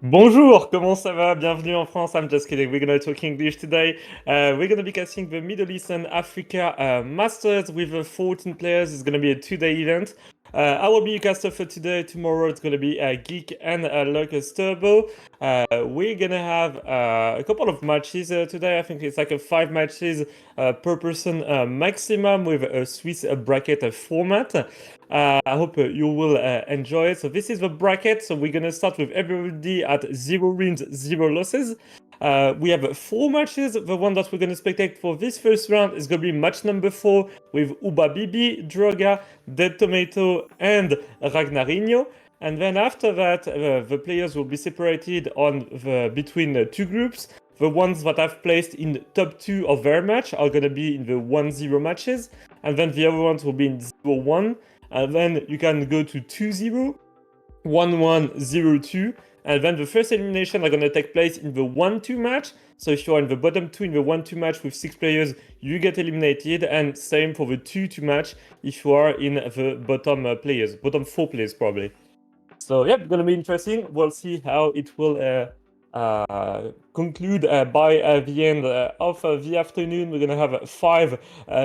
Bonjour, comment ça va? Bienvenue en France. I'm just kidding. We're gonna talk English today. We're gonna be casting the Middle East and Africa Masters with 14 players. It's gonna be a two-day event. I will be your caster for today. Tomorrow it's gonna be Geek and Lucas Turbo. We're gonna have a couple of matches today. I think it's like a 5 matches per person maximum with a Swiss bracket format. I hope you will enjoy it. So this is the bracket. So we're gonna start with everybody at 0 wins, 0 losses. We have 4 matches. The one that we're gonna spectate for this first round is gonna be match number 4 with Uba Bibi, Droga, Dead Tomato, and Ragnarinho. And then after that, the players will be separated between 2 groups. The ones that I've placed in top 2 of their match are gonna be in the 1-0 matches, and then the other ones will be in 0-1. And then you can go to 2-0, 1-1, 0-2, and then the first elimination are going to take place in the 1-2 match. So if you are in the bottom 2 in the 1-2 match with 6 players, you get eliminated, and same for the 2-2 match if you are in the bottom 4 players probably. So yeah, it's gonna be interesting. We'll see how it will conclude by the end of the afternoon. We're gonna have 5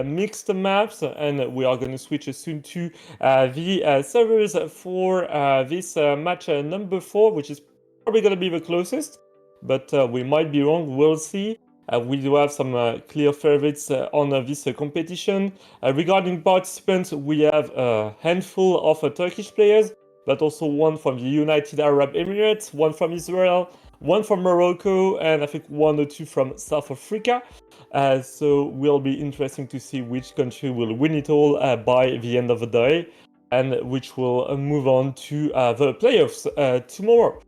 mixed maps, and we are gonna switch soon to the servers for this match number 4, which is probably gonna be the closest, but we might be wrong. We'll see. We do have some clear favorites on this competition. Regarding participants, we have a handful of Turkish players, but also one from the United Arab Emirates, one from Israel, one from Morocco, and I think 1 or 2 from South Africa. So will be interesting to see which country will win it all by the end of the day, and which will move on to the playoffs tomorrow.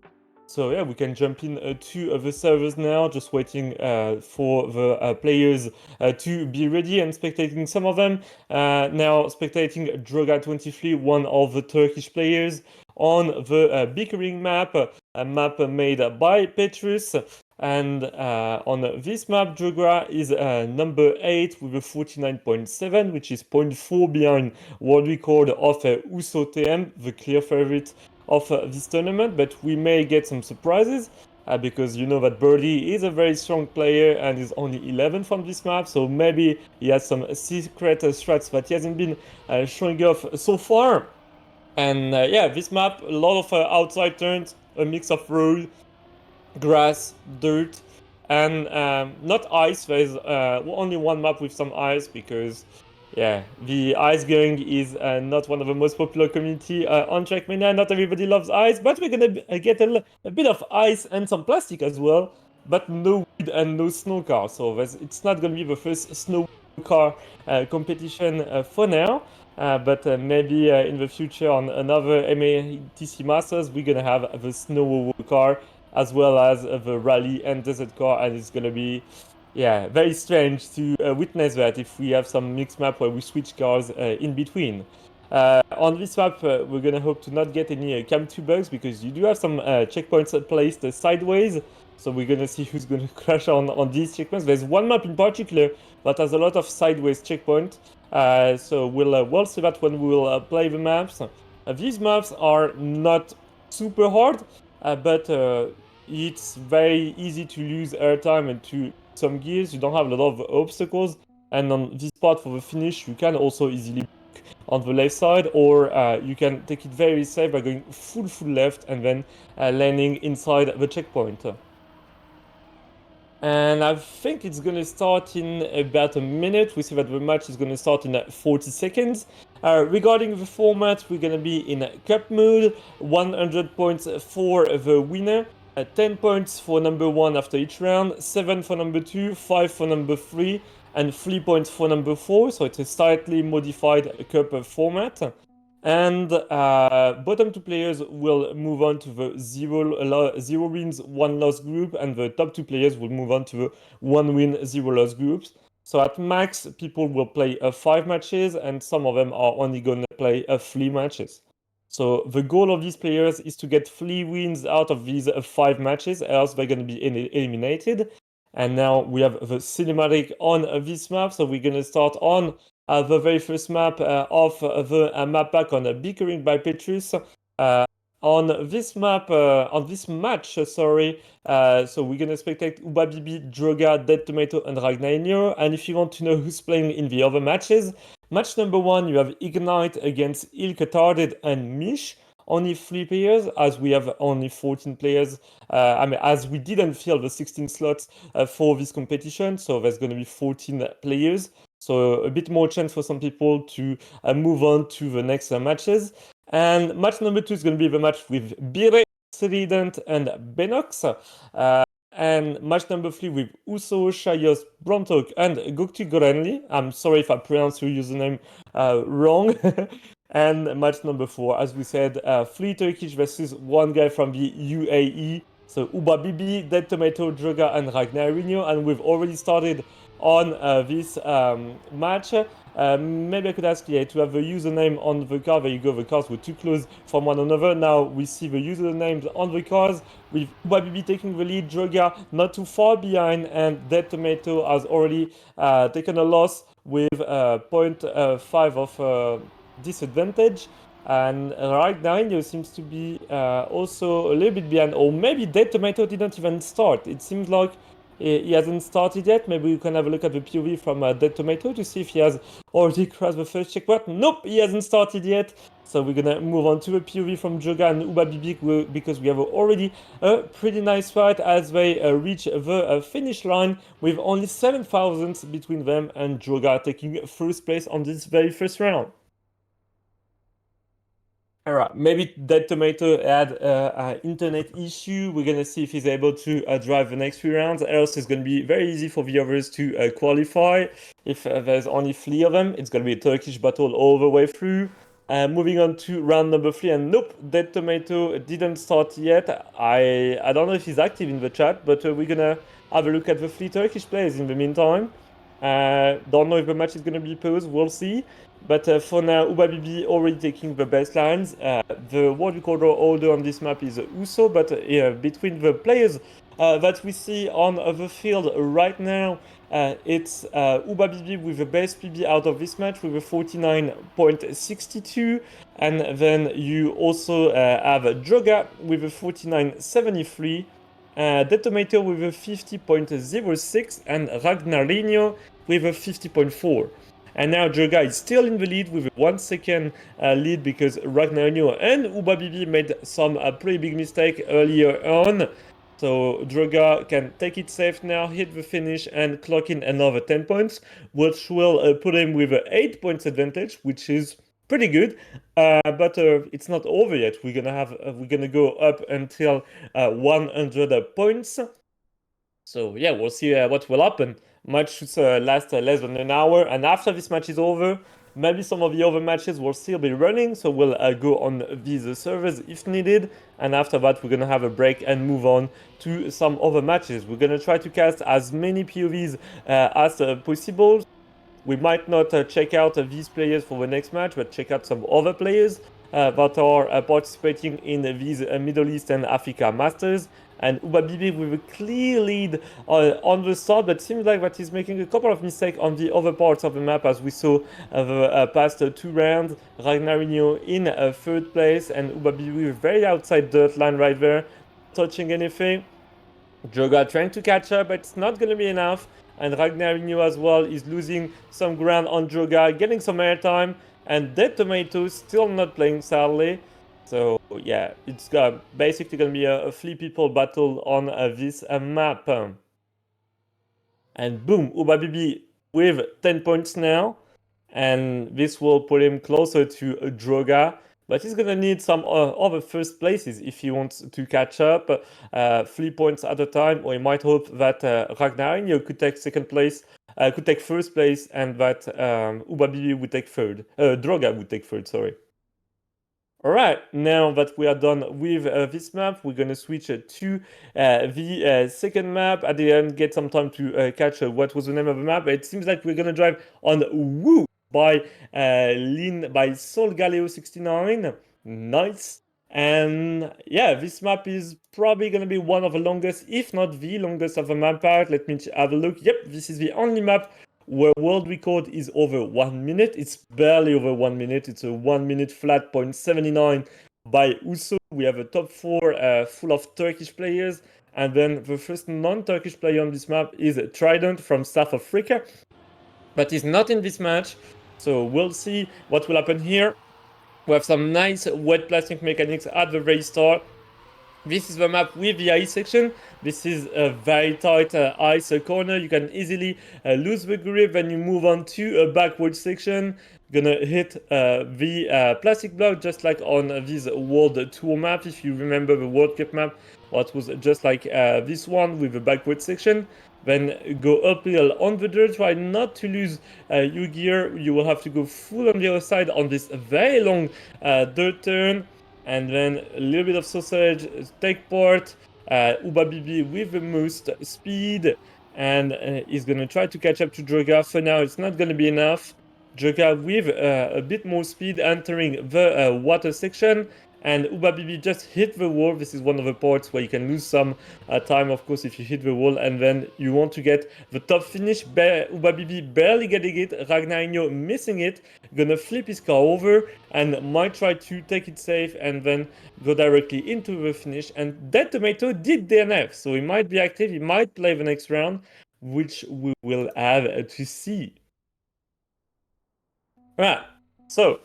So yeah, we can jump in to the servers now, just waiting for the players to be ready and spectating some of them. Now spectating Droga23, one of the Turkish players, on the Bickering map, a map made by Petrus. And on this map, Droga is number 8 with a 49.7, which is 0.4 behind world record of Uso TM, the clear favorite of this tournament, but we may get some surprises because you know that Birdie is a very strong player and is only 11 from this map, so maybe he has some secret strats that he hasn't been showing off so far. And yeah, this map, a lot of outside turns, a mix of road, grass, dirt, and not ice. There's only one map with some ice because yeah, the ice going is not one of the most popular community on Trackmania. Not everybody loves ice, but we're gonna get a bit of ice and some plastic as well, but no wood and no snow car. So it's not gonna be the first snow car competition for now. But maybe in the future on another MEA Masters, we're gonna have the snow car as well as the rally and desert car, and it's gonna be yeah, very strange to witness that if we have some mixed map where we switch cars in between. On this map, we're gonna hope to not get any Cam 2 bugs because you do have some checkpoints placed sideways. So we're gonna see who's gonna crash on these checkpoints. There's one map in particular that has a lot of sideways checkpoint. So we'll see that when we will play the maps. These maps are not super hard, but it's very easy to lose airtime and to some gears. You don't have a lot of obstacles, and on this part for the finish you can also easily book on the left side, or you can take it very safe by going full left and then landing inside the checkpoint. And I think it's gonna start in about a minute. We see that the match is gonna start in 40 seconds. Regarding the format, we're gonna be in cup mode, 100 points for the winner, 10 points for number 1 after each round, 7 for number 2, 5 for number 3, and 3 points for number 4. So it's a slightly modified cup format. And bottom 2 players will move on to the 0 wins, 1 loss group, and the top 2 players will move on to the 1 win, 0 loss groups. So at max, people will play 5 matches, and some of them are only going to play 3 matches. So the goal of these players is to get 3 wins out of these 5 matches, else they're going to be eliminated. And now we have the cinematic on this map, so we're going to start on the very first map of the map pack on Bickering by Petrus. On this map, on this match, sorry, so we're gonna spectate Ubabibi, Droga, Dead Tomato, and Ragnarinho. And if you want to know who's playing in the other matches, match number one, you have Ignite against Il Catarded and Mish. Only 3 players, as we have only 14 players. I mean, as we didn't fill the 16 slots for this competition, so there's gonna be 14 players. So a bit more chance for some people to move on to the next matches. And match number two is going to be the match with Bire, Trident, and Benox. And match number three with Uso, Shayos, Brontok, and Goktu Gorenli. I'm sorry if I pronounce your username wrong. And match number four, as we said, 3 Turkish versus one guy from the UAE. So Uba Bibi, Dead Tomato, Droga, and Ragnarinho. And we've already started on this match. Maybe I could ask to have the username on the card. There you go, the cards were too close from one another. Now we see the usernames on the cards with Ubabibi taking the lead, Droga not too far behind, and Dead Tomato has already taken a loss with 0.5 of disadvantage. And right now, it seems to be also a little bit behind, or maybe Dead Tomato didn't even start. It seems like he hasn't started yet. Maybe we can have a look at the POV from Dead Tomato to see if he has already crossed the first checkpoint. Nope, he hasn't started yet. So we're gonna move on to the POV from Joga and Ubabibi because we have already a pretty nice fight as they reach the finish line with only 7,000 between them and Joga taking first place on this very first round. All right, maybe Dead Tomato had an internet issue. We're gonna see if he's able to drive the next few rounds. Else, it's gonna be very easy for the others to qualify. If there's only 3 of them, it's gonna be a Turkish battle all the way through. Moving on to round number 3, and nope, Dead Tomato didn't start yet. I don't know if he's active in the chat, but we're gonna have a look at the 3 Turkish players in the meantime. Don't know if the match is gonna be paused. We'll see. But for now, Ubabibi already taking the best lines. The world record holder on this map is Uso, but between the players that we see on the field right now, it's Ubabibi with the best PB out of this match with a 49.62. And then you also have Joga with a 49.73. Dead Tomato with a 50.06 and Ragnarinho with a 50.4. And now Joga is still in the lead with a 1 second lead because Ragnarinho and Ubabibi made some pretty big mistake earlier on. So Droga can take it safe now, hit the finish, and clock in another 10 points, which will put him with an 8 points advantage, which is pretty good. But it's not over yet. We're gonna go up until 100 points. So yeah, we'll see what will happen. Match should last less than an hour, and after this match is over, maybe some of the other matches will still be running, so we'll go on these servers if needed, and after that we're gonna have a break and move on to some other matches. We're gonna try to cast as many POVs as possible. We might not check out these players for the next match, but check out some other players that are participating in these Middle East and Africa Masters. And Ubabibi with a clear lead on the start, but seems like that he's making a couple of mistakes on the other parts of the map, as we saw the past 2 rounds. Ragnarinho in 3rd place, and Ubabibi very outside dirt line right there, touching anything. Joga trying to catch up, but it's not going to be enough. And Ragnarinho as well is losing some ground on Joga, getting some airtime. And Dead Tomato still not playing, sadly. So yeah, it's basically going to be a 3 people battle on this map. And boom, Ubabibi with 10 points now. And this will put him closer to Droga. But he's going to need some other first places if he wants to catch up 3 points at a time. Or he might hope that Ragnarinho could take 2nd place, could take 1st place, and that Ubabibi would take 3rd. Droga would take 3rd, sorry. Alright, now that we are done with this map, we're gonna switch to the 2nd map. At the end, get some time to catch what was the name of the map. It seems like we're gonna drive on Woo by Sol Galeo 69. Nice. And yeah, this map is probably gonna be one of the longest, if not the longest of the map part. Let me have a look. Yep, this is the only map where world record is over 1 minute. It's barely over 1 minute. It's a 1 minute flat 0.79 by Uso. We have a top 4 full of Turkish players. And then the first non-Turkish player on this map is Trident from South Africa. But he's not in this match. So we'll see what will happen here. We have some nice wet plastic mechanics at the very start. This is the map with the ice section. This is a very tight ice corner. You can easily lose the grip when you move on to a backward section. Gonna hit the plastic block just like on this World Tour map. If you remember the World Cup map, what was just like this one with the backward section. Then go uphill on the dirt. Try not to lose your gear. You will have to go full on the other side on this very long dirt turn. And then a little bit of sausage, take part. Ubabibi with the most speed, and he's gonna try to catch up to Droga. For now, it's not gonna be enough. Droga with a bit more speed entering the water section, and Ubabibi just hit the wall. This is one of the parts where you can lose some time, of course, if you hit the wall, and then you want to get the top finish. Ubabibi barely getting it, Ragnarino missing it, gonna flip his car over, and might try to take it safe, and then go directly into the finish. And Dead Tomato did DNF, so he might be active, he might play the next round, which we will have to see. Right, so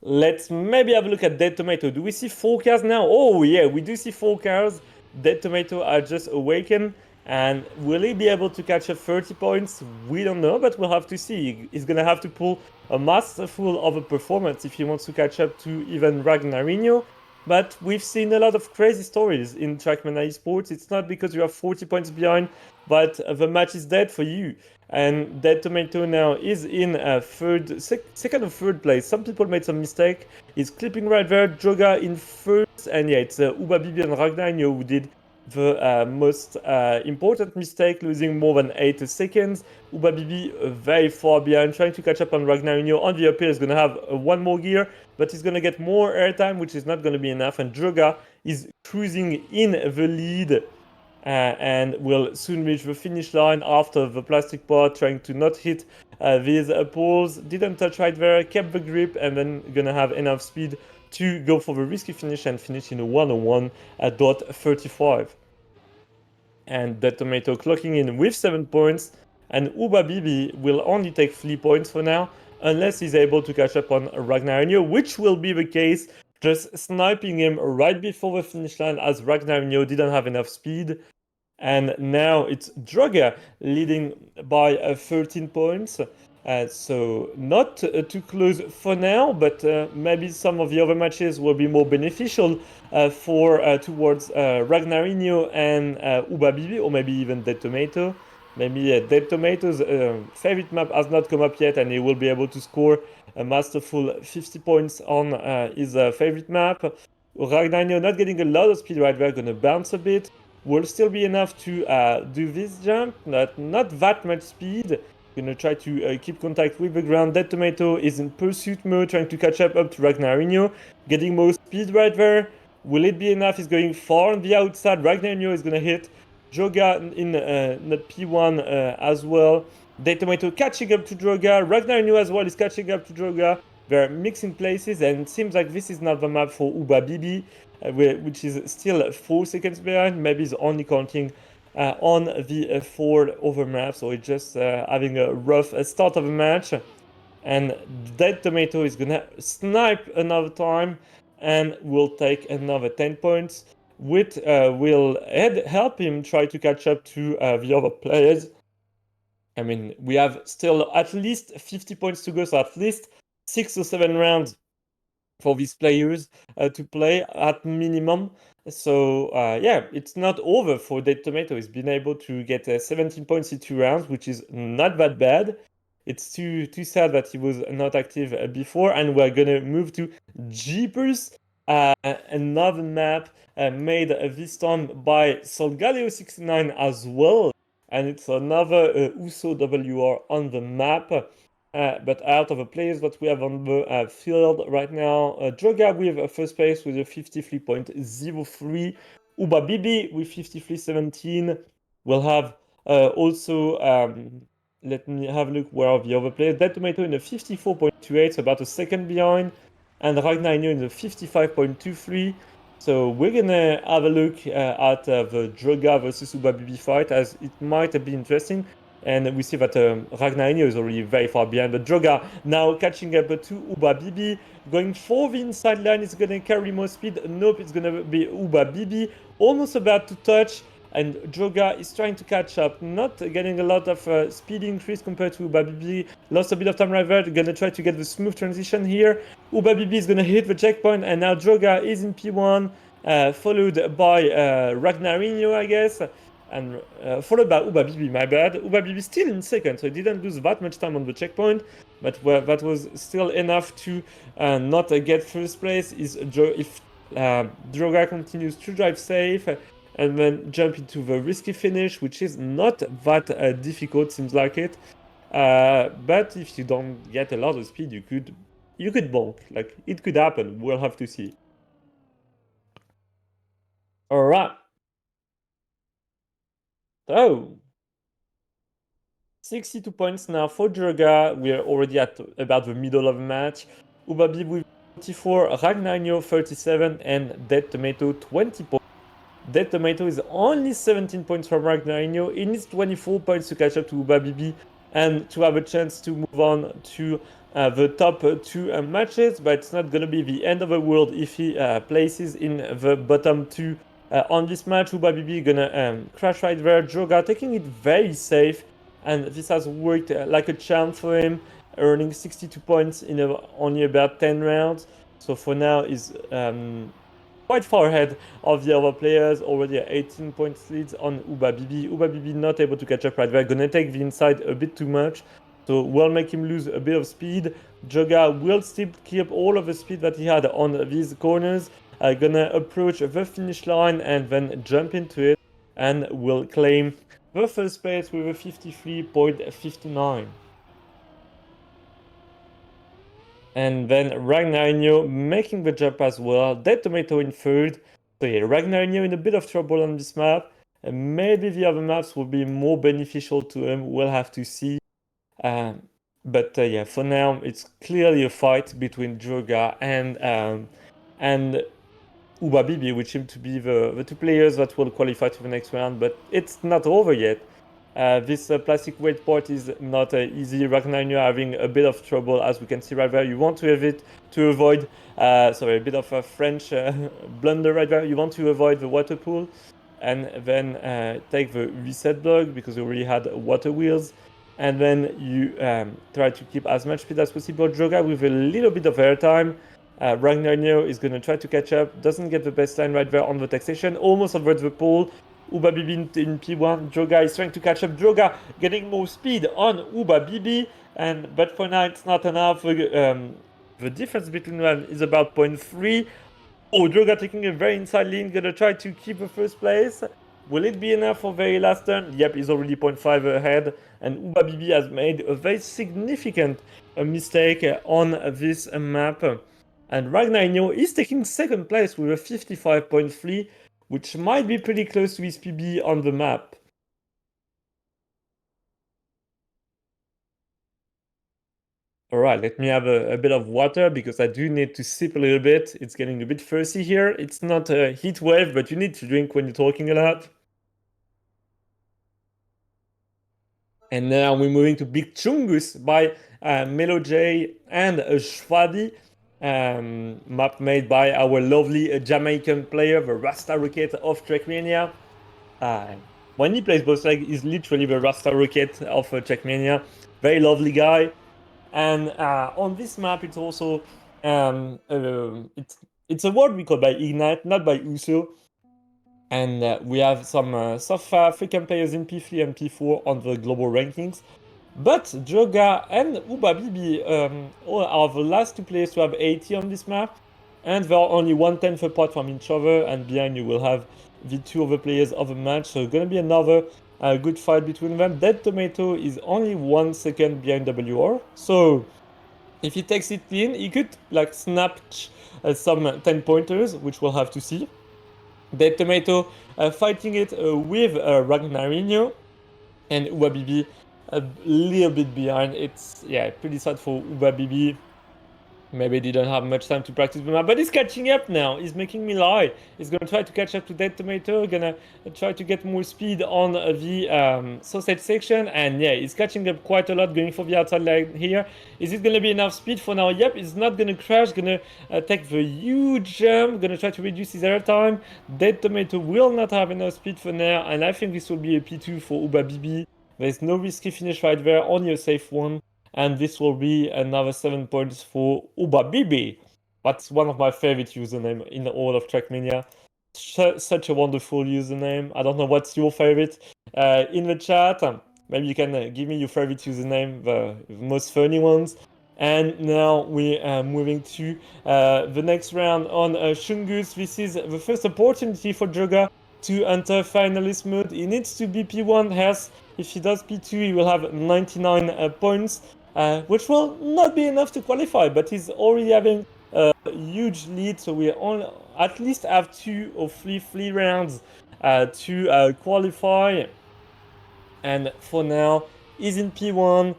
let's maybe have a look at Dead Tomato. Do we see 4 cars now? Oh yeah, we do see 4 cars. Dead Tomato are just awakened. And will he be able to catch up 30 points? We don't know, but we'll have to see. He's gonna have to pull a masterful of a performance if he wants to catch up to even Ragnarino. But we've seen a lot of crazy stories in Trackmania esports. It's not because you are 40 points behind, but the match is dead for you. And Dead Tomato now is in second or third place. Some people made some mistake. He's clipping right there. Joga in first, and yeah, it's Ubabibi and Ragnarino who did the most important mistake, losing more than 8 seconds. Ubabibi very far behind, trying to catch up on Ragnarino. On the uphill is going to have one more gear, but he's going to get more airtime, which is not going to be enough. And Droga is cruising in the lead. And will soon reach the finish line after the plastic part, trying to not hit these poles. Didn't touch right there, kept the grip, and then gonna have enough speed to go for the risky finish and finish in a 101 at .35. And Dead Tomato clocking in with 7 points, and Ubabibi will only take 3 points for now, unless he's able to catch up on Ragnarino, which will be the case, just sniping him right before the finish line as Ragnarino didn't have enough speed. And now it's Droga leading by 13 points. So not too close for now, but maybe some of the other matches will be more beneficial towards Ragnarino and Ubabibi, or maybe even Dead Tomato. Maybe Dead Tomato's favorite map has not come up yet, and he will be able to score a masterful 50 points on his favorite map. Ragnarino not getting a lot of speed right there, gonna bounce a bit. Will still be enough to do this jump, not that much speed. Gonna try to keep contact with the ground. Dead Tomato is in pursuit mode, trying to catch up to Ragnarino, getting more speed right there. Will it be enough? He's going far on the outside. Ragnarino is gonna hit Droga in P1 as well. Dead Tomato catching up to Droga. Ragnarino as well is catching up to Droga. They're mixing places, and it seems like this is not the map for Ubabibi, which is still 4 seconds behind. Maybe he's only counting on the 4 over maps, or it's just having a rough start of a match. And Dead Tomato is gonna snipe another time and will take another 10 points, which will help him try to catch up to the other players. I mean, we have still at least 50 points to go, so at least 6 or 7 rounds for these players to play at minimum. So yeah, it's not over for Dead Tomato. He's been able to get 17 points in 2 rounds, which is not that bad. It's too sad that he was not active before. And we're gonna move to Jeepers, another map made this time by Solgaleo69 as well. And it's another USO WR on the map. But out of the players that we have on the field right now, Droga with first place with a 53.03. Ubabibi with 53.17. We'll have also, let me have a look where are the other players. Dead Tomato in a 54.28, so about a second behind. and Ragnarinho in the 55.23. So we're gonna have a look at the Droga versus Ubabibi fight, as it might be interesting. And we see that Ragnarinho is already very far behind, but Droga now catching up to Ubabibi, going for the inside line. It's gonna carry more speed. Nope, it's gonna be Ubabibi, almost about to touch. And Droga is trying to catch up, not getting a lot of speed increase compared to Ubabibi. Lost a bit of time right there. Gonna try to get the smooth transition here. Ubabibi is gonna hit the checkpoint, and now Droga is in P1, followed by Ragnarinho, I guess, and followed by Ubabibi, my bad. Ubabibi still in second, so he didn't lose that much time on the checkpoint, but that was still enough to not get first place. If Droga continues to drive safe, and then jump into the risky finish, which is not that difficult, seems like it. But if you don't get a lot of speed, you could bonk. Like, it could happen. We'll have to see. All right. So 62 points now for Droga. We're already at about the middle of the match. Ubabib with 44, Ragnarinho 37, and Dead Tomato 20 points. Dead Tomato is only 17 points from Ragnarinho. He needs 24 points to catch up to Ubabibi and to have a chance to move on to the top two matches, but it's not going to be the end of the world if he places in the bottom two on this match. Ubabibi gonna crash right there. Droga taking it very safe, and this has worked like a charm for him, earning 62 points in only about 10 rounds. So for now, he's quite far ahead of the other players, already at 18 points leads on Ubabibi. Ubabibi not able to catch up right there, gonna take the inside a bit too much, so will make him lose a bit of speed. Droga will still keep all of the speed that he had on these corners, gonna approach the finish line and then jump into it, and will claim the first place with a 53.59. And then Ragnarinho making the jump as well. Dead Tomato in third. So yeah, Ragnarinho in a bit of trouble on this map. And maybe the other maps will be more beneficial to him. We'll have to see. But yeah, for now, it's clearly a fight between Droga and Ubabibi, which seem to be the two players that will qualify to the next round. But it's not over yet. This plastic weight part is not easy. Ragnarinho having a bit of trouble, as we can see right there. You want to have it to avoid, sorry, a bit of a French blunder right there. You want to avoid the water pool, and then take the reset block because you already had water wheels, and then you try to keep as much speed as possible. Droga with a little bit of airtime. Ragnarinho is going to try to catch up. Doesn't get the best line right there on the taxation. Almost avoids the pole. Ubabibi in P1. Droga is trying to catch up. Droga getting more speed on Ubabibi, but for now it's not enough. The difference between them is about 0.3. Oh, Droga taking a very inside lean, gonna try to keep the first place. Will it be enough for very last turn? Yep, he's already 0.5 ahead, and Ubabibi has made a very significant mistake on this map. And Ragnarinho is taking second place with a 55.3, which might be pretty close to his PB on the map. Alright, let me have a bit of water because I do need to sip a little bit. It's getting a bit thirsty here. It's not a heat wave, but you need to drink when you're talking a lot. And now we're moving to Big Chungus by Melo J and Schwabi. Map made by our lovely Jamaican player, the Rasta Rocket of Trackmania. When he plays both legs, he's literally the Rasta Rocket of Trackmania. Very lovely guy. And on this map, it's also it's a world record by Ignite, not by Uso. And we have some South African players in P3 and P4 on the global rankings. But Droga and Ubabibi are the last two players to have 80 on this map. And they are only 1/10 apart from each other. And behind you will have the two other players of the match. So it's going to be another good fight between them. Dead Tomato is only 1 second behind WR. So if he takes it clean, he could like snap some 10 pointers, which we'll have to see. Dead Tomato fighting it with Ragnarinho, and Ubabibi a little bit behind. It's, yeah, pretty sad for Ubabibi. Maybe didn't have much time to practice the map, but he's catching up now. He's making me lie. He's gonna try to catch up to Dead Tomato, gonna try to get more speed on the sausage section, and yeah, he's catching up quite a lot, going for the outside line here. Is it gonna be enough speed for now? Yep, it's not gonna crash, gonna take the huge jump, gonna try to reduce his air time. Dead Tomato will not have enough speed for now, and I think this will be a P2 for Ubabibi. There's no risky finish right there, only a safe one. And this will be another 7 points for Ubabibi. That's one of my favorite username in all of Trackmania. Such a wonderful username. I don't know what's your favorite in the chat. Maybe you can give me your favorite username, the most funny ones. And now we are moving to the next round on Shungus. This is the first opportunity for Joga to enter finalist mode. He needs to be P1, else if he does P2 he will have 99 points. Which will not be enough to qualify, but he's already having a huge lead, so we only at least have 2 or 3 rounds to qualify. And for now, he's in P1,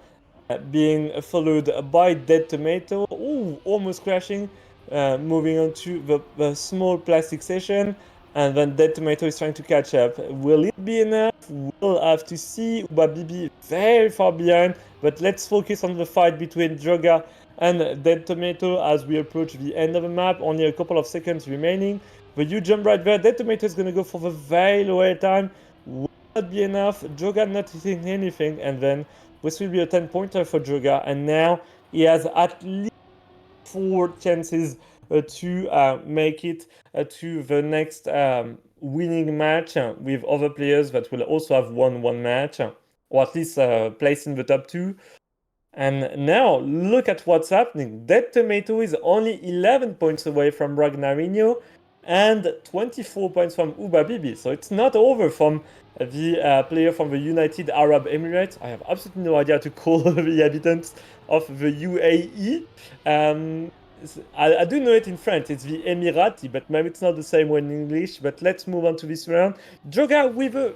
being followed by Dead Tomato. Ooh, almost crashing. Moving on to the small plastic session. And then Dead Tomato is trying to catch up. Will it be enough? We'll have to see. Ubabibi very far behind. But let's focus on the fight between Joga and Dead Tomato as we approach the end of the map. Only a couple of seconds remaining. The huge jump right there. Dead Tomato is going to go for the very low air time. Will not be enough. Joga not hitting anything. And then this will be a 10-pointer for Joga. And now he has at least 4 chances to make it to the next winning match with other players that will also have won one match, or at least place in the top 2. And now look at what's happening. Dead Tomato is only 11 points away from Ragnarinho and 24 points from Ubabibi. So it's not over from the player from the United Arab Emirates. I have absolutely no idea to call the inhabitants of the UAE. I do know it in French, it's the Emirati, but maybe it's not the same one in English. But let's move on to this round. Joga with a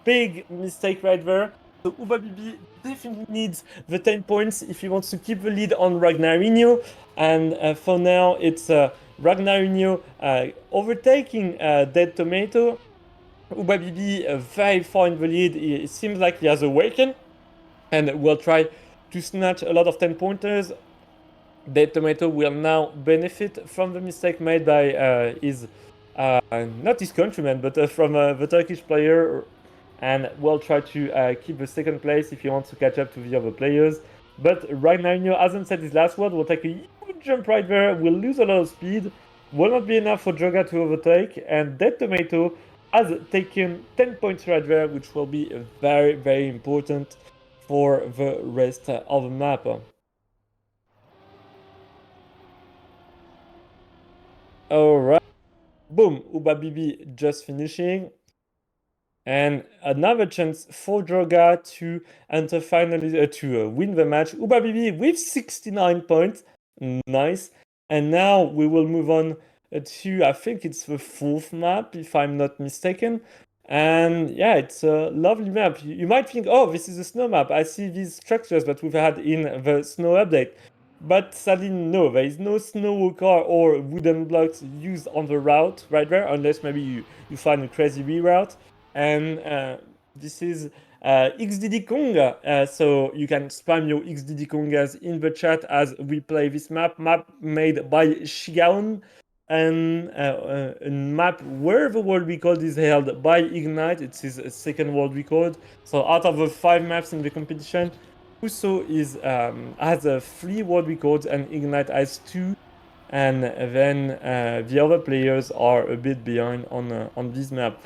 big mistake right there. So Ubabibi definitely needs the 10 points if he wants to keep the lead on Ragnarinho. And for now, it's Ragnarinho overtaking Dead Tomato. Ubabibi very far in the lead. It seems like he has awakened and will try to snatch a lot of 10 pointers. Dead Tomato will now benefit from the mistake made by his, not his countryman, but from the Turkish player, and will try to keep the second place if he wants to catch up to the other players. But Ragnarinho hasn't said his last word, will take a huge jump right there, will lose a lot of speed, will not be enough for Joga to overtake, and Dead Tomato has taken 10 points right there, which will be very, very important for the rest of the map. Alright, boom, Ubabibi just finishing. And another chance for Joga to enter finally to win the match. Ubabibi with 69 points, nice. And now we will move on to, I think it's the 4th map, if I'm not mistaken. And yeah, it's a lovely map. You might think, oh, this is a snow map. I see these structures that we've had in the snow update. But sadly, no, there is no snow car or wooden blocks used on the route right there, unless maybe you find a crazy reroute. And this is XDD Kong, so you can spam your XDD Kongas in the chat as we play this map made by Shigaon, and a map where the world record is held by Ignite. It's his second world record. So out of the 5 maps in the competition, Uso has 3 world records and Ignite has 2. And then the other players are a bit behind on this map.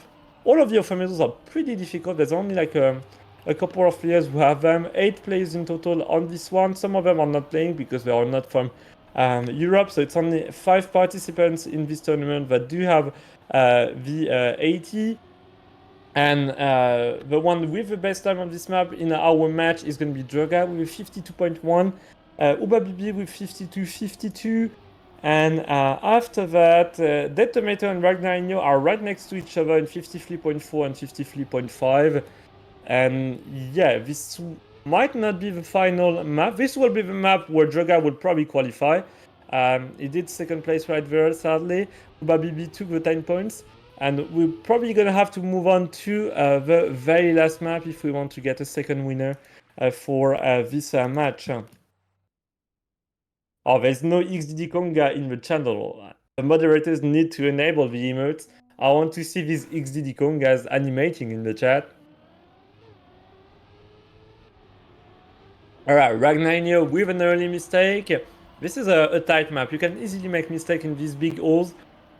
All of the other maps are pretty difficult. There's only like a couple of players who have them. 8 players in total on this one. Some of them are not playing because they are not from Europe. So it's only 5 participants in this tournament that do have the 80. And the one with the best time on this map in our match is going to be Joga with 52.1. Ubabibi with 52.52. And after that, Dead Tomato and Ragnarinho are right next to each other in 53.4 and 53.5. And yeah, this might not be the final map. This will be the map where Joga will probably qualify. He did second place right there, sadly. Ubabibi took the 10 points. And we're probably going to have to move on to the very last map if we want to get a second winner for this match. Oh, there's no XDD Conga in the channel. The moderators need to enable the emotes. I want to see these XDD Congas animating in the chat. Alright, Ragnarino with an early mistake. This is a tight map. You can easily make mistake in these big holes.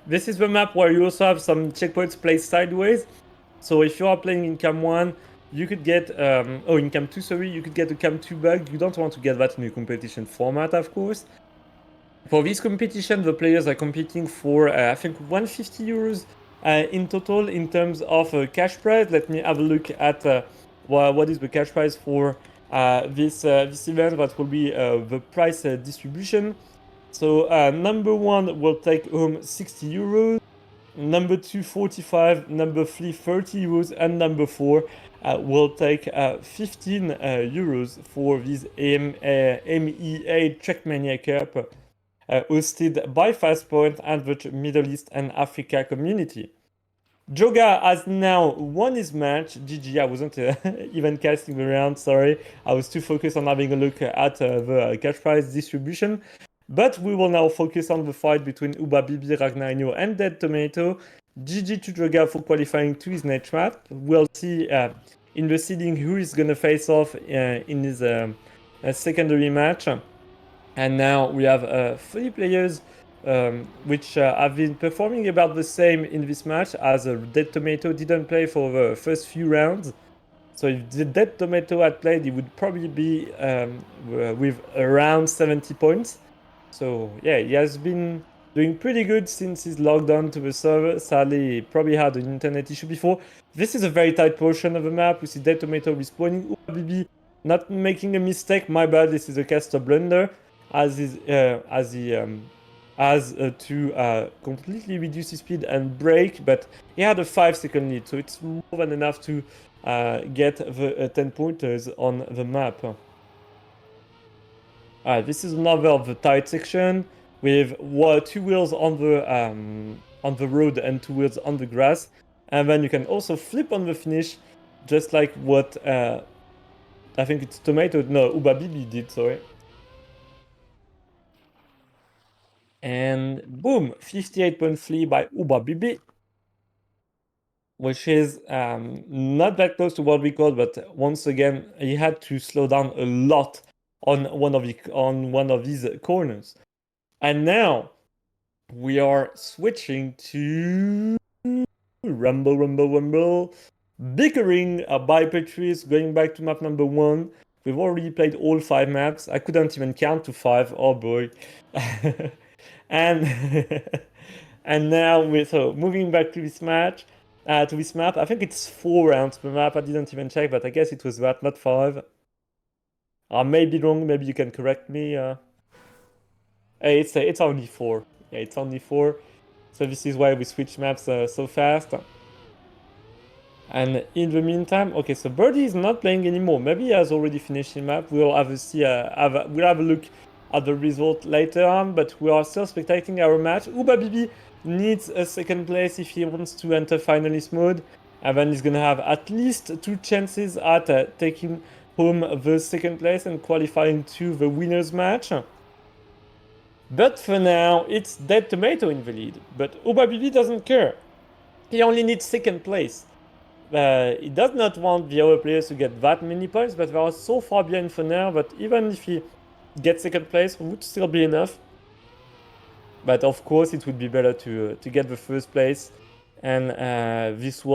This is the map where you also have some checkpoints placed sideways. So if you are playing in cam 1, you could get, in cam 2, sorry, you could get a cam 2 bug. You don't want to get that in a competition format, of course. For this competition, the players are competing for, I think, 150 euros in total in terms of cash prize. Let me have a look at what is the cash prize for this event. That will be the price distribution. So number 1 will take home 60 euros. Number 2, 45, number 3, 30 euros, and number 4 will take 15 euros for this MEA Trackmania Cup hosted by FastPoint and the Middle East and Africa community. Joga has now won his match. GG, I wasn't even casting around, sorry. I was too focused on having a look at the cash prize distribution. But we will now focus on the fight between Ubabibi, Ragnarino, and Dead Tomato. GG to Joga for qualifying to his next map. We'll see in the seeding who is going to face off in his secondary match. And now we have 3 players which have been performing about the same in this match, as Dead Tomato didn't play for the first few rounds. So if the Dead Tomato had played, he would probably be with around 70 points. So yeah, he has been doing pretty good since he's logged on to the server. Sadly, he probably had an internet issue before. This is a very tight portion of the map. We see Dead Tomato respawning. Ubabibi not making a mistake. My bad, this is a caster blunder. As he has to completely reduce his speed and brake, but he had a 5-second lead, so it's more than enough to get the 10 pointers on the map. This is another of the tight section with 2 wheels on the road and 2 wheels on the grass, and then you can also flip on the finish, just like what I think it's Ubabibi did, sorry. And boom, 58.3 by Ubabibi, which is not that close to what we called, but once again, he had to slow down a lot on one of these corners. And now we are switching to Rumble. Bickering by Patrice, going back to map number 1. We've already played all 5 maps. I couldn't even count to 5. Oh boy. And and now we're moving back to this match, to this map. I think it's 4 rounds per map. I didn't even check, but I guess it was that, not 5. I may be wrong. Maybe you can correct me. Hey, it's only 4. Yeah, it's only 4. So this is why we switch maps so fast. And in the meantime, okay, so Birdie is not playing anymore. Maybe he has already finished the map. We'll have a look at the result later on, but we are still spectating our match. Ubabibi needs a 2nd place if he wants to enter finalist mode, and then he's gonna have at least 2 chances at taking home the 2nd place and qualifying to the winners match. But for now, it's Dead Tomato in the lead. But Ubabibi doesn't care. He only needs 2nd place. He does not want the other players to get that many points, but they are so far behind for now that even if he gets 2nd place, it would still be enough. But of course, it would be better to get the 1st place. And this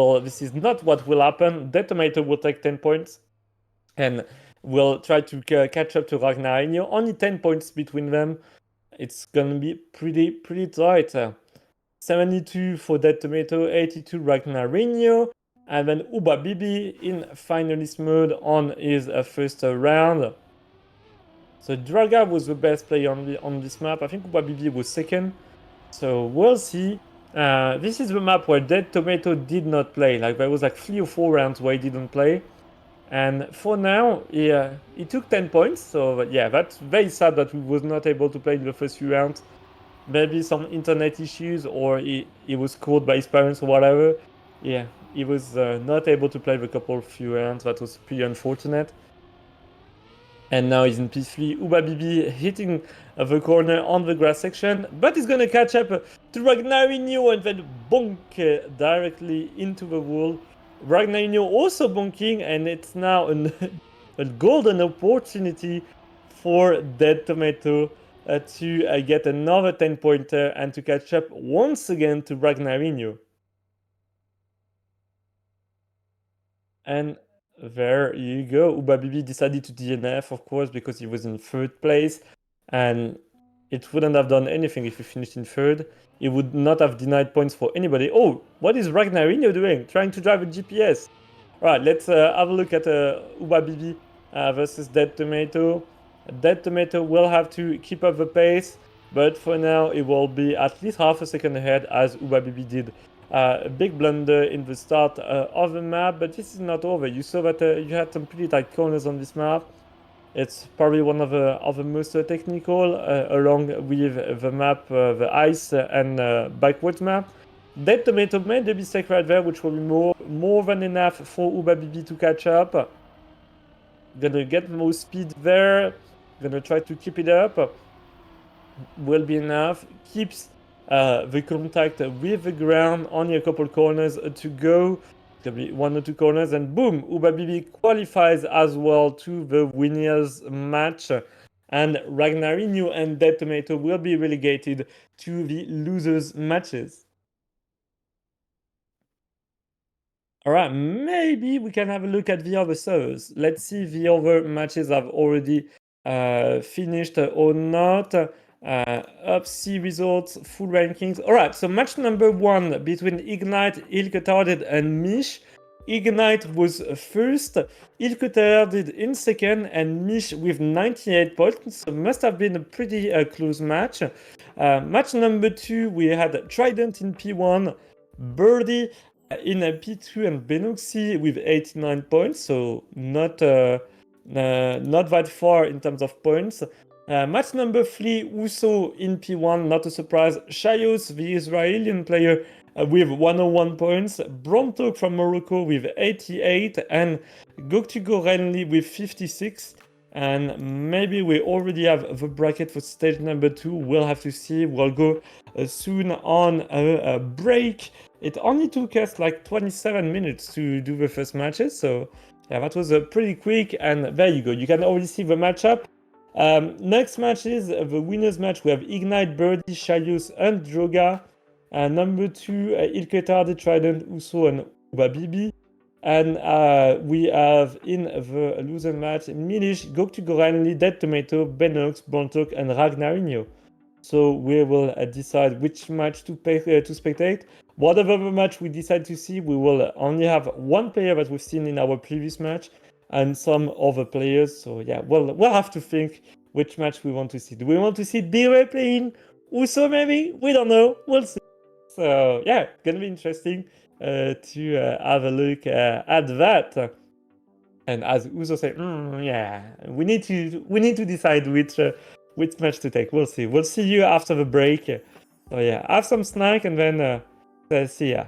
is not what will happen. Dead Tomato will take 10 points and will try to catch up to Ragnarino. Only 10 points between them. It's gonna be pretty tight. 72 for Dead Tomato, 82 Ragnarino. And then Ubabibi in finalist mode on his 1st round. So Draga was the best player on this map. I think Ubabibi was 2nd. So we'll see. This is the map where Dead Tomato did not play. Like there was like 3 or 4 rounds where he didn't play. And for now, he took 10 points. So yeah, that's very sad that he was not able to play in the first few rounds. Maybe some internet issues, or he was called by his parents or whatever. Yeah, he was not able to play the couple few rounds. That was pretty unfortunate. And now he's in P3. Ubabibi hitting the corner on the grass section, but he's gonna catch up to Ragnarinho and then bonk directly into the wall. Ragnarinho also bonking, and it's now a golden opportunity for Dead Tomato to get another 10-pointer and to catch up once again to Ragnarinho. And there you go. Ubabibi decided to DNF, of course, because he was in third place. And it wouldn't have done anything if he finished in third. He would not have denied points for anybody. Oh, what is Ragnarinho doing? Trying to drive a GPS. All right, let's have a look at Ubabibi versus Dead Tomato. Dead Tomato will have to keep up the pace, but for now it will be at least half a second ahead as Ubabibi did a big blunder in the start of the map, but this is not over. You saw that you had some pretty tight corners on this map. It's probably one of the most technical, along with the map, the ice and backwards map. Dead Tomato made the mistake right there, which will be more than enough for Ubabibi to catch up. Gonna get more speed there. Gonna try to keep it up. Will be enough. Keeps the contact with the ground. Only a couple corners to go. Gonna be one or two corners, and boom, Ubabibi qualifies as well to the winners match. And Ragnarinho and Dead Tomato will be relegated to the losers matches. All right, maybe we can have a look at the other servers. Let's see if the other matches have already finished or not. Up C results, full rankings. All right, so match number 1 between Ignite, Ilketarded, and Mish. Ignite was first, Ilketarded in second, and Mish with 98 points. So must have been a pretty close match. Match number 2, we had Trident in P1, Birdie in P2, and Benoxy with 89 points, so not that far in terms of points. Match number 3, Uso in P1, not a surprise. Shayos, the Israeli player, with 101 points. Brontok from Morocco with 88, and Goktugo Renly with 56. And maybe we already have the bracket for stage number 2. We'll have to see. We'll go soon on a break. It only took us like 27 minutes to do the first matches, so yeah, that was pretty quick. And there you go. You can already see the matchup. Next match is the winners match. We have Ignite, Birdie, Shayus, and Droga. Number 2, Ilketard, Trident, Uso, and Ubabibi. And we have in the loser match Milish, Goktugoranli, Dead Tomato, Benox, Bontok, and Ragnarinho. So we will decide which match to spectate. Whatever the match we decide to see, we will only have one player that we've seen in our previous match and some other players. So yeah, we'll have to think which match we want to see. Do we want to see B-Ray playing Uso maybe? We don't know. We'll see. So yeah, gonna be interesting to have a look at that. And as Uso said, yeah, we need to decide which match to take. We'll see. We'll see you after the break. So yeah, have some snack and then see ya.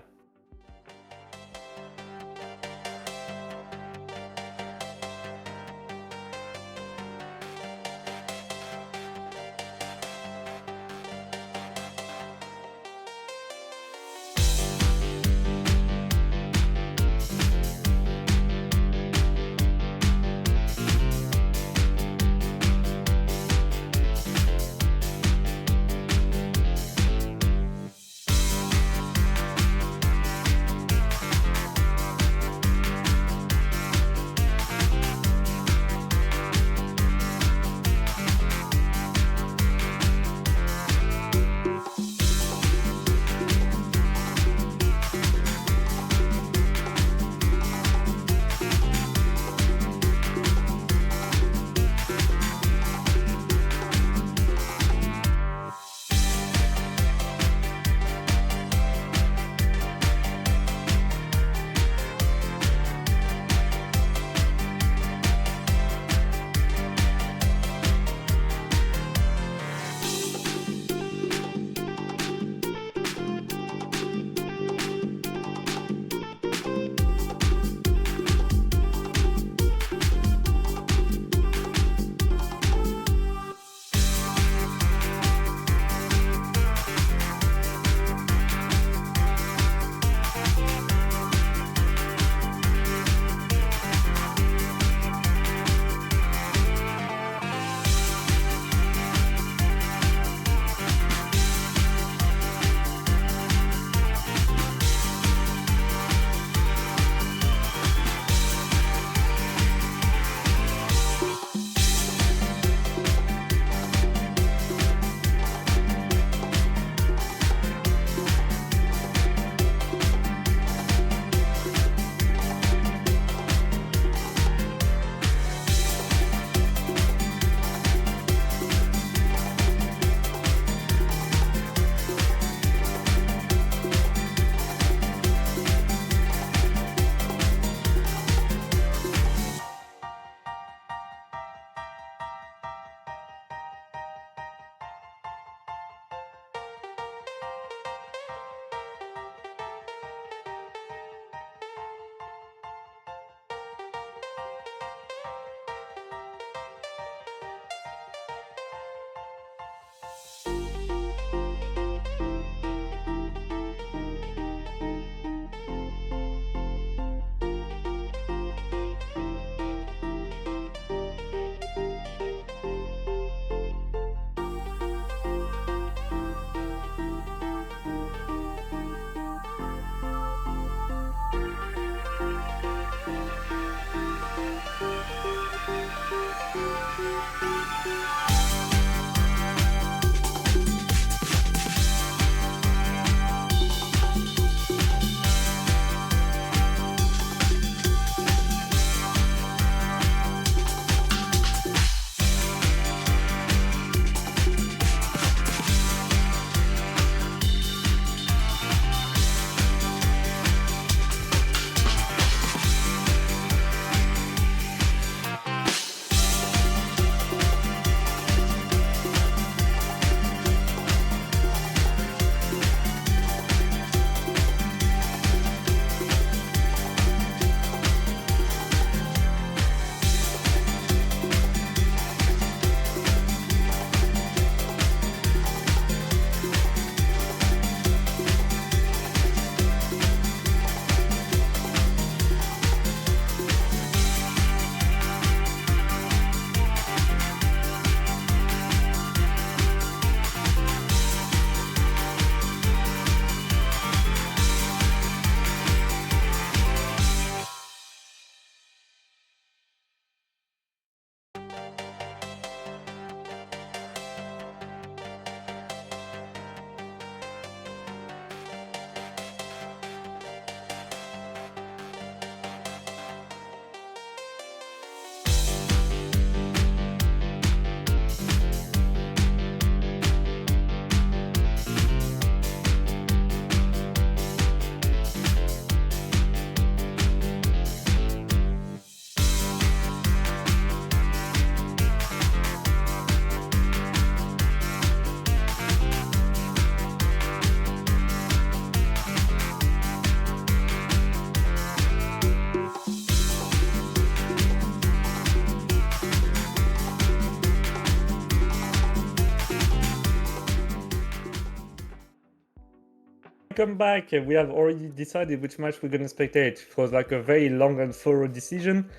Welcome back. We have already decided which match we're going to spectate. It was like a very long and thorough decision.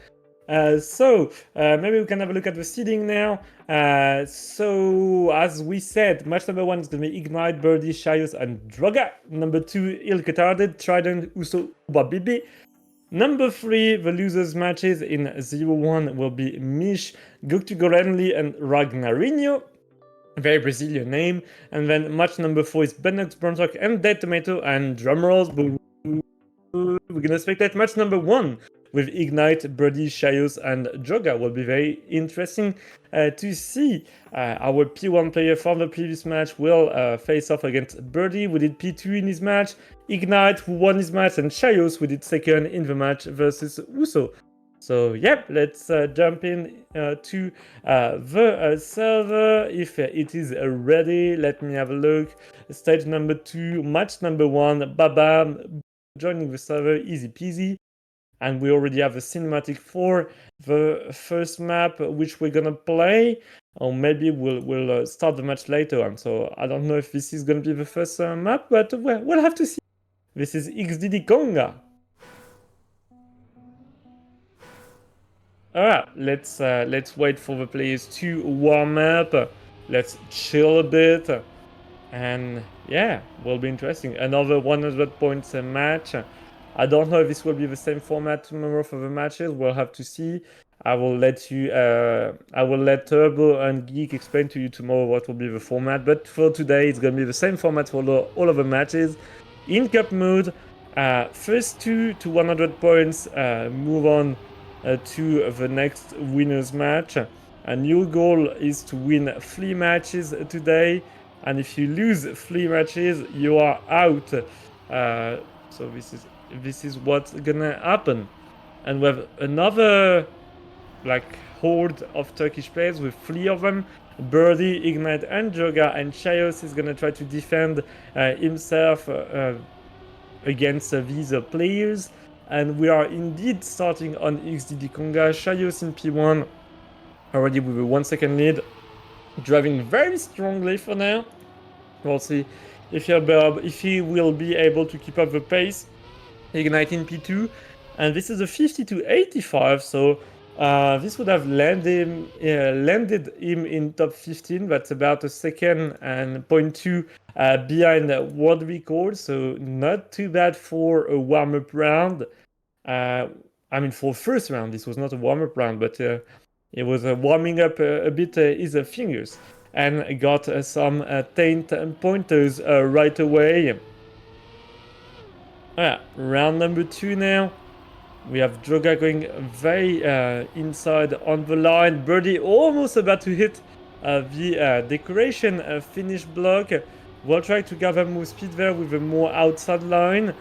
Maybe we can have a look at the seeding now. So as we said, match number 1 is going to be Ignite, Birdie, Shayos, and Droga. Number 2, Il Katarded, Trident, Uso, Babibi. Number 3, the losers matches in 0-1 will be Mish, Goktu Gorenli, and Ragnarinho. Very Brazilian name. And then match number 4 is Benox, Bronzrock, and Dead Tomato, and drumrolls. We're gonna spectate match number 1 with Ignite, Birdie, Shayos, and Joga. Will be very interesting to see. Our P1 player from the previous match will face off against Birdie, who did P2 in his match, Ignite, who won his match, and Shayos, who did second in the match versus Uso. So yep, let's jump in to the server if it is ready. Let me have a look. Stage number 2, match number 1, babam, joining the server, easy peasy. And we already have a cinematic for the first map, which we're gonna play. Or maybe we'll start the match later on. So I don't know if this is gonna be the first map, but we'll have to see. This is XDD Konga. Alright, let's wait for the players to warm up. Let's chill a bit. And yeah, will be interesting. Another 100 points a match. I don't know if this will be the same format tomorrow for the matches. We'll have to see. I will let Turbo and Geek explain to you tomorrow what will be the format. But for today, it's gonna be the same format for all of the matches. In cup mode, first 2 to 100 points move on to the next winners match. And your goal is to win 3 matches today. And if you lose 3 matches, you are out. So this is what's gonna happen. And we have another like horde of Turkish players with 3 of them. Birdie, Ignite, and Joga, and Shayos is gonna try to defend himself against these players. And we are indeed starting on XDD Konga. Shayos in P1, already with a 1 second lead, driving very strongly for now. We'll see if he will be able to keep up the pace. Ignite in P2, and this is a 50-85, so this would have landed him in top 15. That's about a second and 0.2 behind world record, so not too bad for a warm-up round. I mean, for first round, this was not a warm-up round, but it was warming up a bit his fingers, and got some taint pointers right away. Round number 2 now. We have Joga going very inside on the line. Birdie almost about to hit the decoration finish block. We'll try to gather more speed there with a more outside line,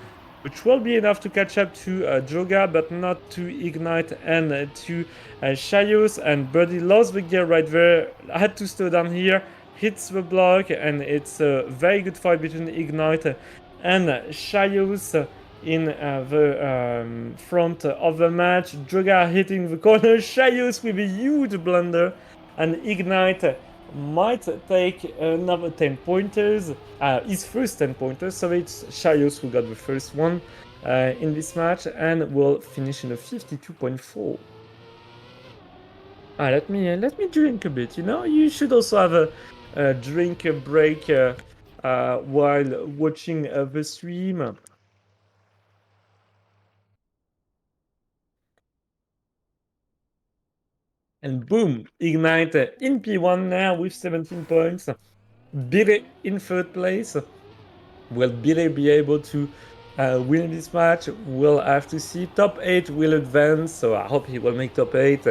which will be enough to catch up to Joga, but not to Ignite and to Shayos. And Birdie lost the gear right there. I had to slow down here, hits the block, and it's a very good fight between Ignite and Shayos in the front of the match. Joga hitting the corner, Shayos with a huge blunder, and Ignite might take another 10 pointers, his first 10 pointers, so it's Shayos who got the first one in this match, and will finish in a 52.4. Let me drink a bit, you know? You should also have a drink break while watching the stream. And boom, Ignite in P1 now with 17 points. Bire in 3rd place. Will Bire be able to win this match? We'll have to see. Top 8 will advance, so I hope he will make top 8.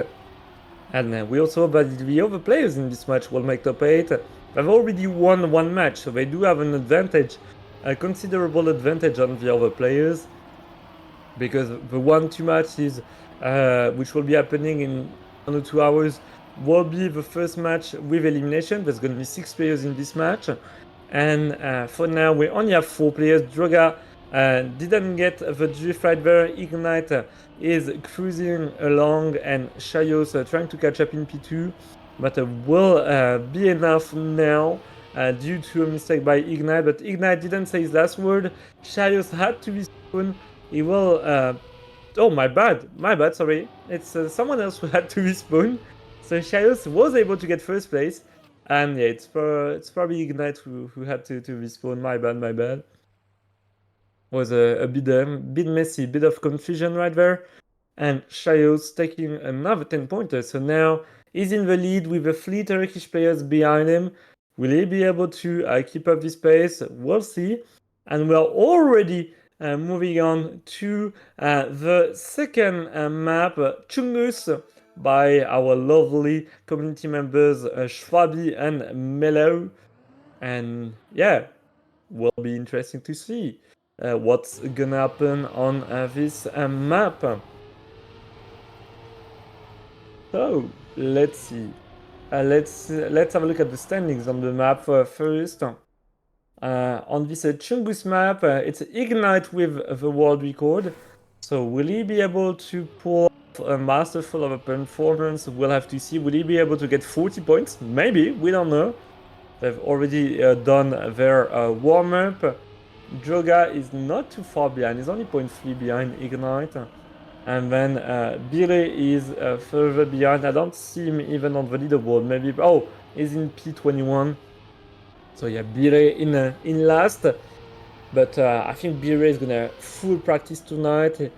And we also hope that the other players in this match will make top 8. They've already won 1 match, so they do have an advantage, a considerable advantage on the other players. Because the 1-2 matches, which will be happening in 1 or 2 hours, will be the first match with elimination. There's going to be 6 players in this match. And for now, we only have 4 players. Droga didn't get the drift right there. Ignite is cruising along, and Shayos trying to catch up in P2. But will be enough now due to a mistake by Ignite, but Ignite didn't say his last word. Shaios had to respawn. He will... oh, my bad, sorry. It's someone else who had to respawn. So Shaios was able to get first place. And yeah, it's probably Ignite who had to respawn. My bad. Was a bit messy, bit of confusion right there. And Shaios taking another 10 pointers. So now he's in the lead with the 3 Turkish players behind him. Will he be able to keep up this pace? We'll see. And we're already moving on to the second map, Chungus, by our lovely community members Schwabi and Melo. And yeah, will be interesting to see what's gonna happen on this map. So let's see. Let's have a look at the standings on the map first. On this Chungus map, it's Ignite with the world record. So will he be able to pull off a masterful of a performance? We'll have to see. Will he be able to get 40 points? Maybe, we don't know. They've already done their warm-up. Joga is not too far behind. He's only 0.3 behind Ignite. And then Bire is further behind. I don't see him even on the leaderboard. Maybe... Oh, he's in P21. So yeah, Bire in last. But I think Bire is gonna full practice tonight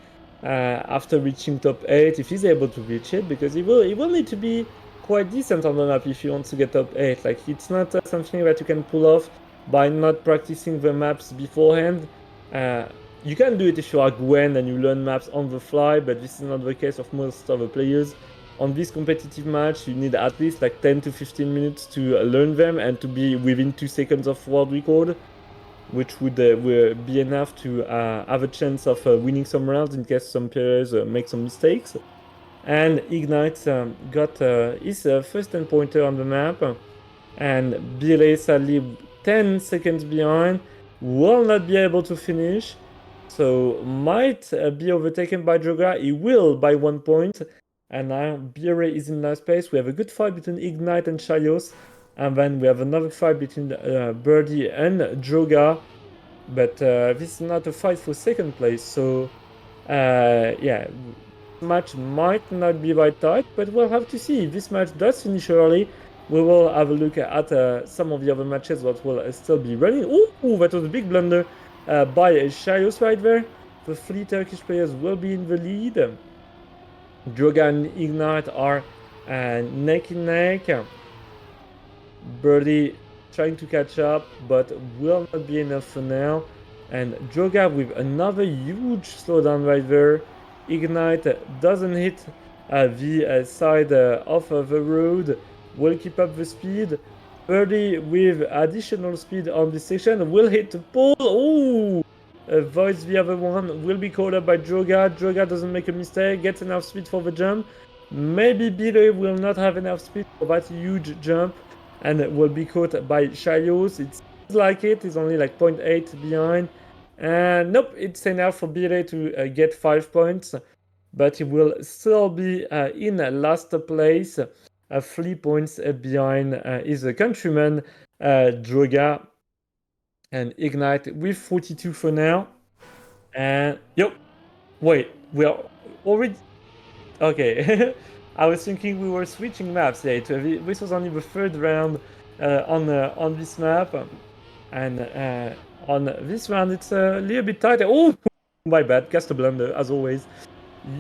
after reaching top 8. If he's able to reach it. Because he will need to be quite decent on the map if he wants to get top 8. Like, it's not something that you can pull off by not practicing the maps beforehand. You can do it if you are Gwen and you learn maps on the fly, but this is not the case of most of the players. On this competitive match, you need at least like 10 to 15 minutes to learn them and to be within 2 seconds of world record, which would be enough to have a chance of winning some rounds in case some players make some mistakes. And Ignite got his first 10 pointer on the map, and Bire sadly 10 seconds behind, will not be able to finish. So might be overtaken by Joga. He will by 1 point. And now Bire is in last place. We have a good fight between Ignite and Shaios. And then we have another fight between Birdie and Joga. But this is not a fight for second place. So yeah, match might not be right tight. But we'll have to see. If this match does finish early, we will have a look at some of the other matches that will still be running. Ooh, that was a big blunder by Shaios right there. The 3 Turkish players will be in the lead. Joga and Ignite are neck and neck. Birdie trying to catch up, but will not be enough for now. And Joga with another huge slowdown right there. Ignite doesn't hit the side of the road. Will keep up the speed. Birdie with additional speed on this section will hit the pole. Ooh! Avoids the other one. Will be caught up by Joga. Joga doesn't make a mistake. Gets enough speed for the jump. Maybe Bire will not have enough speed for that huge jump and will be caught by Shaios. It seems like it. He's only like 0.8 behind. And nope, it's enough for Bire to get 5 points. But he will still be in last place. 3 points behind his countryman Joga. And Ignite with 42 for now. And yep, wait, we are already okay. I was thinking we were switching maps. Yeah, this was only the third round on this map, and on this round it's a little bit tighter. Oh, my bad, cast a blunder as always.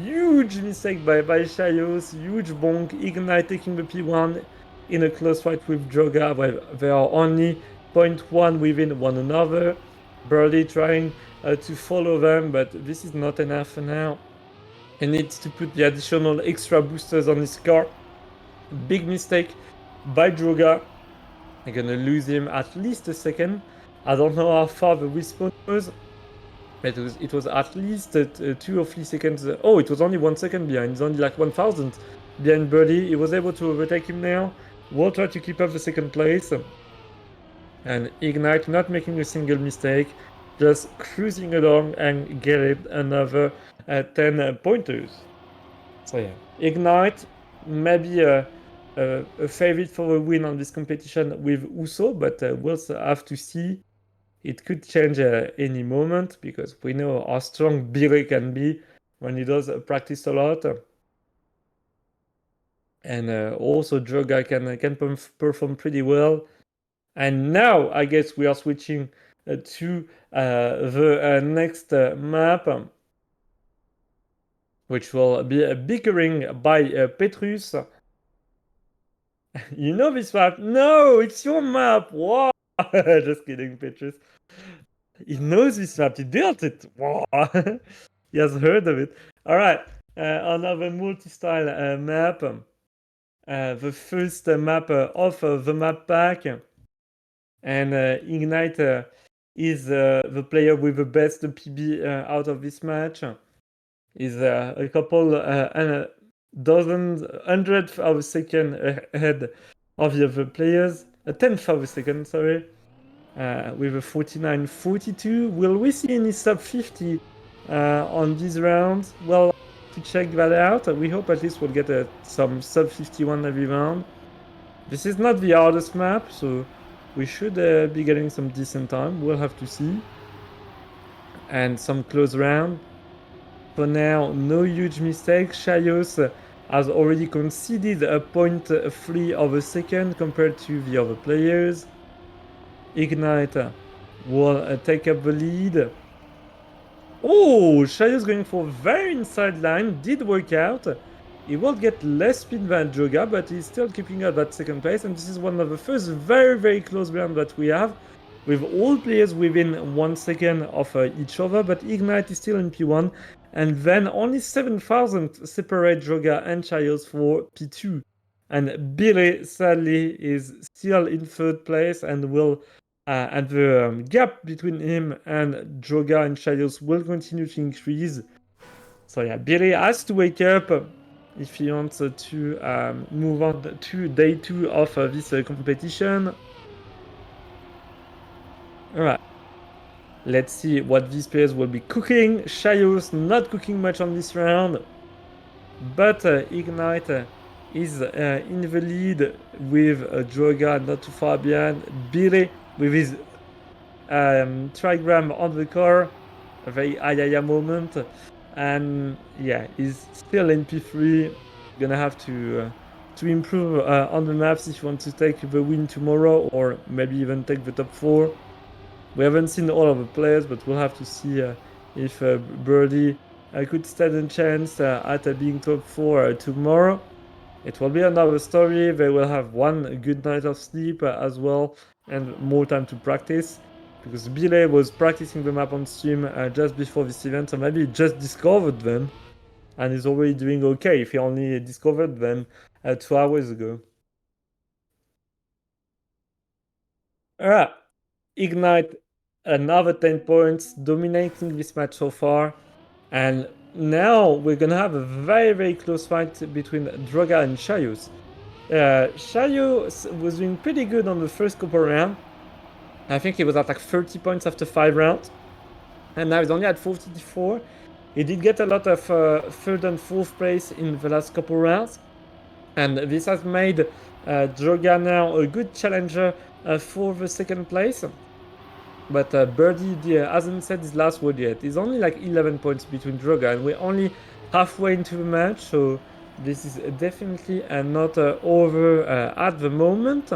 Huge mistake by Shaios, huge bonk. Ignite taking the P1 in a close fight with Joga, where they are only 0.1 within one another. Birdie trying to follow them, but this is not enough for now. He needs to put the additional extra boosters on his car. Big mistake by Joga. I'm gonna lose him at least a second. I don't know how far the respawn was. It was at least 2 or 3 seconds. Oh, it was only 1 second behind. It's only like 1,000 behind Birdie. He was able to overtake him now. We'll try to keep up the second place. And Ignite not making a single mistake, just cruising along and getting another 10 pointers. So yeah, Ignite maybe a favorite for the win on this competition with Uso, but we'll have to see. It could change any moment because we know how strong Bire can be when he does practice a lot. And also Droga can perform pretty well. And now I guess we are switching to the next map, which will be a bickering by Petrus. You know this map? No, it's your map. Wow. Just kidding, Petrus. He knows this map. He built it. Wow. He has heard of it. All right. Another multi-style map. The first map of the map pack. And Ignite is the player with the best PB out of this match. Is a couple and dozens, hundredth of a second ahead of the other players. A tenth of a second, sorry. With a 49-42. Will we see any sub 50 on these rounds? Well, to check that out, we hope at least we'll get some sub 51 every round. This is not the hardest map, so we should be getting some decent time. We'll have to see. And some close round. For now, no huge mistakes. Shayos has already conceded a 0.3 of a second compared to the other players. Ignite will take up the lead. Oh, Shayos going for very inside line. Did work out. He will get less speed than Joga, but he's still keeping up that second place. And this is one of the first very, very close rounds that we have, with all players within 1 second of each other. But Ignite is still in P1. And then only 7,000 separate Joga and Chayos for P2. And Billy, sadly, is still in third place and will... and the gap between him and Joga and Chayos will continue to increase. So yeah, Billy has to wake up if he wants to move on to day 2 of this competition. Alright. Let's see what these players will be cooking. Shayos not cooking much on this round. But Ignite is in the lead with Droga not too far behind. Billy with his trigram on the car. A very ayaya moment. And yeah, he's still in P3. Gonna have to improve on the maps if you want to take the win tomorrow, or maybe even take the top 4. We haven't seen all of the players, but we'll have to see if Birdie could stand a chance at being top 4 tomorrow. It will be another story. They will have one good night of sleep as well, and more time to practice. Because Billy was practicing the map on stream just before this event, so maybe he just discovered them and is already doing okay if he only discovered them 2 hours ago. Alright, Ignite, another 10 points, dominating this match so far. And now we're gonna have a very, very close fight between Droga and Shayos. Shayos was doing pretty good on the first couple rounds. I think he was at like 30 points after 5 rounds. And now he's only at 44. He did get a lot of third and fourth place in the last couple rounds. And this has made Droga now a good challenger for the second place. But Birdie hasn't said his last word yet. He's only like 11 points between Droga, and we're only halfway into the match, so this is definitely not over at the moment.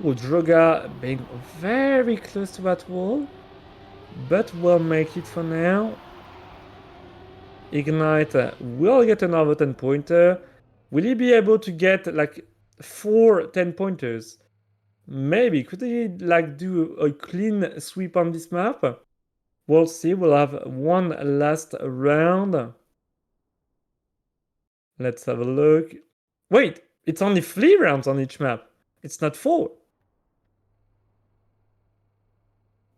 Oh, Droga being very close to that wall, but we'll make it for now. Ignite will get another 10-pointer. Will he be able to get like 4 10-pointers? Maybe. Could he like do a clean sweep on this map? We'll see. We'll have one last round. Let's have a look. Wait, it's only 3 rounds on each map. It's not 4.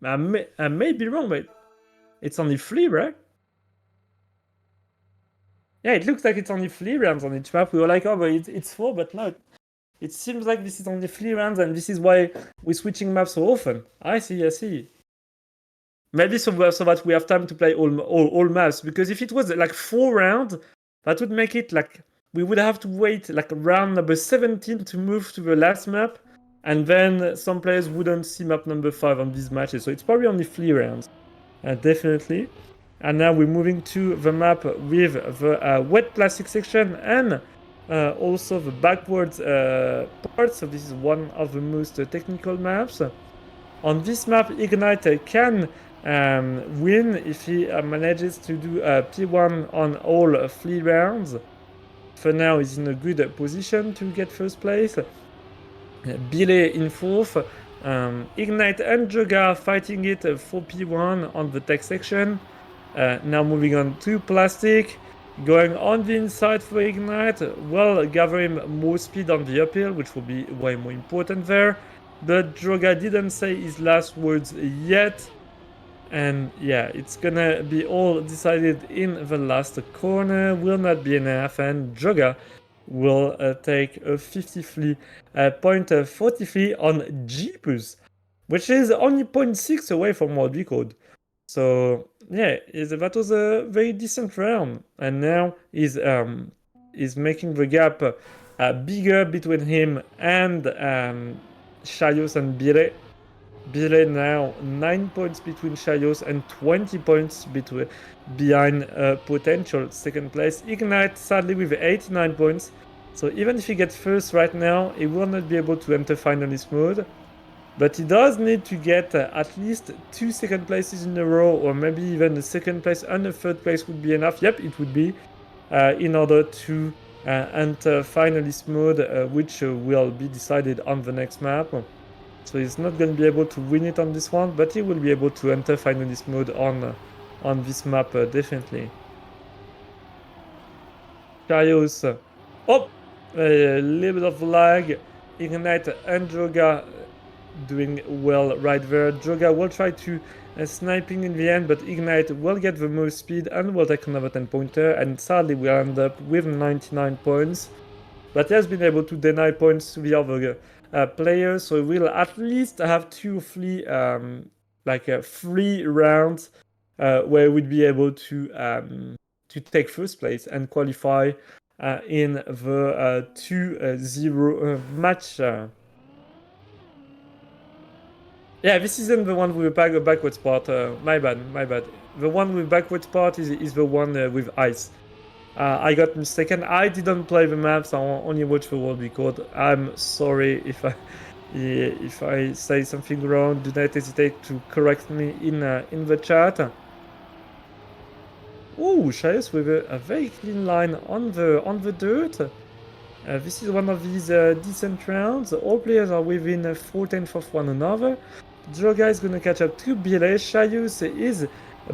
I may be wrong, but it's only 3, right? Yeah, it looks like it's only 3 rounds on each map. We were like, oh, but it's 4, but no. It seems like this is only 3 rounds, and this is why we're switching maps so often. I see. Maybe so that we have time to play all maps. Because if it was like 4 rounds, that would make it like we would have to wait like round number 17 to move to the last map, and then some players wouldn't see map number 5 on these matches, so it's probably only 3 rounds, definitely. And now we're moving to the map with the wet plastic section and also the backwards part, so this is one of the most technical maps. On this map, Ignite can win if he manages to do P1 on all 3 rounds. For now, he's in a good position to get first place. Billy in 4th. Ignite and Joga fighting it for P1 on the tech section. Now moving on to Plastic. Going on the inside for Ignite. Well, gathering more speed on the uphill, which will be way more important there. But Droga didn't say his last words yet. And yeah, it's gonna be all decided in the last corner. Will not be enough, and Droga will take a 53.43 on Jeepers, which is only 0.6 away from world record. So yeah, that was a very decent round, and now he's making the gap bigger between him and Shayos and Bire. Bire now 9 points between Shayos and 20 points behind potential second place. Ignite sadly with 89 points. So even if he gets first right now, he will not be able to enter finalist mode. But he does need to get at least 2 second places in a row, or maybe even a second place and a third place would be enough. Yep, it would be, in order to enter finalist mode, which will be decided on the next map. So he's not going to be able to win it on this one, but he will be able to enter finalist mode on this map, definitely. Chaos. Oh! A little bit of lag. Ignite and Droga doing well right there. Droga will try to sniping in the end, but Ignite will get the most speed and will take another 10 pointer, and sadly we end up with 99 points. But he has been able to deny points to the other players, so we'll at least have 2 or 3 3 rounds where we'd be able to take first place and qualify in the 2-0 match. Yeah, this isn't the one with the backwards part. My bad. The one with backwards part is the one with ice. I got mistaken. I didn't play the maps. I only watched the world record. I'm sorry if I say something wrong. Do not hesitate to correct me in the chat. Ooh, Shayos with a very clean line on the dirt. This is one of these decent rounds. All players are within 4/10 of one another. Droga is gonna catch up to Billy. Shayos is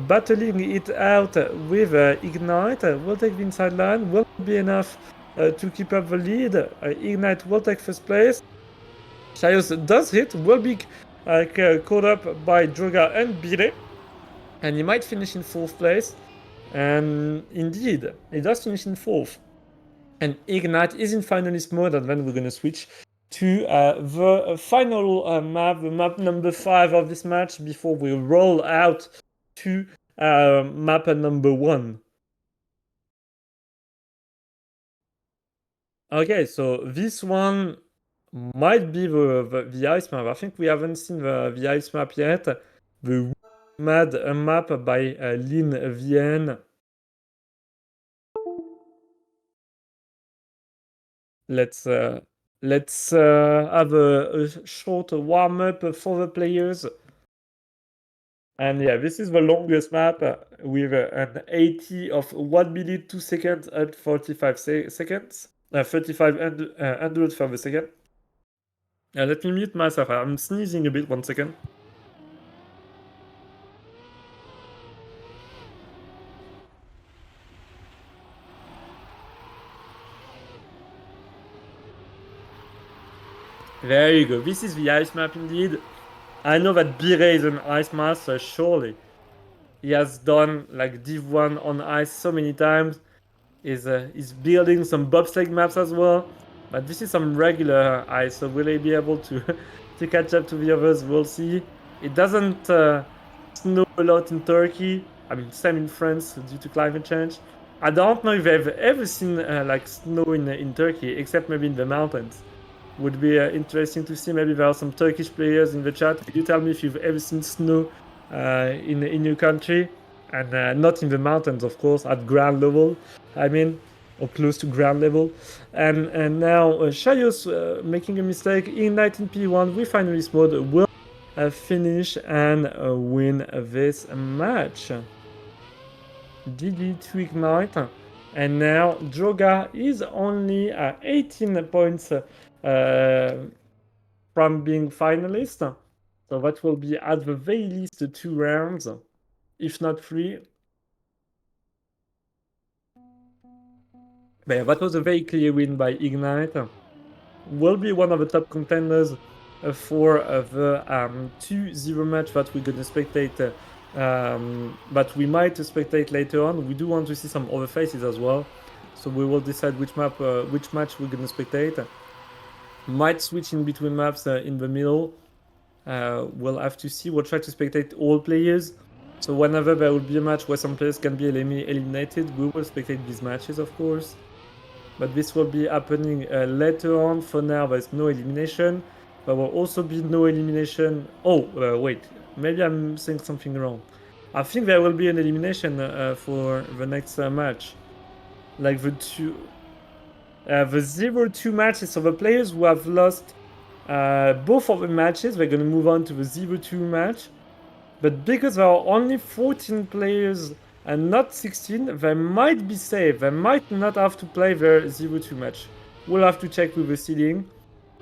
battling it out with Ignite. Will take the inside line. Will be enough to keep up the lead. Ignite will take first place. Shayos does hit. Will be caught up by Droga and Billy, and he might finish in 4th place. And indeed, he does finish in 4th. And Ignite is in finalist mode, and then we're gonna switch to the final map, the map number 5 of this match, before we roll out to map number 1. Okay, so this one might be the ice map. I think we haven't seen the ice map yet. The Mad map by Lin Vien. Let's have a short warm up for the players. And yeah, this is the longest map with an 80 of 1 minute 2 seconds and 45 seconds. 35 hundredths of a second. Let me mute myself. I'm sneezing a bit. 1 second. There you go. This is the ice map indeed. I know that Bire is an ice master, surely. He has done like Div 1 on ice so many times. He's building some bobsleigh maps as well. But this is some regular ice, so will he be able to to catch up to the others? We'll see. It doesn't snow a lot in Turkey. I mean, same in France due to climate change. I don't know if I've ever seen like snow in Turkey, except maybe in the mountains. Would be interesting to see. Maybe there are some Turkish players in the chat. Could you tell me if you've ever seen snow in your country? And not in the mountains, of course, at ground level, I mean, or close to ground level. And now Shayos making a mistake in 19P1 with finalist mode will finish and win this match. GG to Ignite. And now Droga is only 18 points from being finalist. So that will be at the very least 2 rounds, if not 3. But yeah, that was a very clear win by Ignite. Will be one of the top contenders for the 2-0 match that we're gonna spectate, but we might spectate later on. We do want to see some other faces as well, so we will decide which match we're gonna spectate. Might switch in between maps in the middle. We'll have to see. We'll try to spectate all players. So whenever there will be a match where some players can be eliminated, we will spectate these matches, of course. But this will be happening later on. For now, there's no elimination. There will also be no elimination. Oh, wait. Maybe I'm saying something wrong. I think there will be an elimination for the next match. Like the 0-2 matches. So the players who have lost both of the matches, they're going to move on to the 0-2 match. But because there are only 14 players and not 16, they might be safe. They might not have to play their 0-2 match. We'll have to check with the seeding.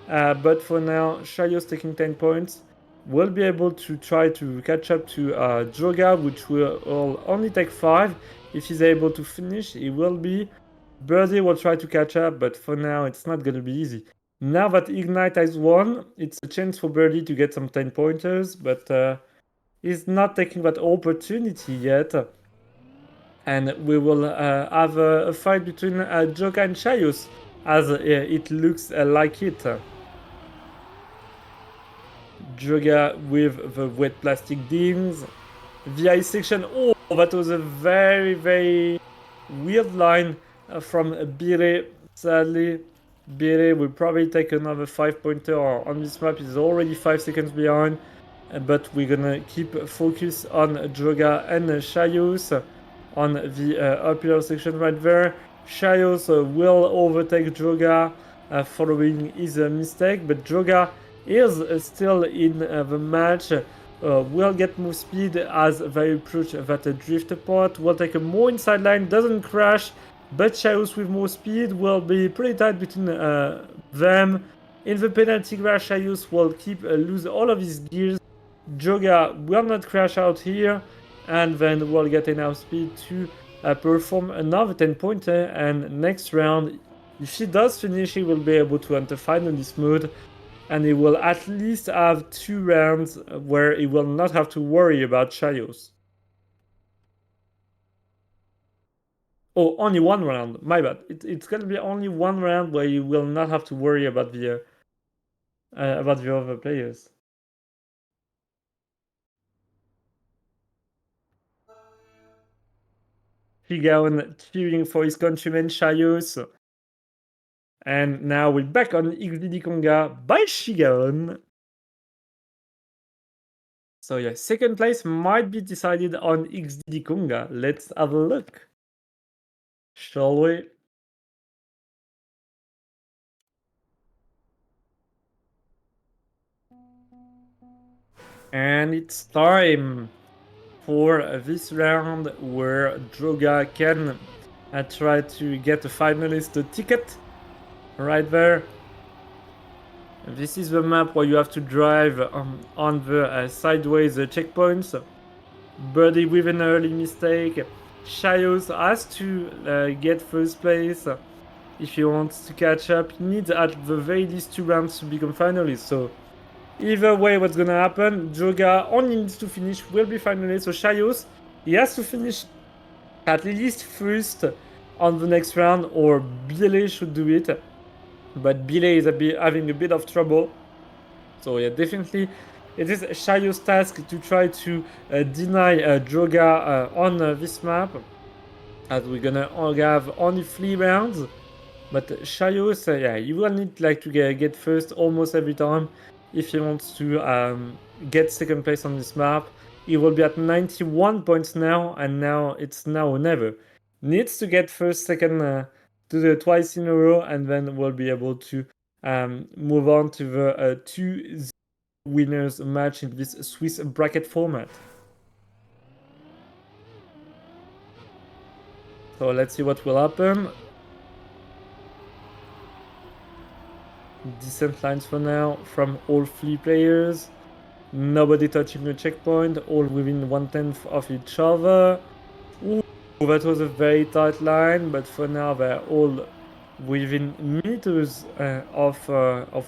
But for now, Shayos taking 10 points. Will be able to try to catch up to Droga, which will only take 5. If he's able to finish, he will be. Birdie will try to catch up, but for now, it's not going to be easy. Now that Ignite has won, it's a chance for Birdie to get some 10 pointers, but he's not taking that opportunity yet. And we will have a fight between Joka and Shayos, as it looks like it. Joka with the wet plastic beams. The ice section. Oh, that was a very, very weird line from Bire. Sadly, Bire will probably take another 5-pointer on this map. He's already 5 seconds behind. But we're gonna keep focus on Droga and Shayos on the uphill section right there. Shayos will overtake Droga following his mistake, but Droga is still in the match. Will get more speed as they approach that drift part. Will take a more inside line, doesn't crash, but Shayos with more speed will be pretty tight between them. In the penalty where Shayos will keep lose all of his gears. Droga will not crash out here, and then will get enough speed to perform another 10-pointer. And next round, if he does finish, he will be able to enter finalist mode, and he will at least have 2 rounds where he will not have to worry about Shayos. Oh, only 1 round. My bad. It's gonna be only 1 round where you will not have to worry about the other players. Shigaon cheering for his countryman Shayos. And now we're back on XDD Konga by Shigaon. So yeah, second place might be decided on XDD Konga. Let's have a look. Shall we? And it's time for this round where Droga can try to get a finalist ticket right there. This is the map where you have to drive on the sideways checkpoints. Birdie with an early mistake. Shayos has to get first place. If he wants to catch up, he needs at the very least 2 rounds to become finalist. So either way, what's gonna happen, Droga only needs to finish, will be finalist. So Shayos, he has to finish at least first on the next round, or Bile should do it. But Bile is having a bit of trouble. So yeah, definitely it is Shayos' task to try to deny Droga on this map. as we're gonna have only 3 rounds. But Shayos, yeah, he will need like to get first almost every time if he wants to get second place on this map. He will be at 91 points now, and now it's now or never. Needs to get first, second, to the twice in a row, and then we'll be able to move on to the 2 winners match in this Swiss bracket format. So let's see what will happen. Decent lines for now from all 3 players. Nobody touching a checkpoint, all within 1/10 of each other. Ooh, that was a very tight line, but for now they're all within meters of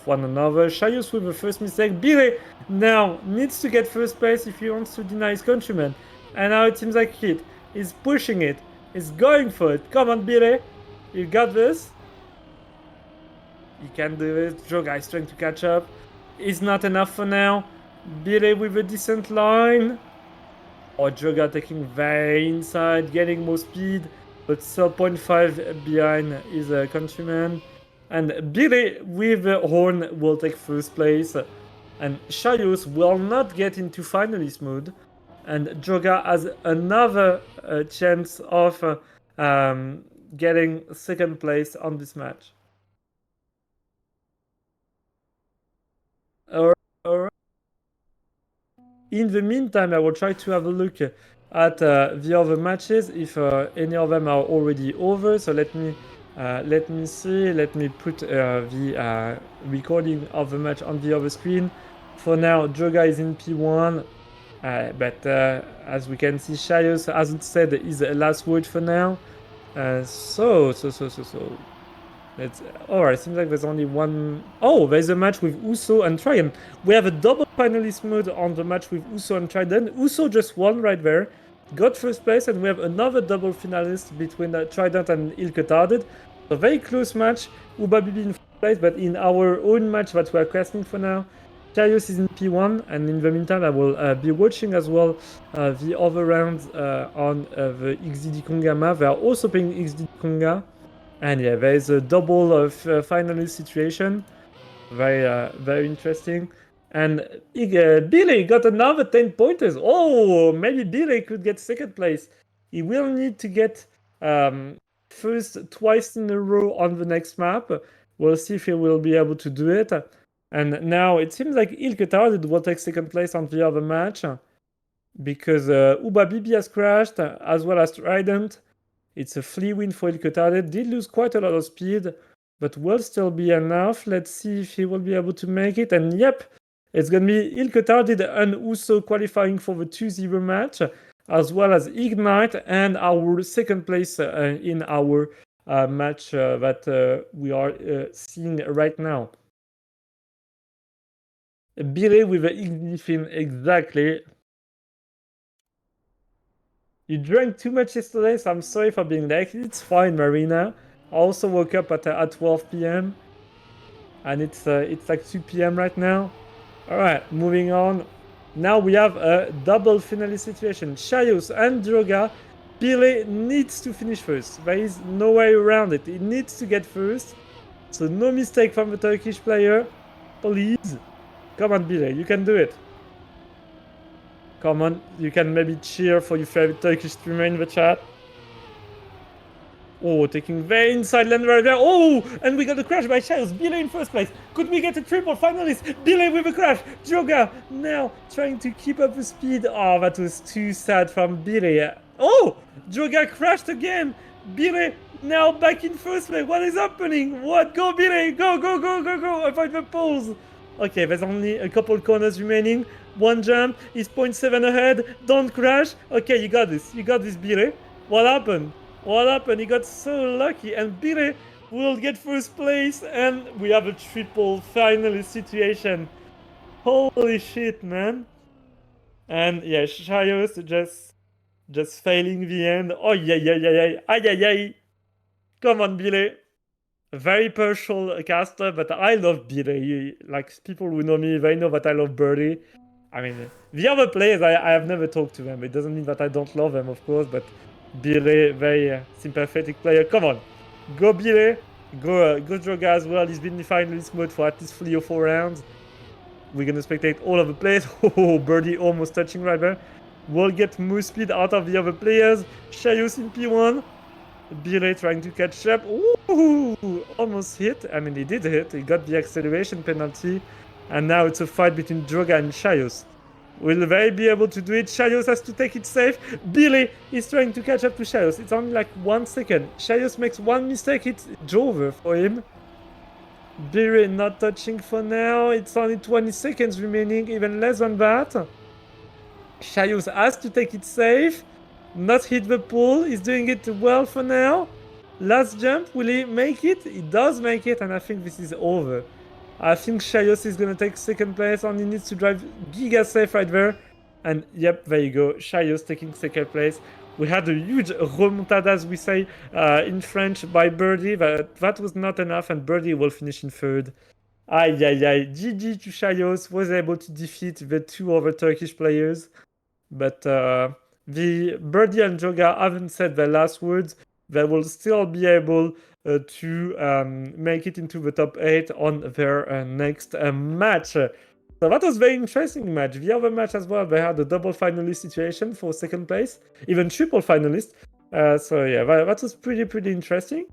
one another. Shayus with the first mistake. Bire now needs to get first place if he wants to deny his countrymen. And now it seems like he's pushing it. He's going for it. Come on, Bire. You got this. You can do it. Joga is trying to catch up. It's not enough for now. Bire with a decent line. Oh, Joga taking very inside, getting more speed, but still 0.5 behind his countryman. And Bire with the horn will take first place. And Shayos will not get into finalist mode. And Joga has another chance of getting second place on this match. Alright. In the meantime, I will try to have a look at the other matches if any of them are already over. So let me see. Let me put the recording of the match on the other screen. For now, Joga is in P1, but as we can see, Shayos hasn't said his last word for now. So. Alright, seems like there's only one. Oh, there's a match with Uso and Trident. We have a double finalist mode on the match with Uso and Trident. Uso just won right there, got first place, and we have another double finalist between Trident and Ilketarded. A very close match. Ubabibi in first place, but in our own match that we're casting for now, Kaios is in P1, and in the meantime, I will be watching as well the other rounds on the XDD Konga map. They are also playing XDD Konga. And yeah, there is a double of finalist situation. Very interesting. And Billy got another 10 pointers. Oh, maybe Billy could get second place. He will need to get first twice in a row on the next map. We'll see if he will be able to do it. And now it seems like Ilketarded will take second place on the other match. Because Uba Bibi has crashed, as well as Trident. It's a free win for Ilketarded. Did lose quite a lot of speed, but will still be enough. Let's see if he will be able to make it. And yep, it's going to be Ilketarded and Uso qualifying for the 2-0 match, as well as Ignite and our second place in our match that we are seeing right now. Bire with the Ignition, exactly. You drank too much yesterday, so I'm sorry for being late. It's fine, Marina. I also woke up at 12 p.m. and it's like 2 p.m. right now. Alright, moving on. Now we have a double finale situation. Shayos and Droga. Bile needs to finish first. There is no way around it. He needs to get first. So no mistake from the Turkish player. Please. Come on, Bile. You can do it. Come on, you can maybe cheer for your favorite Turkish streamer in the chat. Oh, taking very inside land right there. Oh, and we got a crash by Shiles. Bile in first place. Could we get a triple finalist? Bile with a crash. Joga now trying to keep up the speed. Oh, that was too sad from Bile. Oh, Joga crashed again. Bile now back in first place. What is happening? What? Go, Bile. Go, go, go, go, go. Avoid the poles. Okay, there's only a couple corners remaining. One jump, he's 0.7 ahead. Don't crash. Okay, you got this. You got this, Bire. What happened? What happened? He got so lucky. And Bire will get first place. And we have a triple finalist situation. Holy shit, man. And yeah, Shayos just failing the end. Oh, yeah. Come on, Bire. Very partial caster, but I love Birdie. Like, people who know me, they know that I love Birdie. I mean, the other players, I have never talked to them. It doesn't mean that I don't love them, of course, but Billy, very sympathetic player. Come on, go Billy, go Droga as well. He's been in finalist mode for at least 3 or 4 rounds. We're gonna spectate all of the players. Oh, Birdie almost touching right there. We'll get more speed out of the other players. Shayus in P1. Billy trying to catch up. Ooh, almost hit. I mean, he did hit. He got the acceleration penalty. And now it's a fight between Droga and Shayus. Will they be able to do it? Shayos has to take it safe. Billy is trying to catch up to Shayos. It's only like 1 second. Shayos makes one mistake. It's over for him. Billy not touching for now. It's only 20 seconds remaining. Even less than that. Shayos has to take it safe. Not hit the pool. He's doing it well for now. Last jump. Will he make it? He does make it. And I think this is over. I think Shayos is going to take second place, and he needs to drive giga safe right there. And yep, there you go. Shayos taking second place. We had a huge remontada, as we say in French, by Birdie. That was not enough, and Birdie will finish in third. Ay, ay, ay. GG to Shayos, was able to defeat the 2 other Turkish players. But the Birdie and Joga haven't said their last words. They will still be able to make it into the top 8 on their next match. So that was very interesting match. The other match as well, they had a double finalist situation for second place, even triple finalist. So yeah, that was pretty interesting.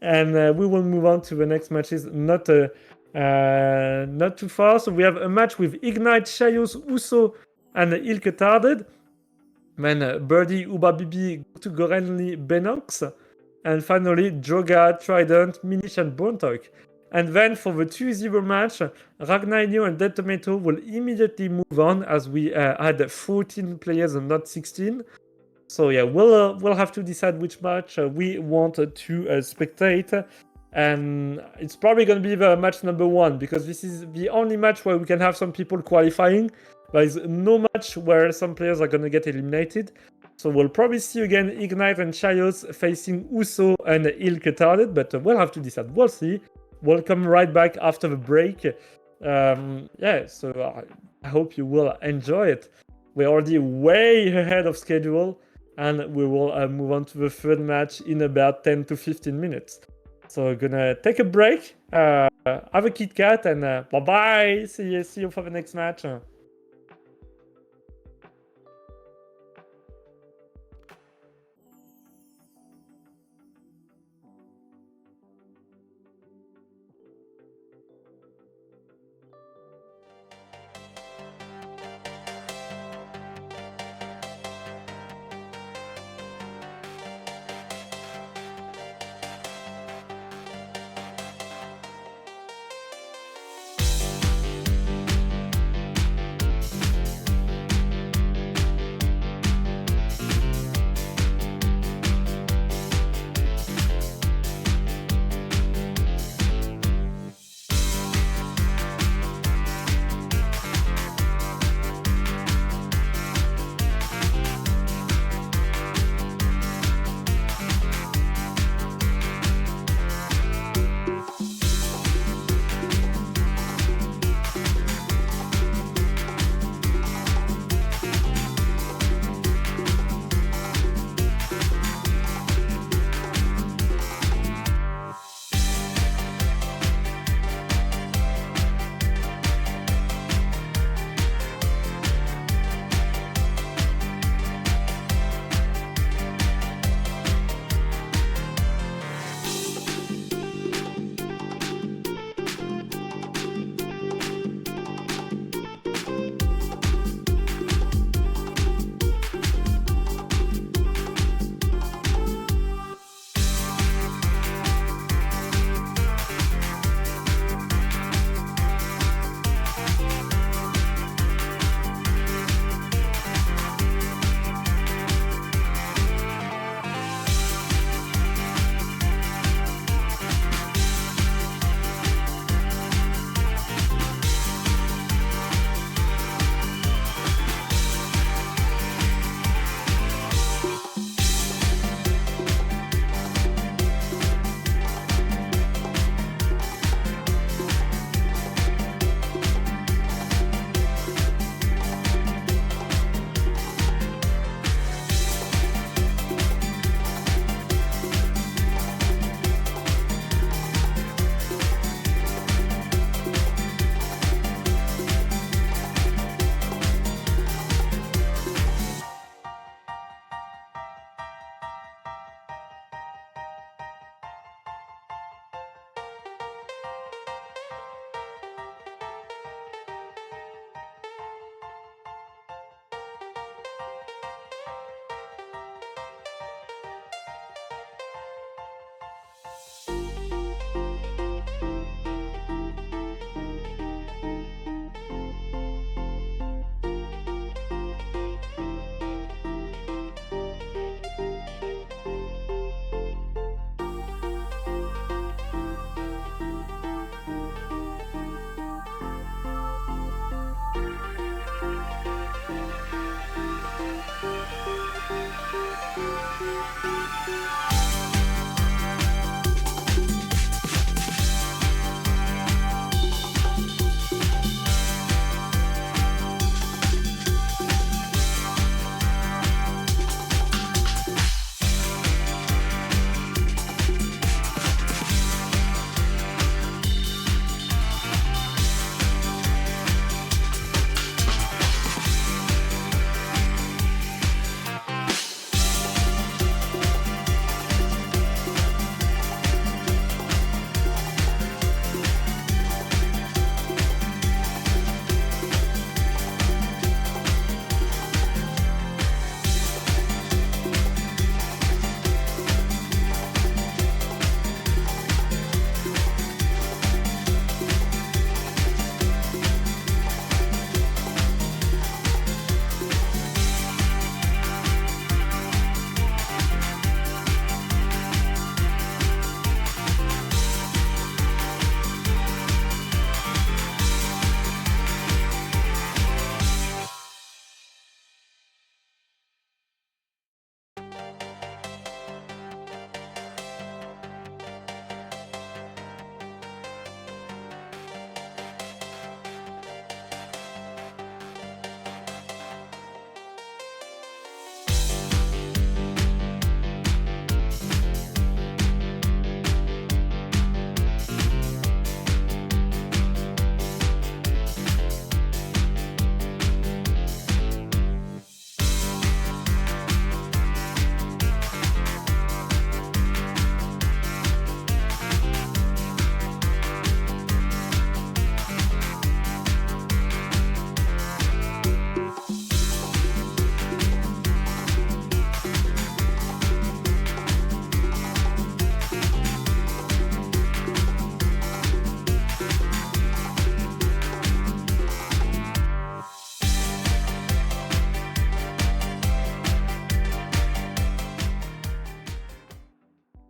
And we will move on to the next matches. Not too far. So we have a match with Ignite, Shayos, Uso, and Ilke Tarded. Then Birdie, Uba Bibi, to Gorenli, Benox. And finally, Droga, Trident, Minish, and Bontok. And then for the 2-0 match, Ragnario and Dead Tomato will immediately move on, as we had 14 players and not 16. So yeah, we'll have to decide which match we want to spectate. And it's probably going to be the match number 1, because this is the only match where we can have some people qualifying. There is no match where some players are going to get eliminated. So we'll probably see again Ignite and Shayos facing Uso and Ilke Tarded, but we'll have to decide. We'll see. We'll come right back after the break. Yeah, so I hope you will enjoy it. We're already way ahead of schedule, and we will move on to the third match in about 10 to 15 minutes. So we're gonna take a break, have a Kit Kat, and bye-bye. See you for the next match.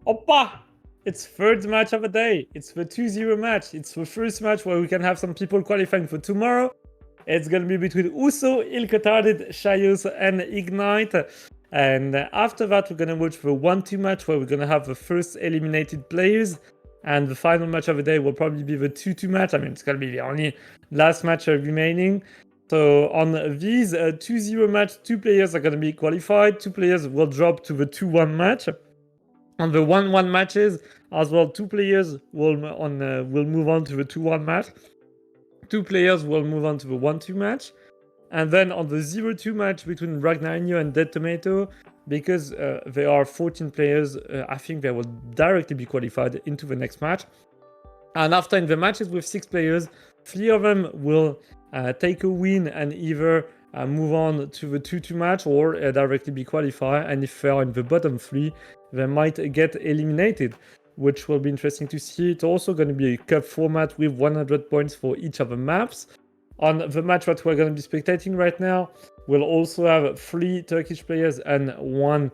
Oppa! It's third match of the day. It's the 2-0 match. It's the first match where we can have some people qualifying for tomorrow. It's gonna be between Uso, Ilkotarded, Shayos, and Ignite. And after that, we're gonna watch the 1-2 match where we're gonna have the first eliminated players. And the final match of the day will probably be the 2-2 match. I mean, it's gonna be the only last match remaining. So on these 2-0 match, 2 players are gonna be qualified. 2 players will drop to the 2-1 match. On the 1-1 matches as well, 2 players will move on to the 2-1 match. 2 players will move on to the 1-2 match. And then on the 0-2 match between Ragnarinho and Dead Tomato, because there are 14 players, I think they will directly be qualified into the next match. And after in the matches with 6 players, 3 of them will take a win and either move on to the 2-2 match or directly be qualified. And if they are in the bottom 3, they might get eliminated, which will be interesting to see. It's also going to be a cup format with 100 points for each of the maps. On the match that we're going to be spectating right now, we'll also have 3 Turkish players and 1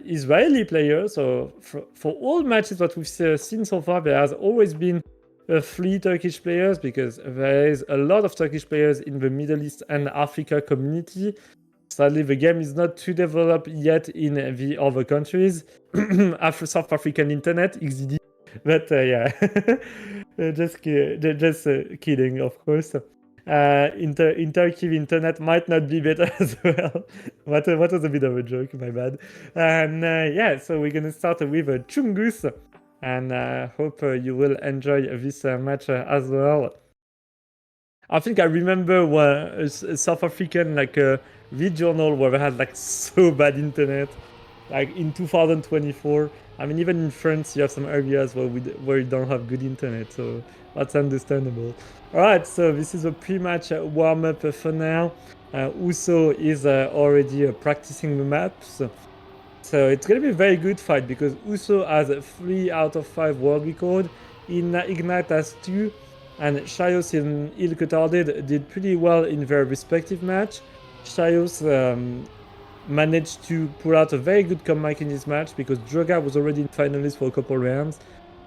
Israeli player. So for all matches that we've seen so far, there has always been 3 Turkish players because there is a lot of Turkish players in the Middle East and Africa community. Sadly, the game is not too developed yet in the other countries. South African internet, XD. But yeah, just kidding, of course. In Turkey, the internet might not be better as well. What was a bit of a joke, my bad. And yeah, so we're gonna start with Chungus, and hope you will enjoy this match as well. I think I remember a South African regional where they had like so bad internet, like in 2024. I mean, even in France, you have some areas where you don't have good internet, so that's understandable. All right, so this is a pre-match warm-up for now. Uso is already practicing the maps, so it's gonna be a very good fight because Uso has a 3 out of 5 world record. In Ignite has 2. And Shayos and Ilkotarded did pretty well in their respective match. Shayos managed to pull out a very good comeback in this match because Droga was already in finalist for a couple rounds.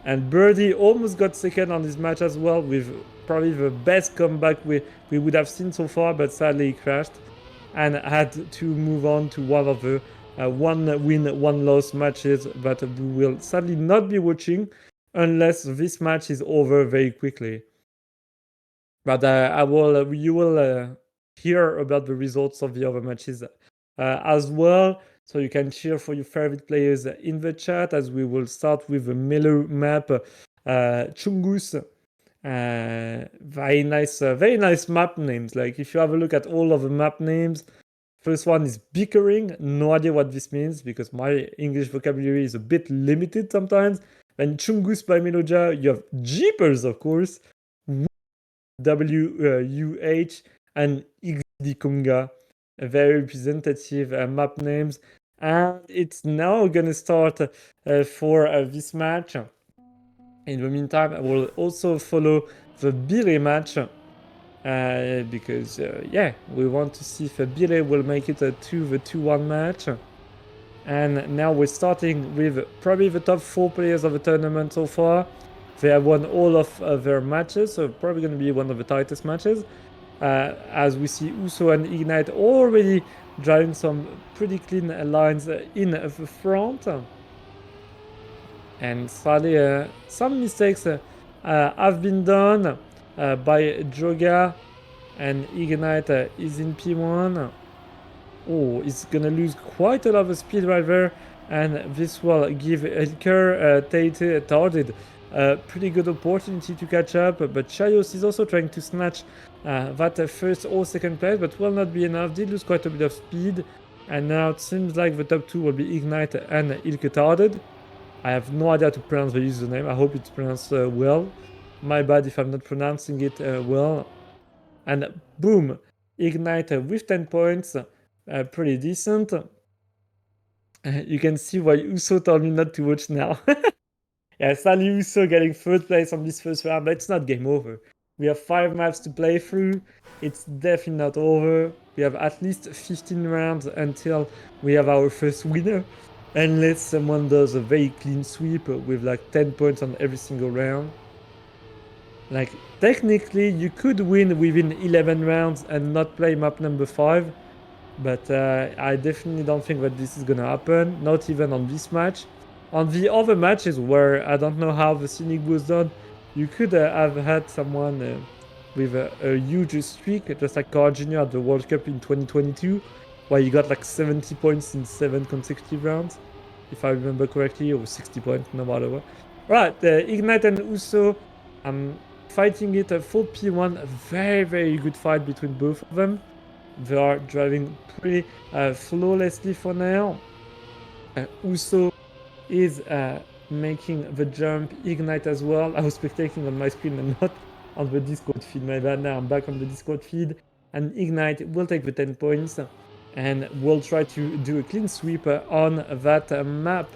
And Birdie almost got second on this match as well with probably the best comeback we would have seen so far, but sadly he crashed and had to move on to one of the 1 win, 1 loss matches that we will sadly not be watching unless this match is over very quickly. But you will hear about the results of the other matches as well. So you can cheer for your favorite players in the chat as we will start with the Melo map, Chungus. Very nice map names. Like if you have a look at all of the map names, first one is bickering. No idea what this means because my English vocabulary is a bit limited sometimes. And Chungus by Meloja, you have Jeepers, of course. WUH and Xdikunga, very representative map names. And it's now gonna start for this match. In the meantime, I will also follow the Bile match because yeah, we want to see if Bile will make it to the 2-1 match. And now we're starting with probably the top 4 players of the tournament so far. They have won all of their matches, so probably going to be one of the tightest matches. As we see Uso and Ignite already driving some pretty clean lines in the front. And sadly, some mistakes have been done by Droga, and Ignite is in P1. Oh, he's gonna lose quite a lot of speed right there, and this will give Elker Tarded a pretty good opportunity to catch up, but Chayos is also trying to snatch that first or second place, but will not be enough. Did lose quite a bit of speed, and now it seems like the top 2 will be Ignite and Ilketarded. I have no idea how to pronounce the username. I hope it's pronounced well. My bad if I'm not pronouncing it well. And boom, Ignite with 10 points. Pretty decent. You can see why Uso told me not to watch now. Yeah, sadly Uso getting third place on this first round, but it's not game over. We have 5 maps to play through. It's definitely not over. We have at least 15 rounds until we have our first winner. Unless someone does a very clean sweep with like 10 points on every single round. Like, technically, you could win within 11 rounds and not play map number 5. But I definitely don't think that this is gonna happen. Not even on this match. On the other matches where I don't know how the Cynic was done, you could have had someone with a huge streak, just like Carl Jr. at the World Cup in 2022, where he got like 70 points in 7 consecutive rounds, if I remember correctly, or 60 points, no matter what. Right, Ignite and Uso, I'm fighting it at full P1. A very, very good fight between both of them. They are driving pretty flawlessly for now. Uso is making the jump, Ignite as well. I was spectating on my screen and not on the Discord feed. My bad, now I'm back on the Discord feed. And Ignite will take the 10 points and we'll try to do a clean sweep on that map.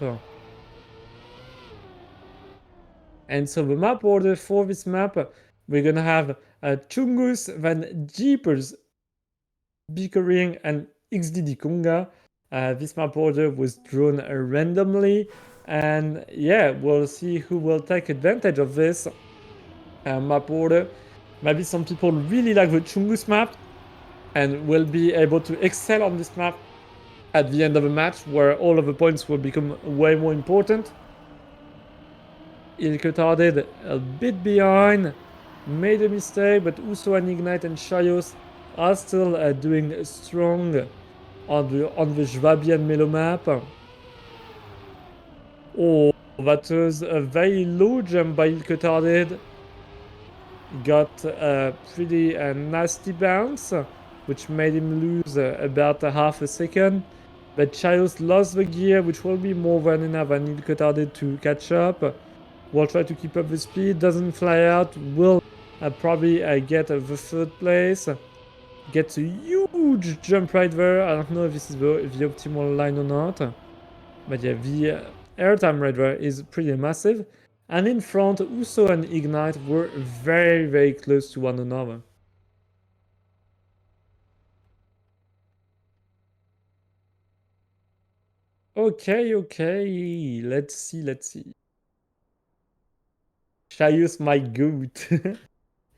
And so the map order for this map, we're gonna have Chungus, then Jeepers, Bickering, and XDD Kunga. This map order was drawn randomly, and yeah, we'll see who will take advantage of this map order. Maybe some people really like the Chungus map and will be able to excel on this map at the end of a match where all of the points will become way more important. Ilketarded a bit behind, made a mistake, but Uso and Ignite and Shayos are still doing strong on the Jwabian Melo map. Oh, that was a very low jump by Ilketarded. Got a pretty nasty bounce, which made him lose about a half a second. But Shayos lost the gear, which will be more than enough and Ilketarded to catch up. Will try to keep up the speed, doesn't fly out, will probably get the third place. Gets a huge jump right there. I don't know if this is the optimal line or not. But yeah, the airtime right there is pretty massive. And in front, Uso and Ignite were very, very close to one another. Okay. Let's see. Shayus, my goat.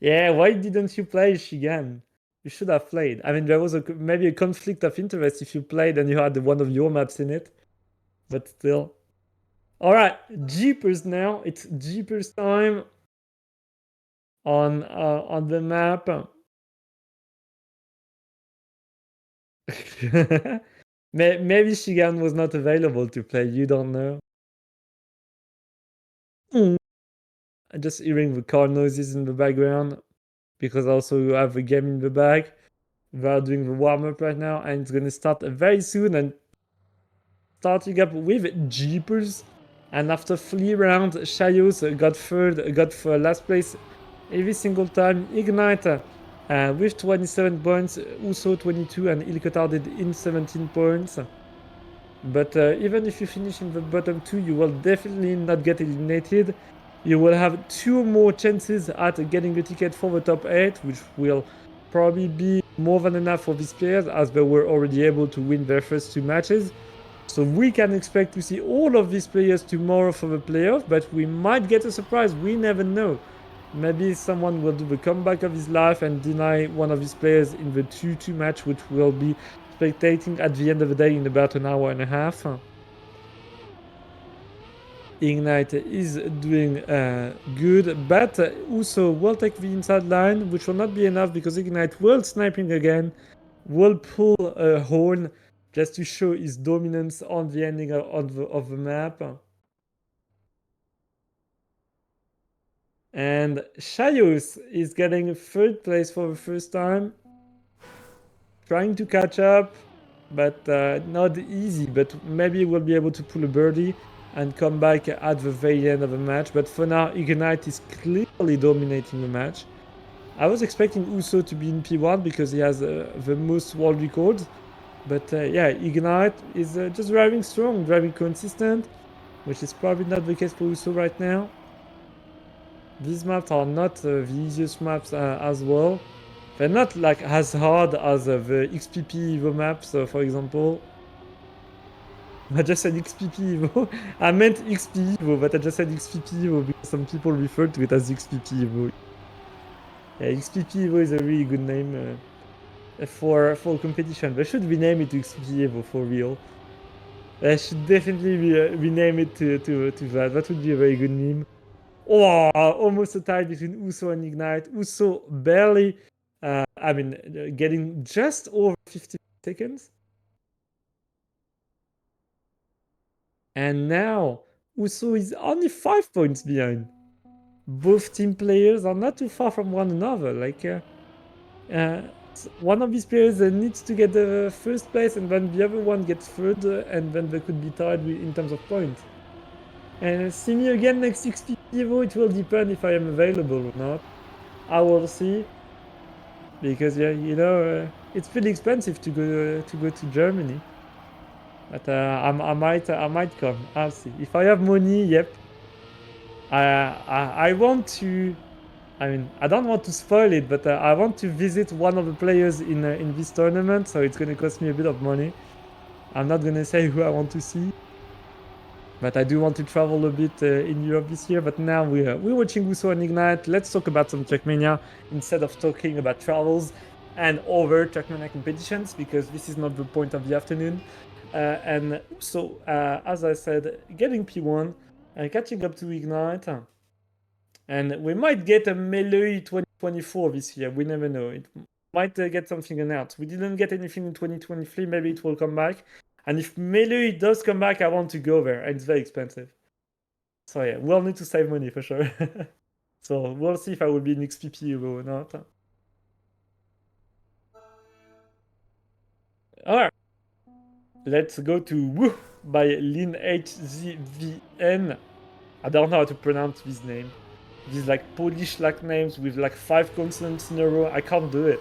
Yeah, why didn't you play Shigan? You should have played. I mean, there was maybe a conflict of interest if you played and you had one of your maps in it. But still. Alright, Jeepers now. It's Jeepers time on the map. Maybe Shigan was not available to play, you don't know. I'm just hearing the car noises in the background because also you have the game in the back. We are doing the warm-up right now and it's gonna start very soon and starting up with Jeepers. And after 3 rounds, Shayos got for last place every single time. Ignite with 27 points, Uso 22 and Ilketarded in 17 points. But even if you finish in the bottom 2, you will definitely not get eliminated. You will have 2 more chances at getting the ticket for the top 8, which will probably be more than enough for these players as they were already able to win their first 2 matches. So we can expect to see all of these players tomorrow for the playoff, but we might get a surprise. We never know. Maybe someone will do the comeback of his life and deny one of his players in the 2-2 match, which will be spectating at the end of the day in about an hour and a half. Ignite is doing good, but Uso will take the inside line, which will not be enough because Ignite will sniping again, will pull a horn just to show his dominance on the ending of the map. And Shayos is getting 3rd place for the first time. Trying to catch up, but not easy. But maybe we'll be able to pull a birdie and come back at the very end of the match. But for now, Ignite is clearly dominating the match. I was expecting Uso to be in P1 because he has the most world records. But yeah, Ignite is just driving strong, driving consistent, which is probably not the case for Uso right now. These maps are not the easiest maps as well. They're not like as hard as the XPP Evo maps, for example. I just said XPP Evo. I meant XP Evo, but I just said XPP Evo because some people refer to it as XPP Evo. Yeah, XPP Evo is a really good name for competition. They should rename it to XPP Evo for real. They should definitely rename it to that. That would be a very good meme. Oh, almost a tie between Uso and Ignite. Uso barely, getting just over 50 seconds. And now Uso is only 5 points behind. Both team players are not too far from one another. Uh, one of these players needs to get the first place, and then the other one gets third, and then they could be tied in terms of points. And see me again next 6 Evo. It will depend if I am available or not. I will see. Because yeah, it's pretty expensive to go to Germany. But I might come. I'll see. If I have money, yep. I want to. I mean, I don't want to spoil it, but I want to visit one of the players in this tournament, so it's gonna cost me a bit of money. I'm not gonna say who I want to see, but I do want to travel a bit in Europe this year. But now we're watching Uso and Ignite. Let's talk about some Trackmania instead of talking about travels and over Trackmania competitions, because this is not the point of the afternoon. And so, as I said, getting P1, catching up to Ignite, and we might get a Melee 2024 this year. We never know. It might get something announced. We didn't get anything in 2023. Maybe it will come back. And if Melee does come back, I want to go there. And it's very expensive. So yeah, we'll need to save money for sure. So we'll see if I will be in XPP or not. Alright. Let's go to Woo by Lin HZVN. I don't know how to pronounce this name. These like Polish-like names with like 5 consonants in a row. I can't do it.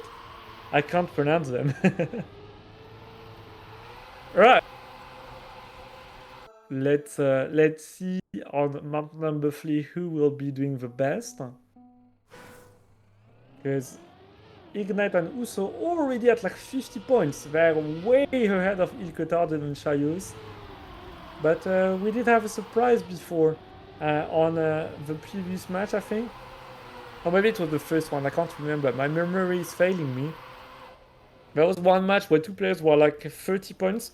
I can't pronounce them. Right. Let's see on map number 3 who will be doing the best. Because Ignite and Uso already at like 50 points. They're way ahead of Ilkotarden and Shayos. But we did have a surprise before on the previous match, I think. Or maybe it was the first one, I can't remember. My memory is failing me. There was one match where 2 players were like 30 points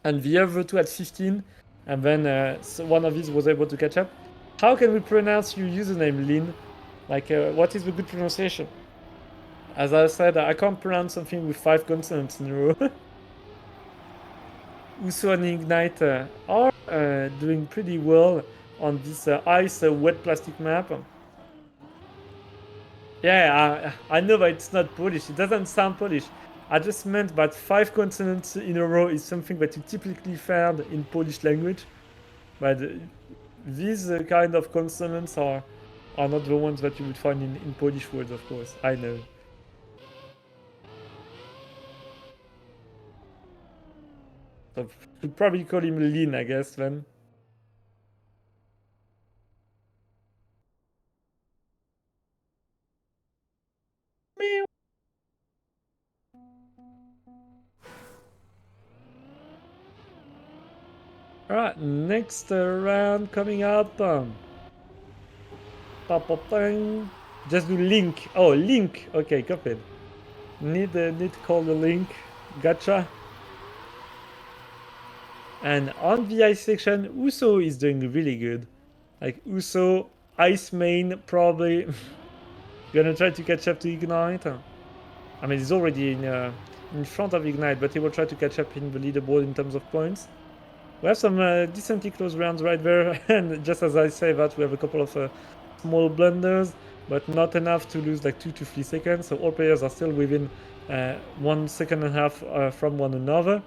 and the other 2 at 15. And then so one of these was able to catch up. How can we pronounce your username, Lin? Like, what is the good pronunciation? As I said, I can't pronounce something with 5 consonants in a row. Uso and Ignite are doing pretty well on this ice wet plastic map. Yeah, I know that it's not Polish. It doesn't sound Polish. I just meant that 5 consonants in a row is something that you typically found in Polish language. But these kind of consonants are not the ones that you would find in Polish words, of course. I know. So should probably call him Lin, I guess, then. Meow. Alright, next round coming up. Just do Link. Oh, Link. Okay, copied. Need to call the Link. Gotcha. And on the ice section, Uso is doing really good. Like Uso, ice main, probably gonna try to catch up to Ignite. I mean, he's already in front of Ignite, but he will try to catch up in the leaderboard in terms of points. We have some decently close rounds right there, and just as I say that, we have a couple of small blunders, but not enough to lose like 2 to 3 seconds. So all players are still within 1.5 seconds from one another.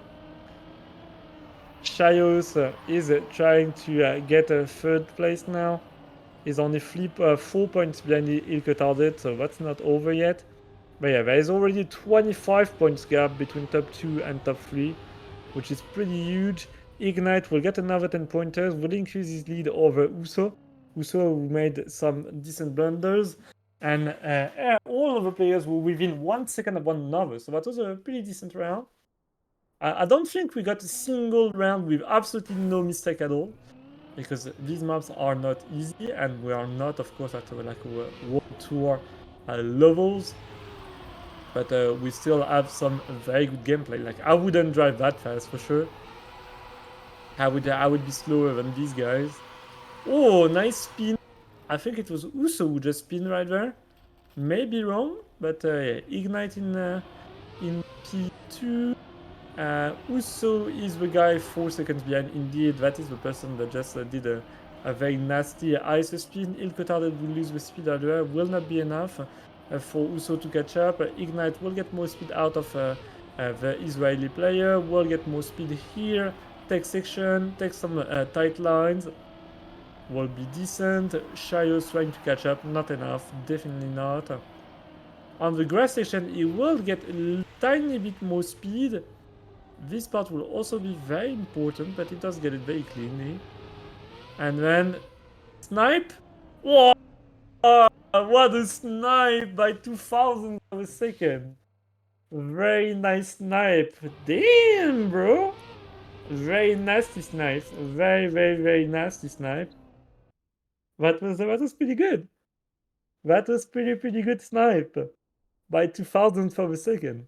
Shayos is trying to get a third place now. He's only 4 points behind Ilke Tardet, so that's not over yet. But yeah, there is already 25 points gap between top 2 and top 3, which is pretty huge. Ignite will get another 10 pointers, will increase his lead over Uso. Uso who made some decent blunders. And all of the players were within 1 second of one another, so that was a pretty decent round. I don't think we got a single round with absolutely no mistake at all, because these maps are not easy, and we are not, of course, at like a World Tour levels, but we still have some very good gameplay. Like, I wouldn't drive that fast for sure. I would be slower than these guys. Oh, nice spin. I think it was Uso who just spin right there. Maybe wrong, but yeah, Ignite in P2. Uso is the guy 4 seconds behind. Indeed, that is the person that just did a very nasty ice spin. Il Cotarded will lose the speed earlier. Will not be enough for Uso to catch up. Ignite will get more speed out of the Israeli player. Will get more speed here. Take section, take some tight lines. Will be decent. Shios trying to catch up. Not enough. Definitely not. On the grass section, he will get a tiny bit more speed. This part will also be very important, but it does get it very cleanly. And then snipe. Whoa! What a snipe by 2000 of a second. Very nice snipe. Damn, bro. Very nasty snipe. Very, very, very nasty snipe. That was pretty good. That was pretty good snipe by 2000 of a second.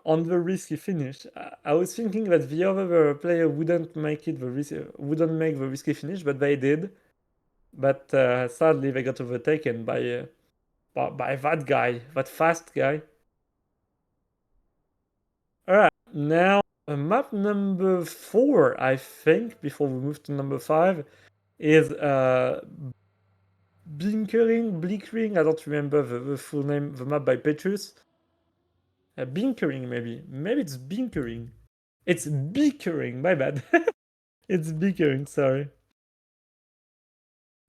On the risky finish, I was thinking that the other player wouldn't make the risky finish, but they did. But sadly, they got overtaken by that guy, that fast guy. All right, now map number 4, I think, before we move to number 5, is Blinkering. I don't remember the full name, the map by Petrus. Binkering, maybe. Maybe it's Binkering. It's Bickering, my bad. It's Bickering, sorry.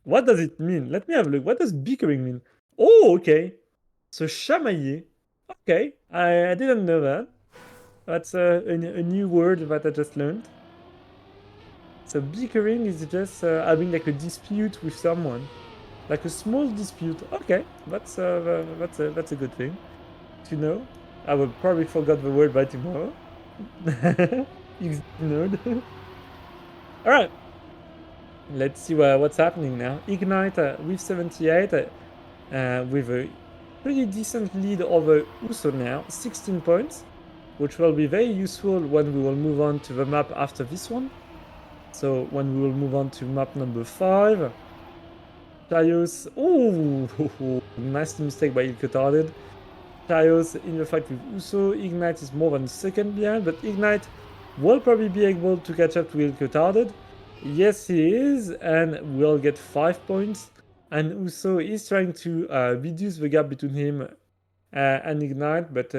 What does it mean? Let me have a look. What does Bickering mean? Oh, okay. So, chamailler. Okay, I didn't know that. That's a new word that I just learned. So, bickering is just having like a dispute with someone. Like a small dispute. Okay, that's a good thing to know. I will probably forget the word by tomorrow. Nerd. All right. Let's see what's happening now. Ignite with 78, with a pretty decent lead over Uso now, 16 points, which will be very useful when we will move on to the map after this one. So when we will move on to map number 5. Chaios, oh, nice mistake by Ilkotarded. Chaios in the fight with Uso. Ignite is more than a second behind, but Ignite will probably be able to catch up to Ilkotarded. Yes, he is, and will get 5 points. And Uso is trying to reduce the gap between him and Ignite, but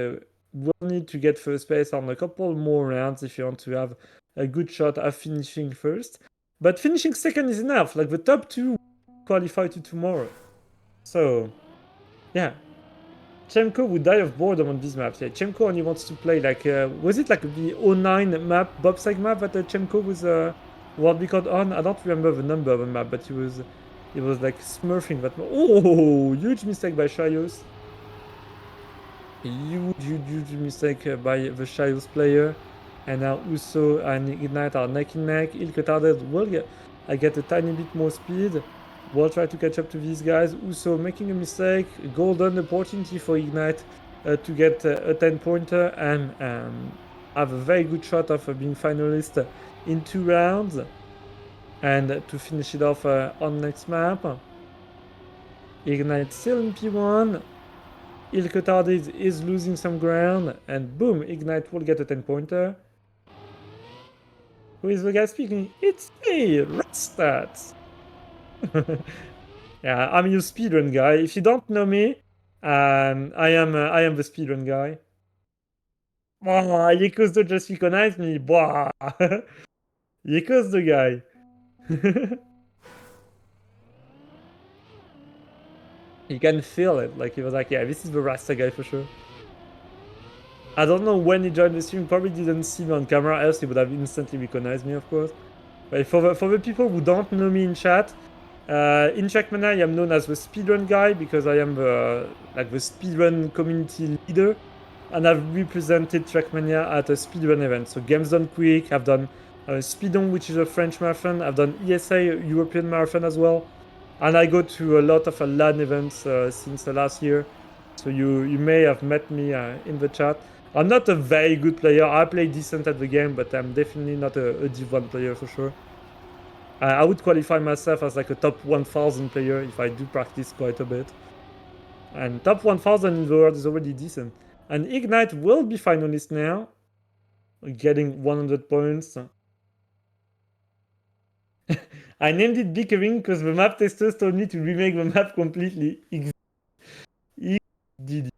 will need to get first place on a couple more rounds if you want to have a good shot at finishing first. But finishing second is enough. Like, the top 2 qualify to tomorrow. So, yeah. Chemko would die of boredom on these maps. Yeah, Chemko only wants to play like... was it like the 09 map, Bobseg map that Chemko was world record on? I don't remember the number of the map, but he was like smurfing that. Oh, huge mistake by Shios. Huge mistake by the Shios player. And now Uso and Ignite are neck and neck. Ilkotarded will get a tiny bit more speed. We'll try to catch up to these guys. Uso making a mistake. Golden opportunity for Ignite to get a 10-pointer and have a very good shot of being finalist in 2 rounds. And to finish it off on next map. Ignite still in P1. Ilkotarded is losing some ground. And boom, Ignite will get a 10-pointer. Who is the guy speaking? It's me, Ratstats. Yeah, I'm your speedrun guy. If you don't know me, I am the speedrun guy. Wow, Yeko's just recognized me. Wow. Yeko's the guy. You can feel it. Like, he was like, yeah, this is the Rasta guy for sure. I don't know when he joined the stream. Probably didn't see me on camera, else he would have instantly recognized me, of course. But for the people who don't know me in chat, in Trackmania, I am known as the speedrun guy because I am the speedrun community leader. and I've represented Trackmania at a speedrun event. So Games Done Quick, I've done Speedon, which is a French marathon. I've done ESA, European Marathon as well. And I go to a lot of LAN events since last year. So you may have met me in the chat. I'm not a very good player. I play decent at the game, but I'm definitely not a Div 1 player for sure. I would qualify myself as like a top 1000 player if I do practice quite a bit. And top 1000 in the world is already decent. And Ignite will be finalist now, getting 100 points. I named it Bickering because the map testers told me to remake the map completely. XDD.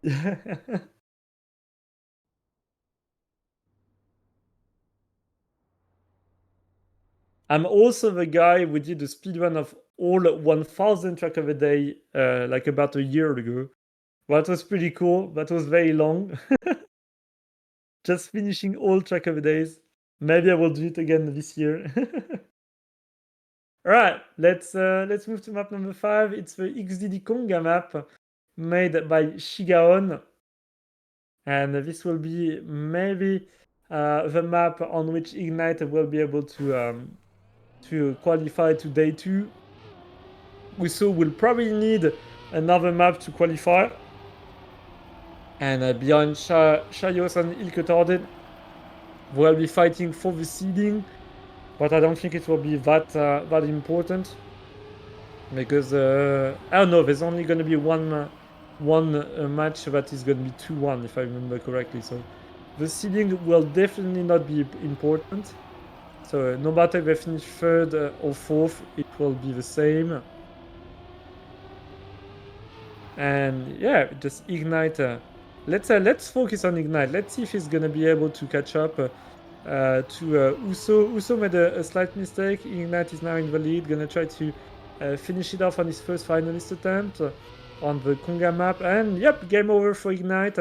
I'm also the guy who did the speedrun of all 1000 track of a day like about a year ago. That was pretty cool. That was very long. Just finishing all track of the days. Maybe I will do it again this year. Alright, let's move to map number 5. It's the XDD Konga map made by Shigaon. And this will be maybe the map on which Ignite will be able to qualify to day 2. We so will probably need another map to qualify. And behind Shayos and Ilketorden, we'll be fighting for the seeding, but I don't think it will be that important because I don't know. There's only going to be one match that is going to be 2-1 if I remember correctly. So the seeding will definitely not be important. So no matter if they finish 3rd or 4th, it will be the same. And yeah, just Ignite. Let's focus on Ignite. Let's see if he's gonna be able to catch up to Uso. Uso made a slight mistake. Ignite is now in the lead. Gonna try to finish it off on his first finalist attempt on the Konga map. And yep, game over for Ignite.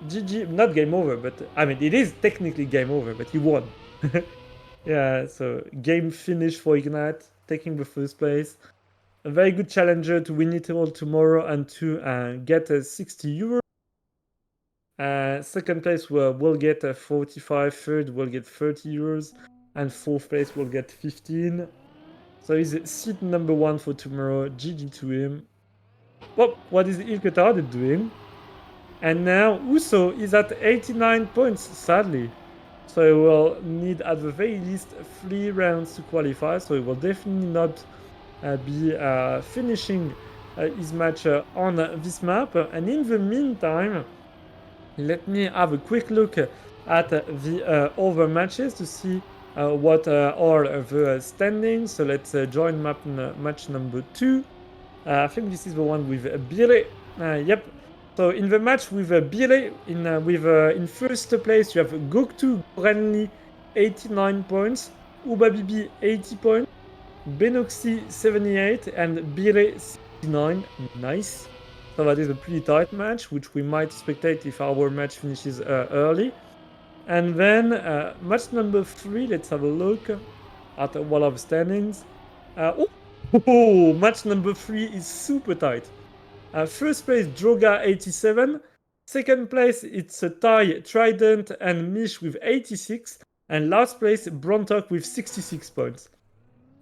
GG. Not game over, but I mean it is technically game over, but he won. Yeah, so game finish for Ignite, taking the first place. A very good challenger to win it all tomorrow and to get 60 euros. Second place will get 45, third will get 30 euros, and fourth place will get 15. So he's seat number 1 for tomorrow. GG to him. Well, what is Ilketard doing? And now Uso is at 89 points, sadly. So he will need at the very least 3 rounds to qualify. So he will definitely not be finishing his match on this map. And in the meantime, let me have a quick look at the other matches to see what are the standings. So let's join match number 2. I think this is the one with Bire. Yep. So in the match with Bire, in first place you have Goktu Gorenli 89 points, Ubabibi 80 points, Benoxy 78 and Bire 69. Nice. So that is a pretty tight match, which we might spectate if our match finishes early. And then match number 3, let's have a look at what are the standings. Match number 3 is super tight. First place, Droga 87. Second place, it's a tie, Trident and Mish with 86. And last place, Brontok with 66 points.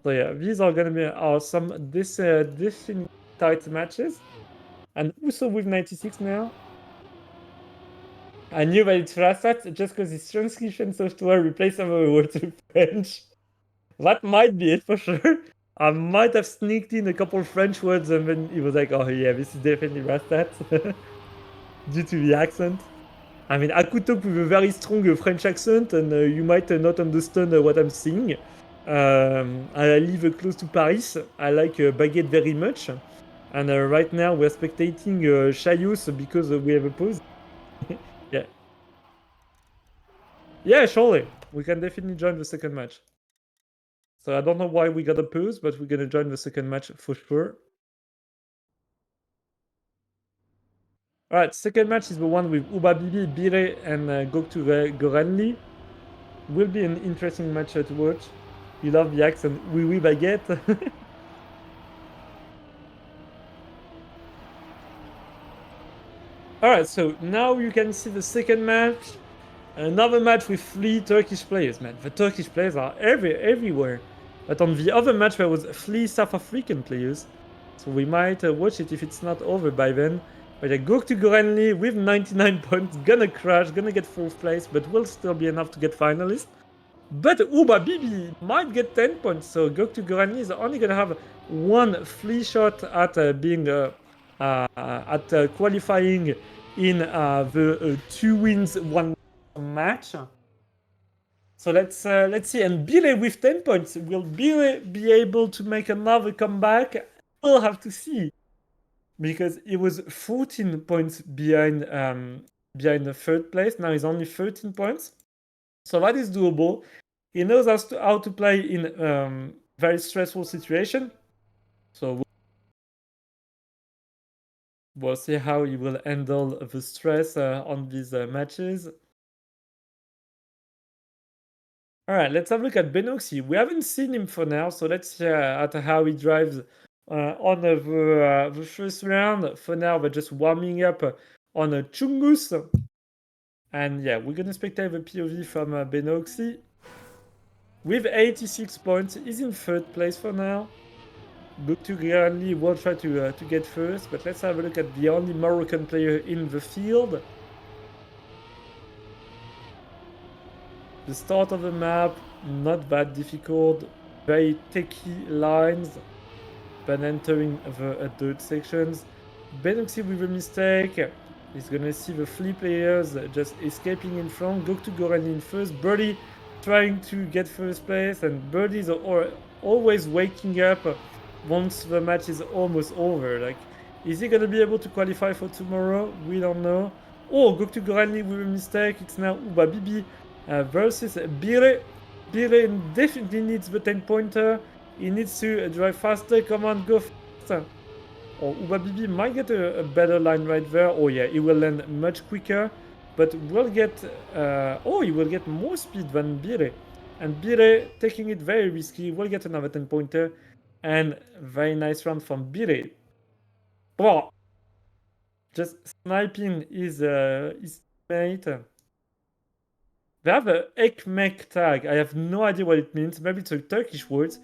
So yeah, these are going to be some definitely tight matches. And Uso with 96 now. I knew that it's Rasat just because his transcription software replaced some of the words in French. That might be it for sure. I might have sneaked in a couple French words and then he was like, oh yeah, this is definitely Rastat. Due to the accent. I mean, I could talk with a very strong French accent and you might not understand what I'm saying. I live close to Paris. I like baguette very much. And right now we're spectating Chayos because we have a pause. Yeah. Yeah, surely. We can definitely join the second match. So I don't know why we got a pause, but we're gonna join the second match for sure. Alright, second match is the one with Ubabibi, Bire, and Goktu Goranli. Will be an interesting match to watch. You love the accent, oui oui baguette. Alright, so now you can see the second match. Another match with 3 Turkish players, man. The Turkish players are everywhere. But on the other match, there was 3 South African players. So we might watch it if it's not over by then. But Göktuğ Görenli with 99 points, gonna crash, gonna get 4th place, but will still be enough to get finalist. But Uba Bibi might get 10 points, so Göktuğ Görenli is only gonna have one free shot at qualifying in the 2 wins, 1 match. So let's see. And Bile with 10 points. Will Bile be able to make another comeback? We'll have to see. Because he was 14 points behind the 3rd place. Now he's only 13 points. So that is doable. He knows how to play in very stressful situation. So we'll see how he will handle the stress on these matches. All right, let's have a look at Benoxi. We haven't seen him for now, so let's see at how he drives on the first round. For now, we're just warming up on Chungus. And yeah, we're going to spectate the POV from Benoxi. With 86 points, he's in 3rd place for now. Göktuğ Görenli will try to get first, but let's have a look at the only Moroccan player in the field. The start of the map, not that difficult, very techy lines, but entering the dirt sections. Benoxi with a mistake, he's gonna see the 3 players just escaping in front. Göktuğ Görenli in first, Birdie trying to get first place, and Birdie's always waking up once the match is almost over. Like, is he gonna be able to qualify for tomorrow? We don't know. Oh, Göktuğ Görenli with a mistake. It's now Uba Bibi versus Bire. Bire definitely needs the 10-pointer. He needs to drive faster. Come on, go faster. Oh, Uba Bibi might get a better line right there. Oh yeah, he will land much quicker. But will get... he will get more speed than Bire. And Bire, taking it very risky, will get another 10-pointer. And very nice round from Bire. Oh, just sniping his teammate. They have a ekmek tag. I have no idea what it means. Maybe it's a Turkish word.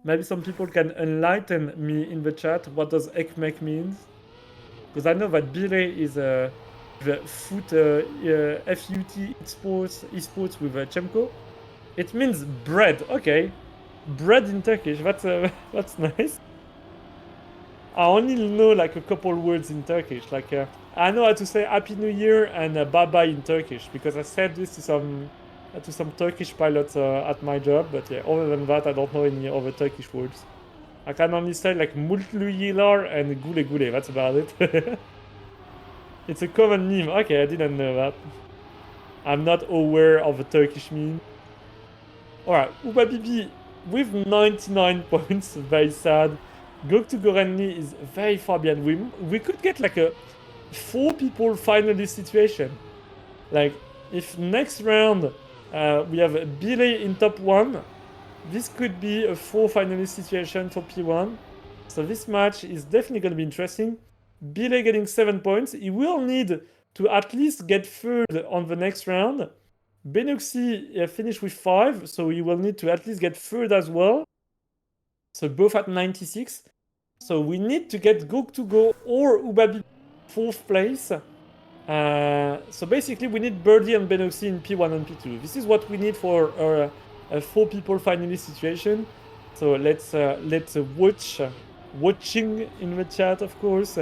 Maybe some people can enlighten me in the chat. What does ekmek means? Because I know that Bire is the foot FUT esports with Chemko. It means bread. Okay, bread in Turkish. That's nice. I only know like a couple words in Turkish. Like I know how to say Happy New Year and bye bye in Turkish because I said this to some Turkish pilots at my job. But yeah, other than that, I don't know any other Turkish words. I can only say like mutlu yıllar and gule gule. That's about it. It's a common meme. Okay, I didn't know that. I'm not aware of a Turkish meme. Alright, Uba Bibi with 99 points. Very sad. Göktuğ Görenli is very far behind. We could get like a 4 people finalist situation. Like, if next round we have Bile in top 1, this could be a 4 finalist situation for P1. So this match is definitely going to be interesting. Bile getting 7 points. He will need to at least get 3rd on the next round. Benoxi finished with 5, so he will need to at least get 3rd as well. So both at 96. So we need to get Göktuğ or Uba Bibi 4th place. So basically we need Birdie and Benoxi in P1 and P2. This is what we need for a 4 people finalist situation. So let's watching in the chat, of course,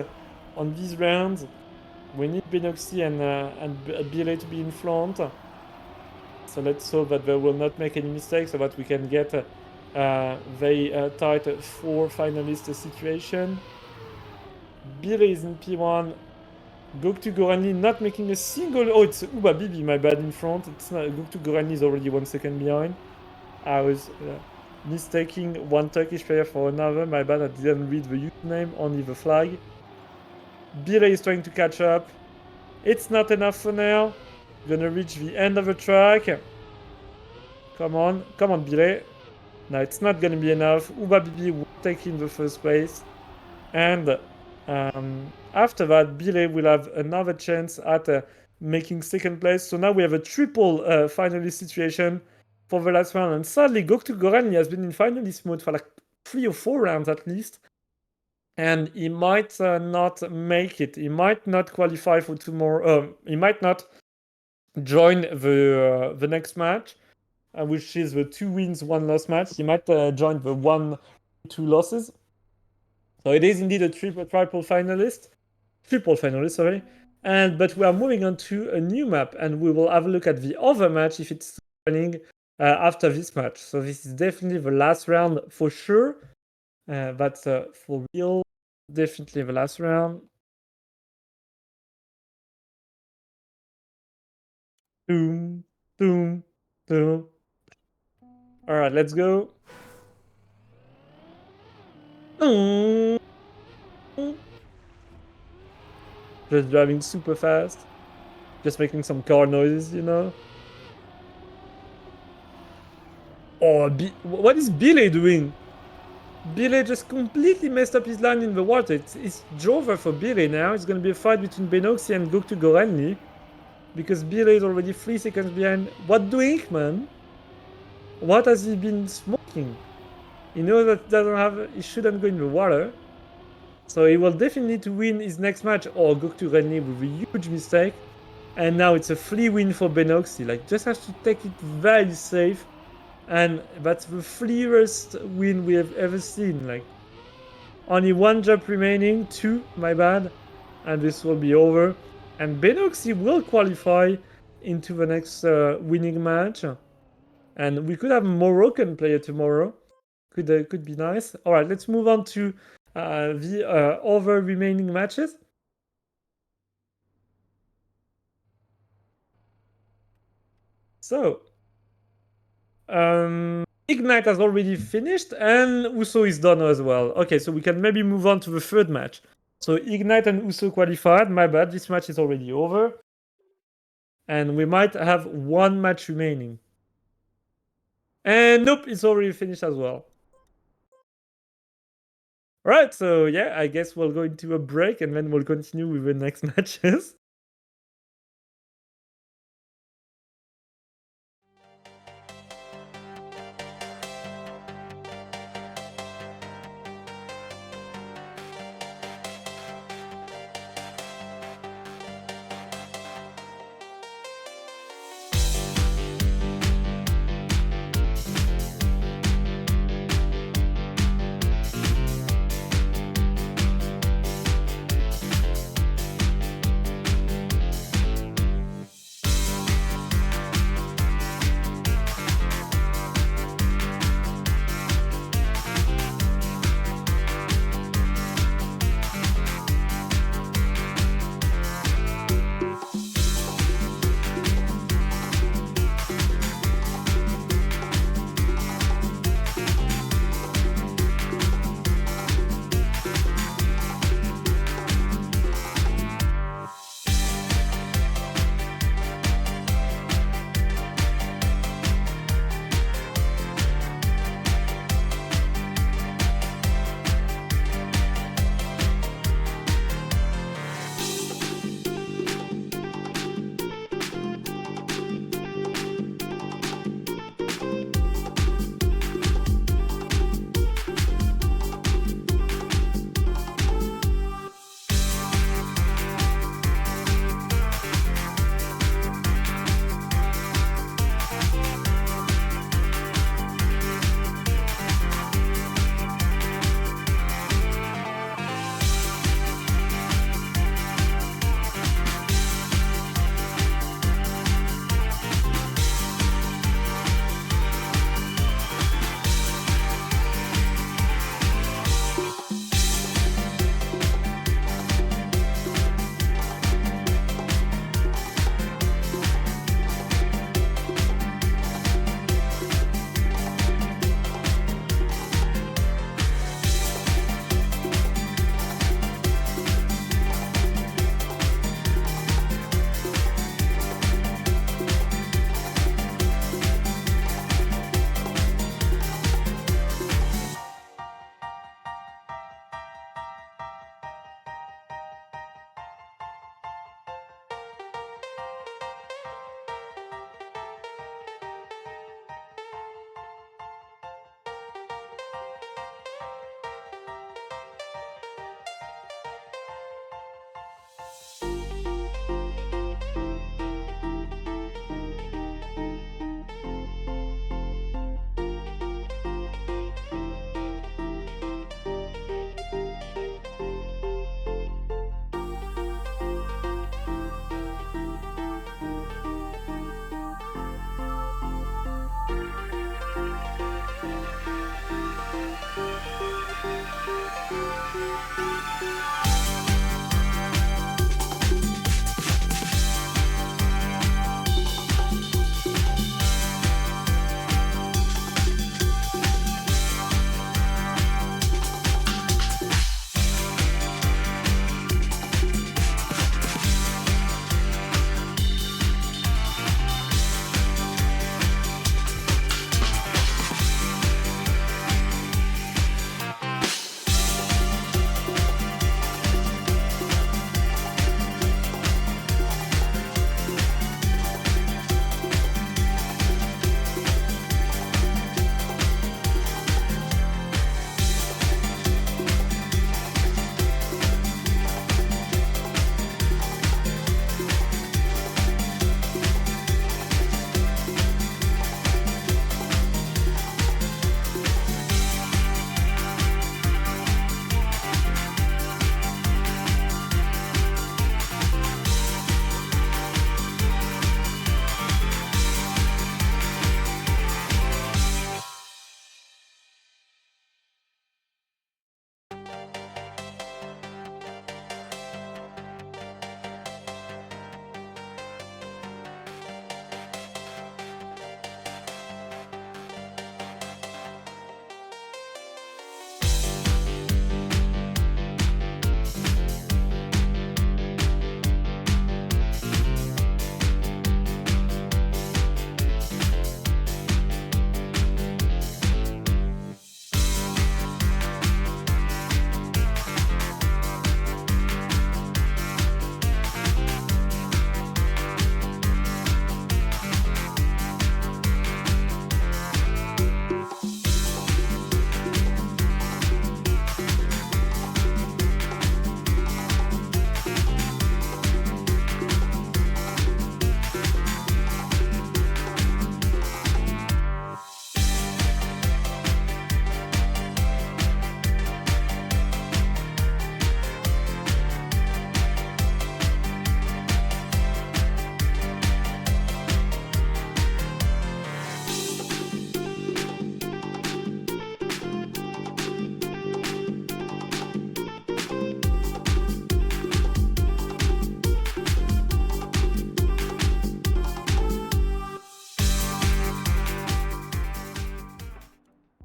on these rounds. We need Benoxi and Bile to be in front. So let's hope that they will not make any mistakes so that we can get very tight 4 finalist situation. Bile is in P1. Göktuğ Görenli not making a single... Oh, it's Uba Bibi, my bad, in front. It's not... Göktuğ Görenli is already 1 second behind. I was mistaking one Turkish player for another. My bad, I didn't read the username, only the flag. Bile is trying to catch up. It's not enough for now. Gonna reach the end of the track. Come on, Bile. No, it's not gonna be enough. Uba Bibi will take in the 1st place. And After that, Billy will have another chance at making second place. So now we have a triple finalist situation for the last round. And sadly, Goktu Goranli has been in finalist mode for like 3 or 4 rounds at least. And he might not make it. He might not qualify for tomorrow. He might not join the next match, which is the 2 wins, 1 loss match. He might join the 1-2 losses. So it is indeed a triple finalist, sorry. But we are moving on to a new map, and we will have a look at the other match if it's running after this match. So this is definitely the last round for sure. That's for real. Definitely the last round. Boom, boom, boom. All right, let's go. Just driving super fast. Just making some car noises, you know. Oh, what is Billy doing? Billy just completely messed up his line in the water. It's over for Billy now. It's going to be a fight between Benoxy and Goktu Goranli. Because Billy is already 3 seconds behind. What doing, man? What has he been smoking? He knows that he shouldn't go in the water. So he will definitely need to win his next match. Or Goktu Goranli with a huge mistake. And now it's a free win for Benoxy. Like, just has to take it very safe. And that's the freest win we have ever seen. Like, only 1 job remaining, 2, my bad, and this will be over. And Benoxy will qualify into the next winning match. And we could have a Moroccan player tomorrow. Could be nice. All right, let's move on to the other remaining matches. So, Ignite has already finished, and Uso is done as well. Okay, so we can maybe move on to the third match. So Ignite and Uso qualified. My bad, this match is already over. And we might have 1 match remaining. And nope, it's already finished as well. Alright, so yeah, I guess we'll go into a break and then we'll continue with the next matches.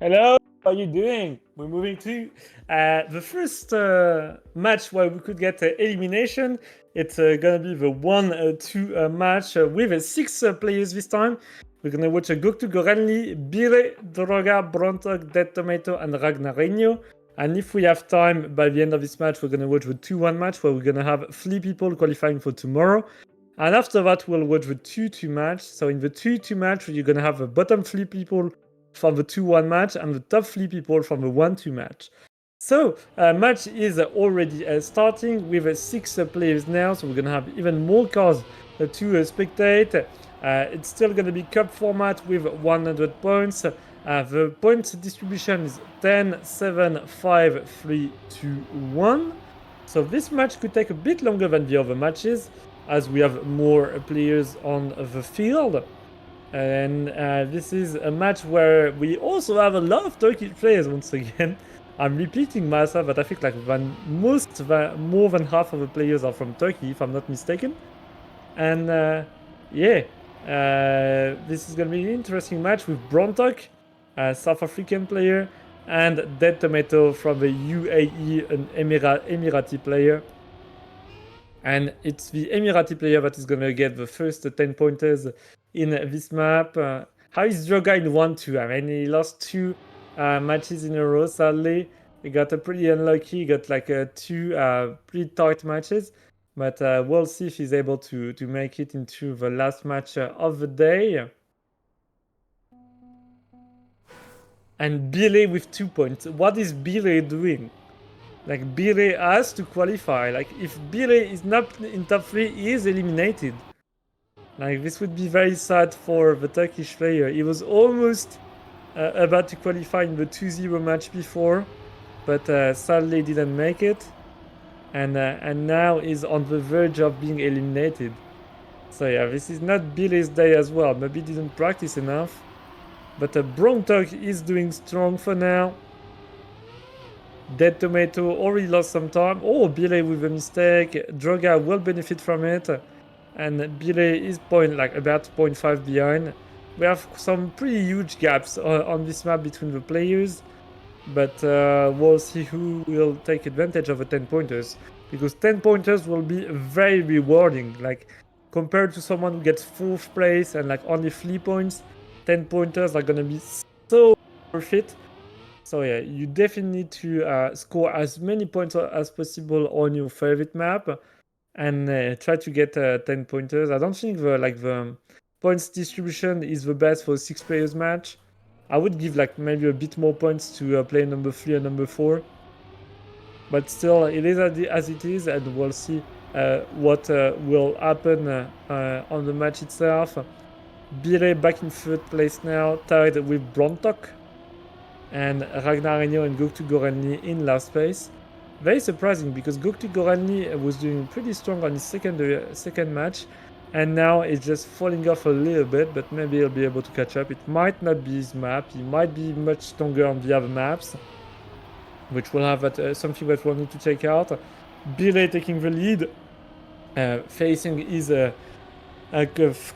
Hello, how are you doing? We're moving to the first match where we could get elimination. It's gonna be the 1-2 match with 6 players this time. We're gonna watch Goktu Goranli, Bire, Droga, Brontok, Dead Tomato, and Ragnarenio. And if we have time, by the end of this match, we're gonna watch the 2-1 match where we're gonna have 3 people qualifying for tomorrow. And after that, we'll watch the 2-2 match. So in the 2-2 match, you're gonna have the bottom 3 people from the 2-1 match and the top 3 people from the 1-2 match. So, match is already starting with 6 players now, so we're gonna have even more cars to spectate. It's still gonna be cup format with 100 points. The point distribution is 10, 7, 5, 3, 2, 1. So this match could take a bit longer than the other matches, as we have more players on the field. And this is a match where we also have a lot of Turkish players once again. I'm repeating myself, but I think like more than half of the players are from Turkey, if I'm not mistaken. And yeah, this is gonna be an interesting match with Brontok, a South African player, and Dead Tomato from the UAE, an Emirati player. And it's the Emirati player that is gonna get the first 10 pointers in this map. How is Droga in 1-2? I mean, he lost 2 matches in a row, sadly. He got pretty unlucky. He got like 2 pretty tight matches. But we'll see if he's able to make it into the last match of the day. And Bile with 2 points. What is Bile doing? Like, Bile has to qualify. Like, if Bile is not in top 3, he is eliminated. Like, this would be very sad for the Turkish player. He was almost about to qualify in the 2-0 match before, but sadly didn't make it. And now is on the verge of being eliminated. So yeah, this is not Billy's day as well. Maybe didn't practice enough. But Brontok is doing strong for now. Dead Tomato already lost some time. Oh, Billy with a mistake. Droga will benefit from it. And Billy is about 0.5 behind. We have some pretty huge gaps on this map between the players. But we'll see who will take advantage of the 10 pointers. Because 10 pointers will be very rewarding. Like, compared to someone who gets 4th place and like only 3 points, 10 pointers are gonna be so worth it. So yeah, you definitely need to score as many points as possible on your favorite map and try to get 10 pointers. I don't think the points distribution is the best for a 6 players match. I would give like maybe a bit more points to play number 3 and number 4. But still, it is as it is, and we'll see what will happen on the match itself. Bire back in 3rd place now, tied with Brontok. And Ragnarenio and Goktu Goranli in last place. Very surprising because Goktu Goranli was doing pretty strong on his second match, and now it's just falling off a little bit, but maybe he'll be able to catch up. It might not be his map, he might be much stronger on the other maps, which will have something that we'll need to check out. Bire taking the lead, facing his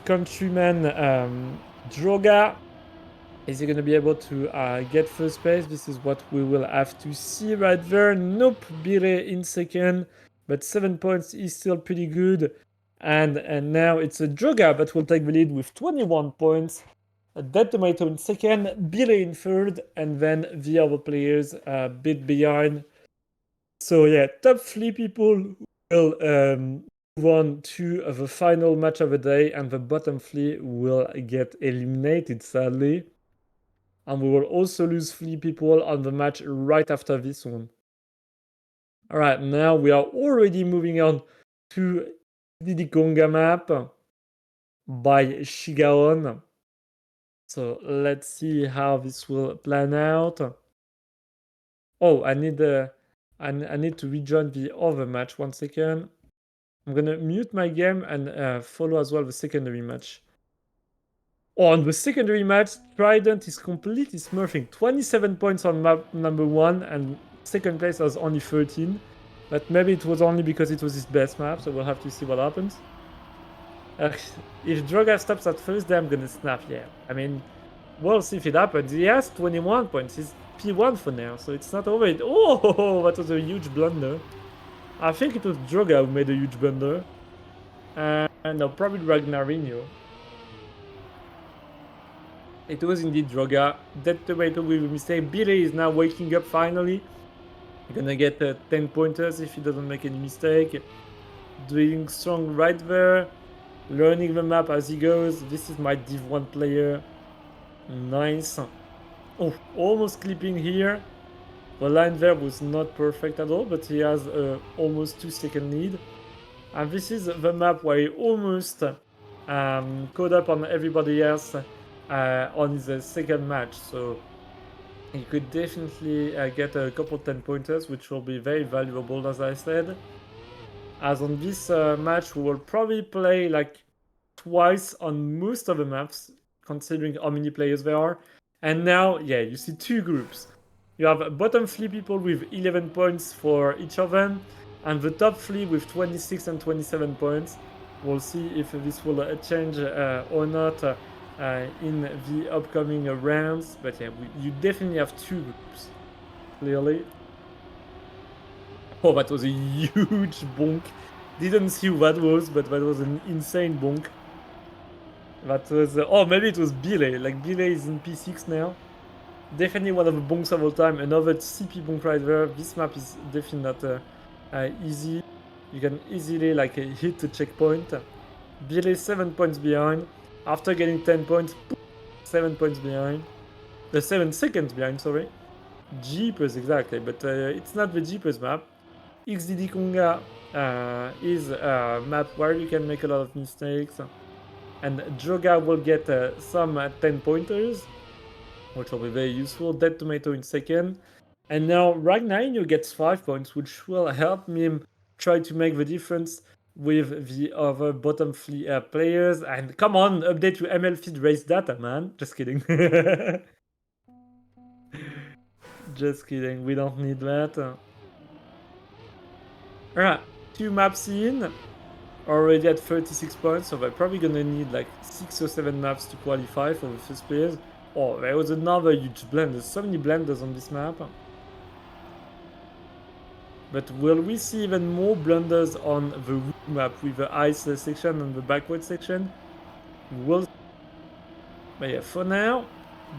countryman Droga. Is he going to be able to get first place? This is what we will have to see right there. Nope, Bire in 2nd, but 7 points is still pretty good. And now it's a Droga that will take the lead with 21 points. Dead Tomato in 2nd, Bire in 3rd, and then the other players a bit behind. So yeah, top 3 people will move on to the final match of the day, and the bottom 3 will get eliminated, sadly. And we will also lose 3 people on the match right after this one. Alright, now we are already moving on to the Konga map by Shigaon. So let's see how this will plan out. Oh, I need to rejoin the other match. 1 second. I'm gonna mute my game and follow as well the secondary match. On the secondary match, Trident is completely smurfing. 27 points on map number 1, and 2nd place has only 13. But maybe it was only because it was his best map, so we'll have to see what happens. If Droga stops at first, then I'm gonna snap, yeah. I mean, We'll see if it happens. He has 21 points. He's P1 for now, so it's not over it. Oh, that was a huge blunder. I think it was Droga who made a huge blunder. No, probably Ragnarinho. It was indeed Droga. Dead Tomato with a mistake. Billy is now waking up finally. Gonna get 10 pointers if he doesn't make any mistake. Doing strong right there. Learning the map as he goes. This is my Div 1 player. Nice. Oh, almost clipping here. The line there was not perfect at all, but he has almost 2-second lead. And this is the map where he almost caught up on everybody else on his second match. So he could definitely get a couple 10 pointers, which will be very valuable, as I said. As on this match, we will probably play like twice on most of the maps, considering how many players there are. And now, yeah, you see two groups. You have bottom 3 people with 11 points for each of them, and the top 3 with 26 and 27 points. We'll see if this will change or not in the upcoming rounds. But yeah, you definitely have two groups, clearly. Oh, that was a huge bonk. Didn't see who that was, but that was an insane bonk. That was... oh, maybe it was Billy. Like, Billy is in P6 now. Definitely one of the bonks of all time. Another CP bonk right there. This map is definitely not easy. You can easily, like, hit the checkpoint. Billy 7 points behind. After getting 10 points, 7 points behind. 7 seconds behind, sorry. Jeepers, exactly. But it's not the Jeepers map. XDD Konga is a map where you can make a lot of mistakes. And Joga will get some 10 pointers, which will be very useful. Dead Tomato in second. And now Ragnarinho gets 5 points, which will help me try to make the difference with the other bottom 3 players. And come on, update your ML feed race data, man. Just kidding. Just kidding, we don't need that. Alright, 2 maps in. Already at 36 points, so they're probably gonna need like 6 or 7 maps to qualify for the first players. Oh, there was another huge blend. There's so many blenders on this map. But will we see even more blunders on the root map with the ice section and the backward section? We'll... but yeah, for now,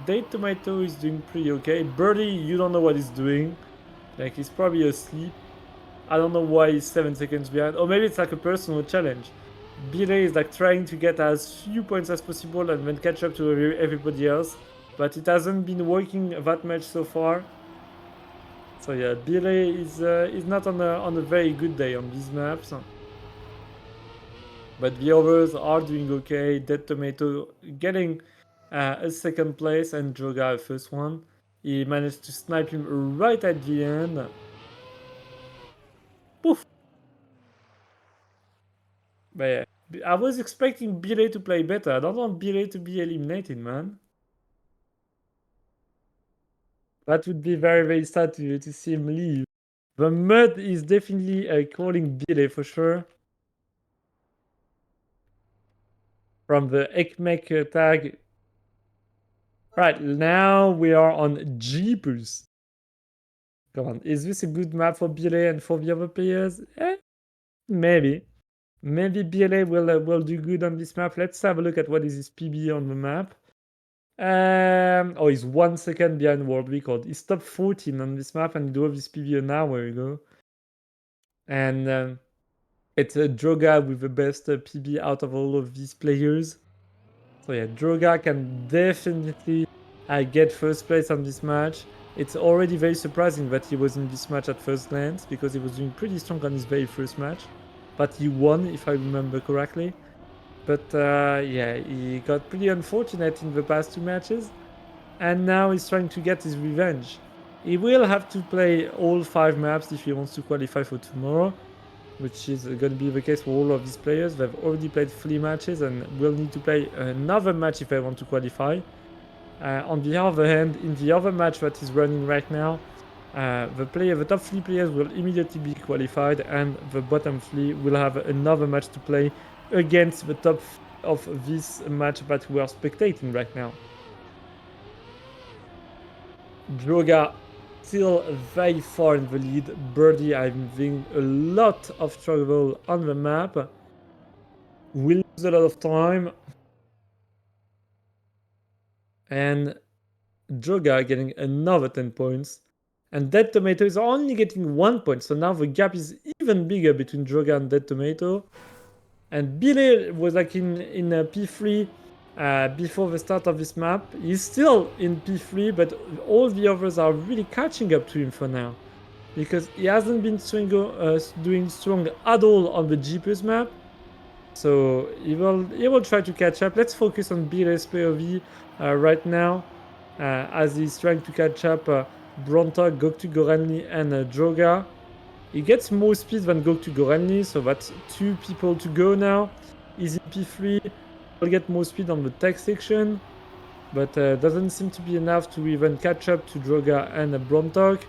Date Tomato is doing pretty okay. Birdie, you don't know what he's doing. Like, he's probably asleep. I don't know why he's 7 seconds behind. Or maybe it's like a personal challenge. Billy is like trying to get as few points as possible and then catch up to everybody else. But it hasn't been working that much so far. So yeah, Billy is not on a very good day on these maps. But the others are doing okay. Dead Tomato getting a second place and Joga a first one. He managed to snipe him right at the end. Poof! But yeah, I was expecting Billy to play better. I don't want Billy to be eliminated, man. That would be very, very sad to see him leave. The mud is definitely calling Billy for sure. From the Ekmek tag. Right, now we are on Jeepers. Come on, is this a good map for Billy and for the other players? Maybe. Maybe Billy will do good on this map. Let's have a look at what is his PB on the map. Oh, he's 1 second behind world record. He's top 14 on this map and he drove his PB an hour ago. And it's a Droga with the best PB out of all of these players. So yeah, Droga can definitely get first place on this match. It's already very surprising that he was in this match at first glance because he was doing pretty strong on his very first match. But he won, if I remember correctly. But yeah, he got pretty unfortunate in the past 2 matches. And now he's trying to get his revenge. He will have to play all 5 maps if he wants to qualify for tomorrow, which is going to be the case for all of these players. They've already played 3 matches and will need to play another match if they want to qualify. On the other hand, in the other match that is running right now, the top 3 players will immediately be qualified and the bottom 3 will have another match to play against the top of this match that we are spectating right now. Droga still very far in the lead. Birdie having a lot of trouble on the map. Will lose a lot of time. And Droga getting another 10 points. And Dead Tomato is only getting 1 point. So now the gap is even bigger between Droga and Dead Tomato. And Billy was like in P3 before the start of this map. He's still in P3, but all the others are really catching up to him for now. Because he hasn't been doing strong at all on the Jeepers map. So he will try to catch up. Let's focus on Billy's POV right now. As he's trying to catch up Brontok, Goktu Goranli, and Droga. He gets more speed than Goktu Goranli, so that's 2 people to go now. He's in P3, will get more speed on the tech section, but doesn't seem to be enough to even catch up to Droga and Brontok.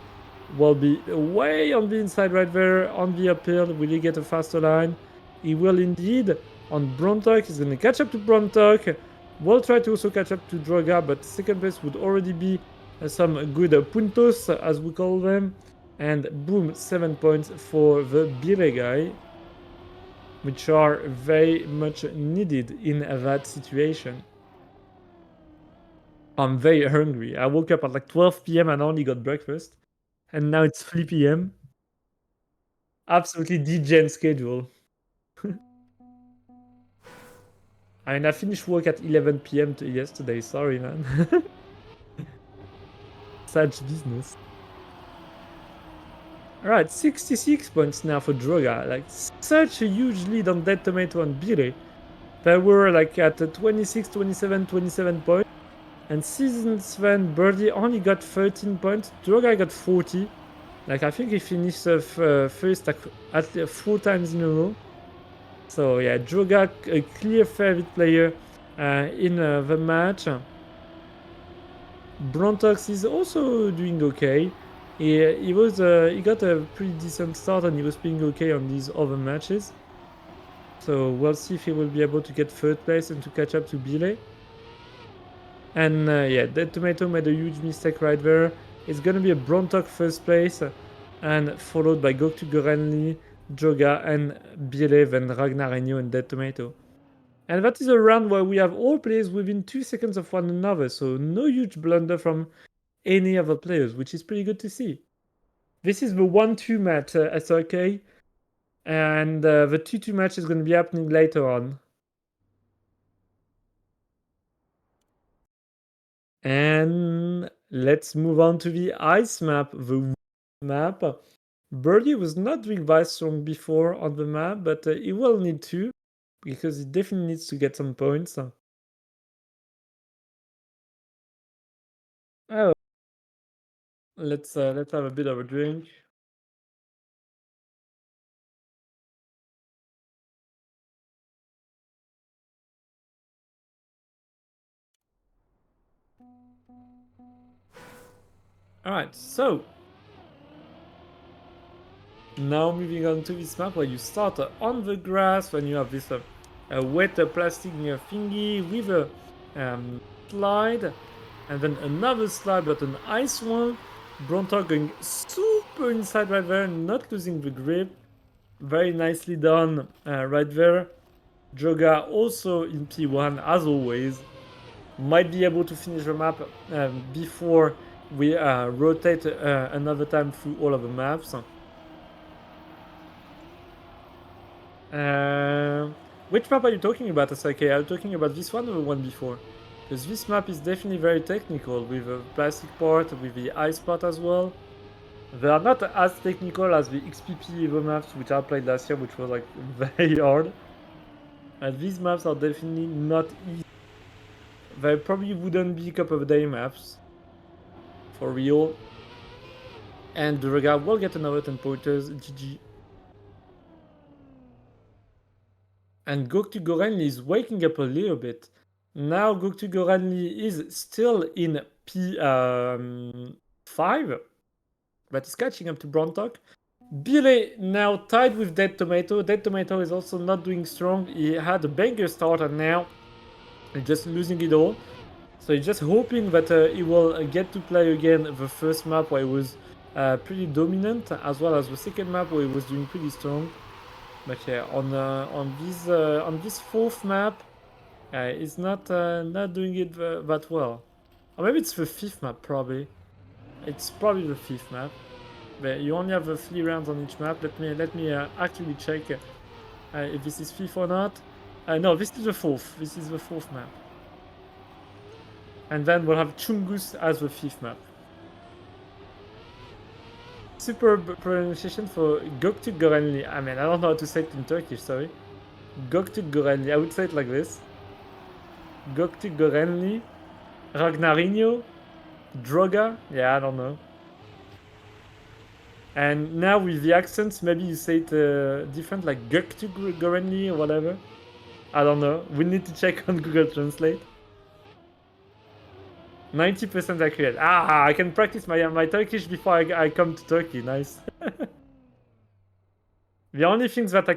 Will be way on the inside right there, on the uphill. Will he get a faster line? He will indeed. On Brontok, he's going to catch up to Brontok. Will try to also catch up to Droga, but second place would already be some good puntos, as we call them. And boom, 7 points for the Bile guy, which are very much needed in that situation. I'm very hungry. I woke up at like 12 p.m. and only got breakfast. And now it's 3 p.m. Absolutely degen schedule. I mean, I finished work at 11 p.m. yesterday. Sorry, man. Such business. Alright, 66 points now for Droga. Like, such a huge lead on Dead Tomato and Bire. They were like at 26, 27, 27 points. And Season Sven Birdie only got 13 points. Droga got 40. Like, I think he finished first like, at 4 times in a row. So yeah, Droga, a clear favorite player in the match. Brontox is also doing okay. He got a pretty decent start and he was playing okay on these other matches. So we'll see if he will be able to get third place and to catch up to Bile. And yeah, Dead Tomato made a huge mistake right there. It's gonna be a Brontok first place, and followed by Goktu Goranli, Joga, and Bile, then Ragnarenio and Dead Tomato. And that is a round where we have all players within 2 seconds of one another, so no huge blunder from any other players, which is pretty good to see. This is the 1-2 match, SRK, and the 2-2 match is going to be happening later on. And let's move on to the ice map, the map. Birdie was not doing very strong before on the map, but he will need to, because he definitely needs to get some points. Oh, let's have a bit of a drink. Alright, so now moving on to this map where you start on the grass when you have this wet plastic thingy with a slide, and then another slide but an ice one. Brontok going super inside right there, not losing the grip. Very nicely done right there. Joga also in P1 as always. Might be able to finish the map before we rotate another time through all of the maps. Which map are you talking about, SIK? Are you talking about this one or the one before? Because this map is definitely very technical, with the plastic part, with the ice part as well. They are not as technical as the XPP Evo maps, which I played last year, which was like very hard. And these maps are definitely not easy. They probably wouldn't be cup of day maps. For real. And Durga will get another 10 pointers, GG. And Goktu Goranli is waking up a little bit. Now Goktu Goranli is still in P5, but is catching up to Brontok. Bile now tied with Dead Tomato. Dead Tomato is also not doing strong. He had a banger start and now he's just losing it all. So he's just hoping that he will get to play again the first map where he was pretty dominant, as well as the second map where he was doing pretty strong. But yeah, on this fourth map, he's not doing it that well. Or maybe it's the fifth map, probably. It's probably the fifth map. But you only have 3 rounds on each map. Let me actually check if this is fifth or not. No, this is the fourth. This is the fourth map. And then we'll have Chungus as the fifth map. Superb pronunciation for Göktürk Görenli. I mean, I don't know how to say it in Turkish, sorry. Göktürk Görenli. I would say it like this. Göktürk Görenli. Ragnarinho. Droga. Yeah, I don't know. And now with the accents, maybe you say it different, like Göktürk Görenli or whatever. I don't know. We need to check on Google Translate. 90% accurate. Ah, I can practice my Turkish before I come to Turkey. Nice. The only things that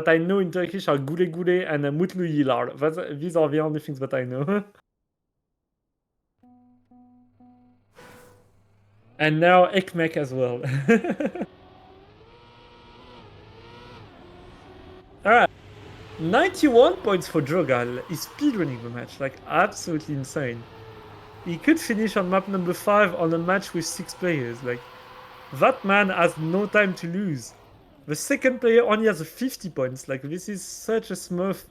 I know in Turkish are gule gule and mutlu yıllar. These are the only things that I know. And now ekmek as well. Alright. 91 points for Drogal. He's speedrunning the match. Like, absolutely insane. He could finish on map number 5 on a match with 6 players. Like, that man has no time to lose. The second player only has 50 points. Like, this is such a smurf.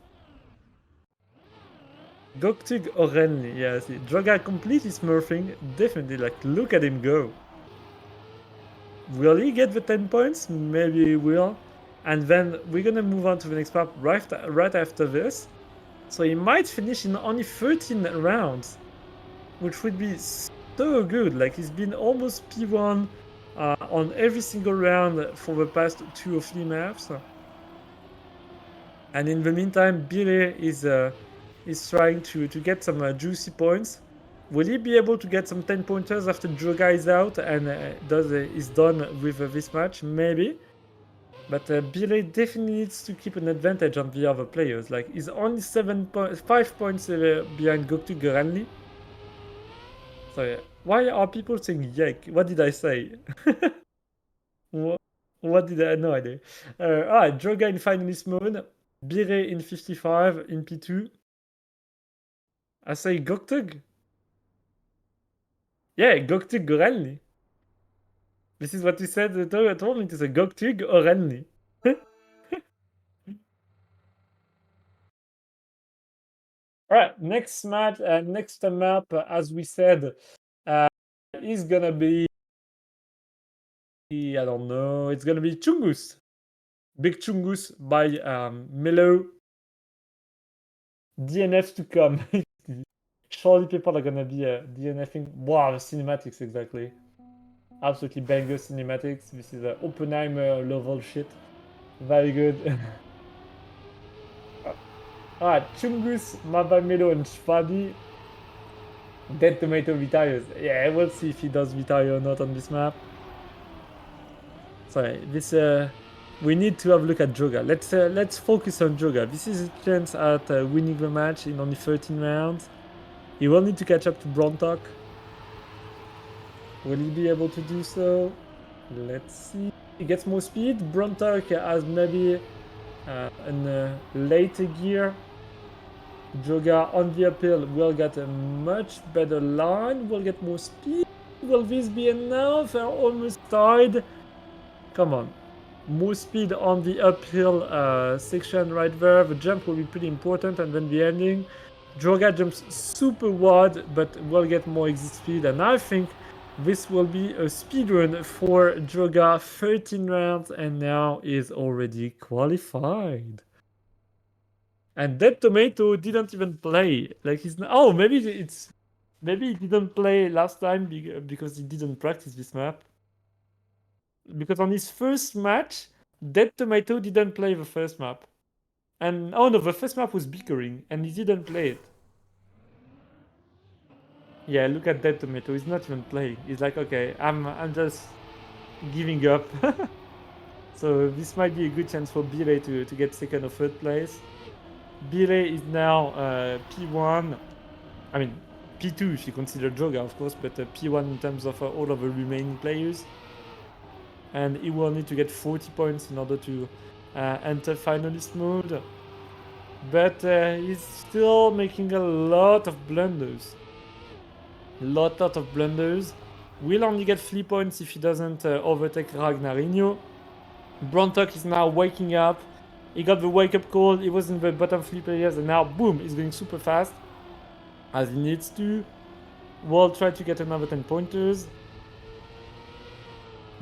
Göktürk Örenli. Yeah, see. Droga completely smurfing. Definitely, like, look at him go. Will he get the 10 points? Maybe he will. And then we're gonna move on to the next map right after this. So he might finish in only 13 rounds, which would be so good. Like, he's been almost P1 on every single round for the past 2 or 3 maps. And in the meantime, Bire is trying to get some juicy points. Will he be able to get some 10 pointers after Droga is out and is done with this match? Maybe. But Bire definitely needs to keep an advantage on the other players. Like, he's only 5 points behind Göktürk Görenli. So yeah. Why are people saying yek? What did I say? What did I? No idea. Droga in finalist mode. Bire in 55 in P2. I say Göktürk. Yeah, Göktürk Görenli. This is what you said. Told me to say Göktürk Görenli. Alright, next match, next map, as we said, is gonna be, I don't know, it's gonna be Chungus. Big Chungus by Melo. DNF to come. Surely people are gonna be DNFing. Wow, the cinematics, exactly. Absolutely banger cinematics. This is Oppenheimer level shit. Very good. Alright, Chungus, Maba Melo, and Shfabi. Dead Tomato retires. Yeah, we'll see if he does retire or not on this map. Sorry, this we need to have a look at Droga. Let's focus on Droga. This is his chance at winning the match in only 13 rounds. He will need to catch up to Brontok. Will he be able to do so? Let's see. He gets more speed. Brontok has maybe a later gear. Droga on the uphill will get a much better line. Will get more speed. Will this be enough? I almost died. Come on. More speed on the uphill section right there. The jump will be pretty important, and then the ending. Droga jumps super wide, but will get more exit speed, and I think this will be a speedrun for Droga. 13 rounds, and now is already qualified. And Dead Tomato didn't even play. Like, he's not, oh, maybe he didn't play last time because he didn't practice this map. Because on his first match, Dead Tomato didn't play the first map. And oh no, the first map was Bickering, and he didn't play it. Yeah, look at Dead Tomato. He's not even playing. He's like, okay, I'm just giving up. So this might be a good chance for Bire to get second or third place. Bire is now P1. I mean, P2 if you consider Joga, of course, but P1 in terms of all of the remaining players. And he will need to get 40 points in order to enter finalist mode. But he's still making a lot of blunders. Lot of blunders. Will only get 3 points if he doesn't overtake Ragnarinho. Brontok is now waking up. He got the wake-up call. He was in the bottom 3 players, and now, boom, he's going super fast. As he needs to. We'll try to get another 10 pointers.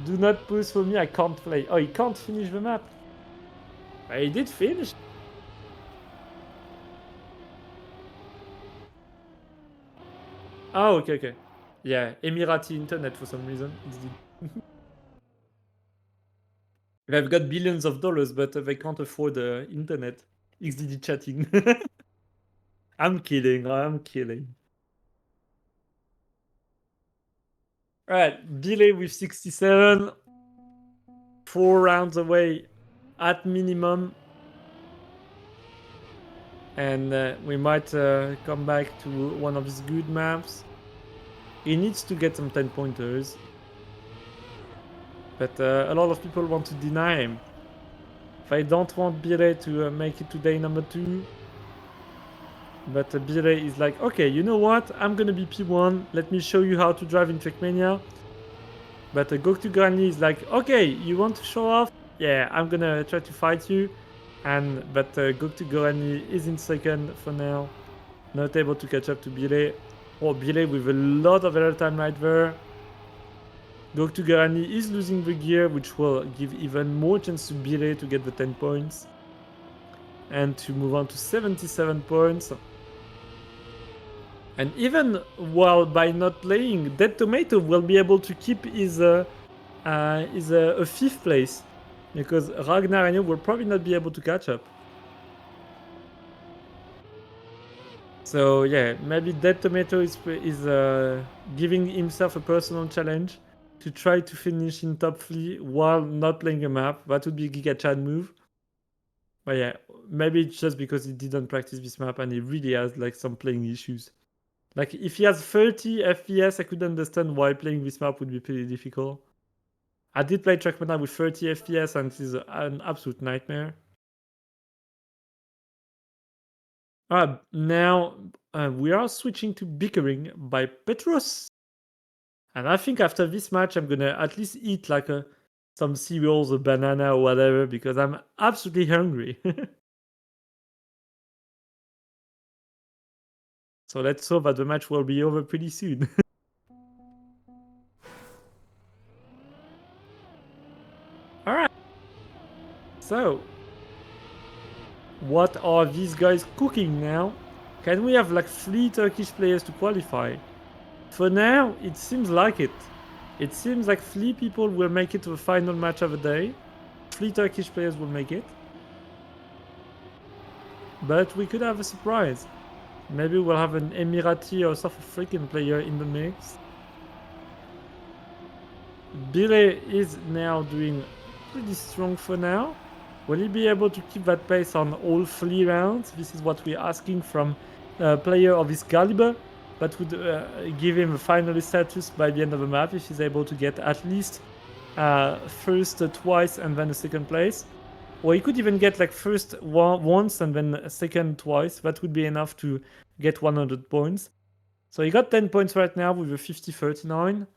Do not push for me, I can't play. Oh, he can't finish the map. He did finish. Oh, okay. Yeah, Emirati internet for some reason. They've got billions of dollars, but they can't afford internet. XDD chatting. I'm kidding. Alright, delay with 67. 4 rounds away at minimum. And we might come back to one of his good maps. He needs to get some 10 pointers. But a lot of people want to deny him. They don't want Bire to make it to day number 2. But Bire is like, okay, you know what? I'm gonna be P1. Let me show you how to drive in Trackmania. But Goktu Granny is like, okay, you want to show off? Yeah, I'm gonna try to fight you. But Goktu Granny is in second for now. Not able to catch up to Bire. Oh, Bire with a lot of airtime right there. Goktu Granny is losing the gear, which will give even more chance to Bire to get the 10 points. And to move on to 77 points. And even while by not playing, Dead Tomato will be able to keep his a 5th place. Because Ragnarinho will probably not be able to catch up. So yeah, maybe Dead Tomato is giving himself a personal challenge to try to finish in top 3 while not playing a map. That would be a Giga Chad move. But yeah, maybe it's just because he didn't practice this map and he really has like some playing issues. Like if he has 30 FPS, I could understand why playing this map would be pretty difficult. I did play Trackmania with 30 FPS and it is an absolute nightmare. Now we are switching to Bickering by Petros. And I think after this match, I'm gonna at least eat like some cereals, a banana or whatever, because I'm absolutely hungry. So let's hope that the match will be over pretty soon. Alright. So, what are these guys cooking now? Can we have like 3 Turkish players to qualify? For now, it seems like it. It seems like 3 people will make it to the final match of the day. 3 Turkish players will make it. But we could have a surprise. Maybe we'll have an Emirati or South African player in the mix. Bile is now doing pretty strong for now. Will he be able to keep that pace on all 3 rounds? This is what we're asking from a player of his caliber. That would give him a finalist status by the end of the map if he's able to get at least first twice and then a second place. Or he could even get like first once and then second twice. That would be enough to get 100 points. So he got 10 points right now with a 50-39.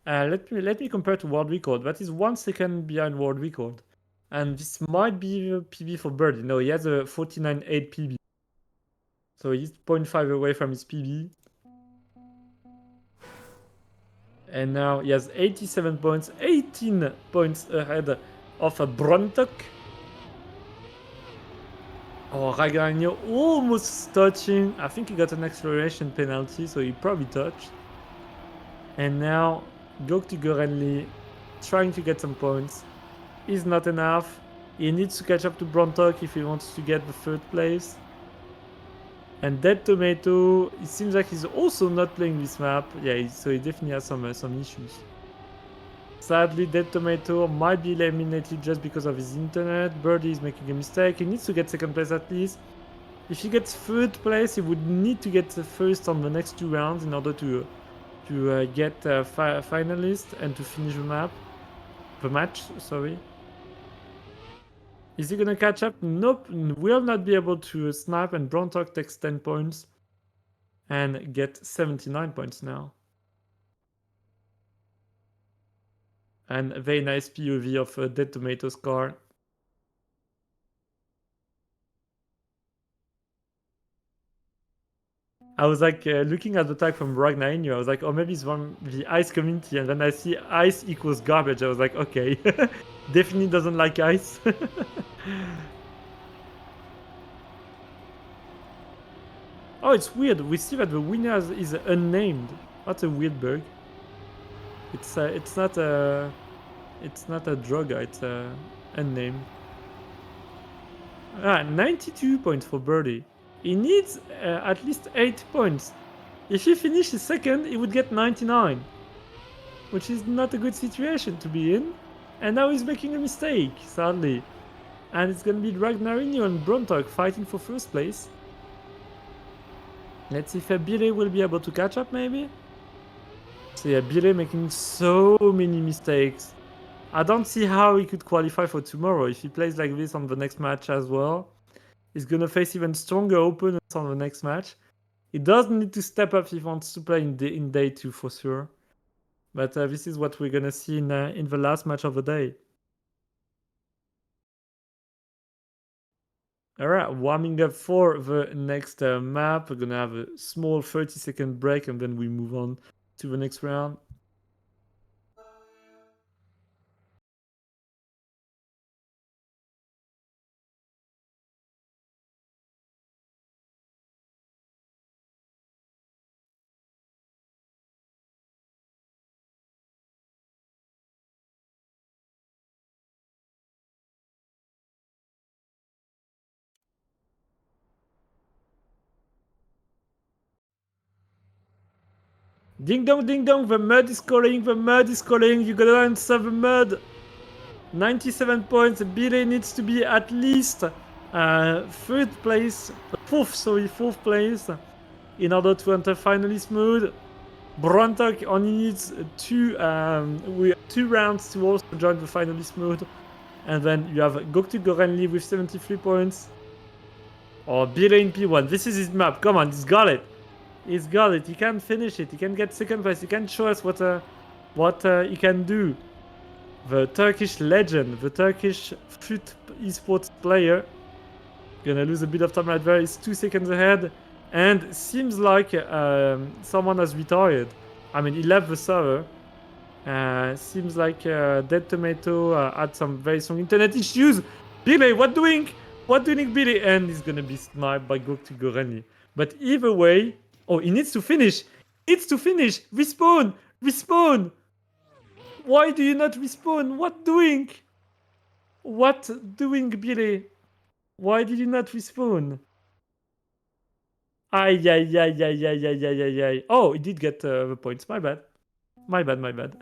Let me compare to world record. That is 1 second behind world record. And this might be a PB for Birdie. No, he has a 49.8 PB. So he's 0.5 away from his PB. And now he has 87 points, 18 points ahead of a Brontok. Oh, Ragnarinho almost touching. I think he got an acceleration penalty, so he probably touched. And now Goktu Gorenli trying to get some points. Is not enough. He needs to catch up to Brontok if he wants to get the 3rd place. And Dead Tomato, it seems like he's also not playing this map. Yeah, so he definitely has some issues. Sadly, Dead Tomato might be eliminated just because of his internet. Birdie is making a mistake. He needs to get 2nd place at least. If he gets third place, he would need to get the first on the next 2 rounds in order to get finalist and to finish the match. Sorry. Is he gonna catch up? Nope. Will not be able to snap, and Brontok takes 10 points and get 79 points now. And a very nice POV of a Dead Tomatoes car. I was like looking at the tag from Ragnarinu. I was like, oh, maybe it's from the ice community. And then I see ice equals garbage. I was like, okay, definitely doesn't like ice. Oh, it's weird. We see that the winner is unnamed. That's a weird bug. It's not a droga. It's unnamed. 92 points for Birdie. He needs at least 8 points. If he finishes second, he would get 99, which is not a good situation to be in. And now he's making a mistake, sadly. And it's gonna be Ragnarinu and Brontok fighting for first place. Let's see if Bire will be able to catch up, maybe? So yeah, Bire making so many mistakes. I don't see how he could qualify for tomorrow. If he plays like this on the next match as well, he's gonna face even stronger opponents on the next match. He does need to step up if he wants to play in day 2 for sure. But this is what we're gonna see in the last match of the day. Alright, warming up for the next map. We're gonna have a small 30-second break and then we move on to the next round. Ding dong, the mud is calling, you gotta answer the mud. 97 points, Billy needs to be at least fourth place in order to enter finalist mode. Brontok only needs two rounds to also join the finalist mode. And then you have Goktu Gorenli with 73 points. Or Billy in P1. This is his map. Come on, he's got it. He's got it. He can finish it. He can get second place. He can show us what he can do. The Turkish legend, the Turkish foot esports player. Gonna lose a bit of time right there. He's 2 seconds ahead. And seems like someone has retired. I mean, he left the server. Seems like Dead Tomato had some very strong internet issues. Billy, what doing? What doing, Billy? And he's gonna be sniped by Goktu Goreni. But either way, oh, he needs to finish. Respawn. Respawn. Why do you not respawn? What doing? What doing, Billy? Why did you not respawn? Ay, ay, ay, ay, ay, ay, ay, ay, ay. Oh, he did get the points. My bad. My bad.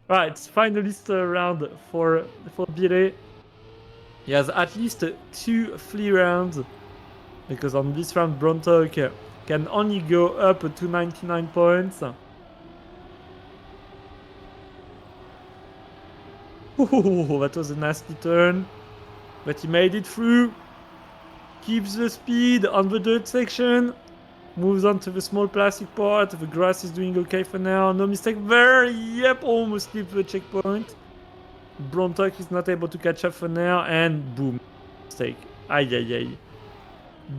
Right, finalist round for Billy. He has at least 2 free rounds. Because on this round, Brontok can only go up to 99 points. Ooh, that was a nasty turn. But he made it through. Keeps the speed on the dirt section. Moves on to the small plastic part. The grass is doing okay for now. No mistake there. Yep, almost skipped the checkpoint. Brontok is not able to catch up for now. And boom. Mistake. Ay, ay, ay.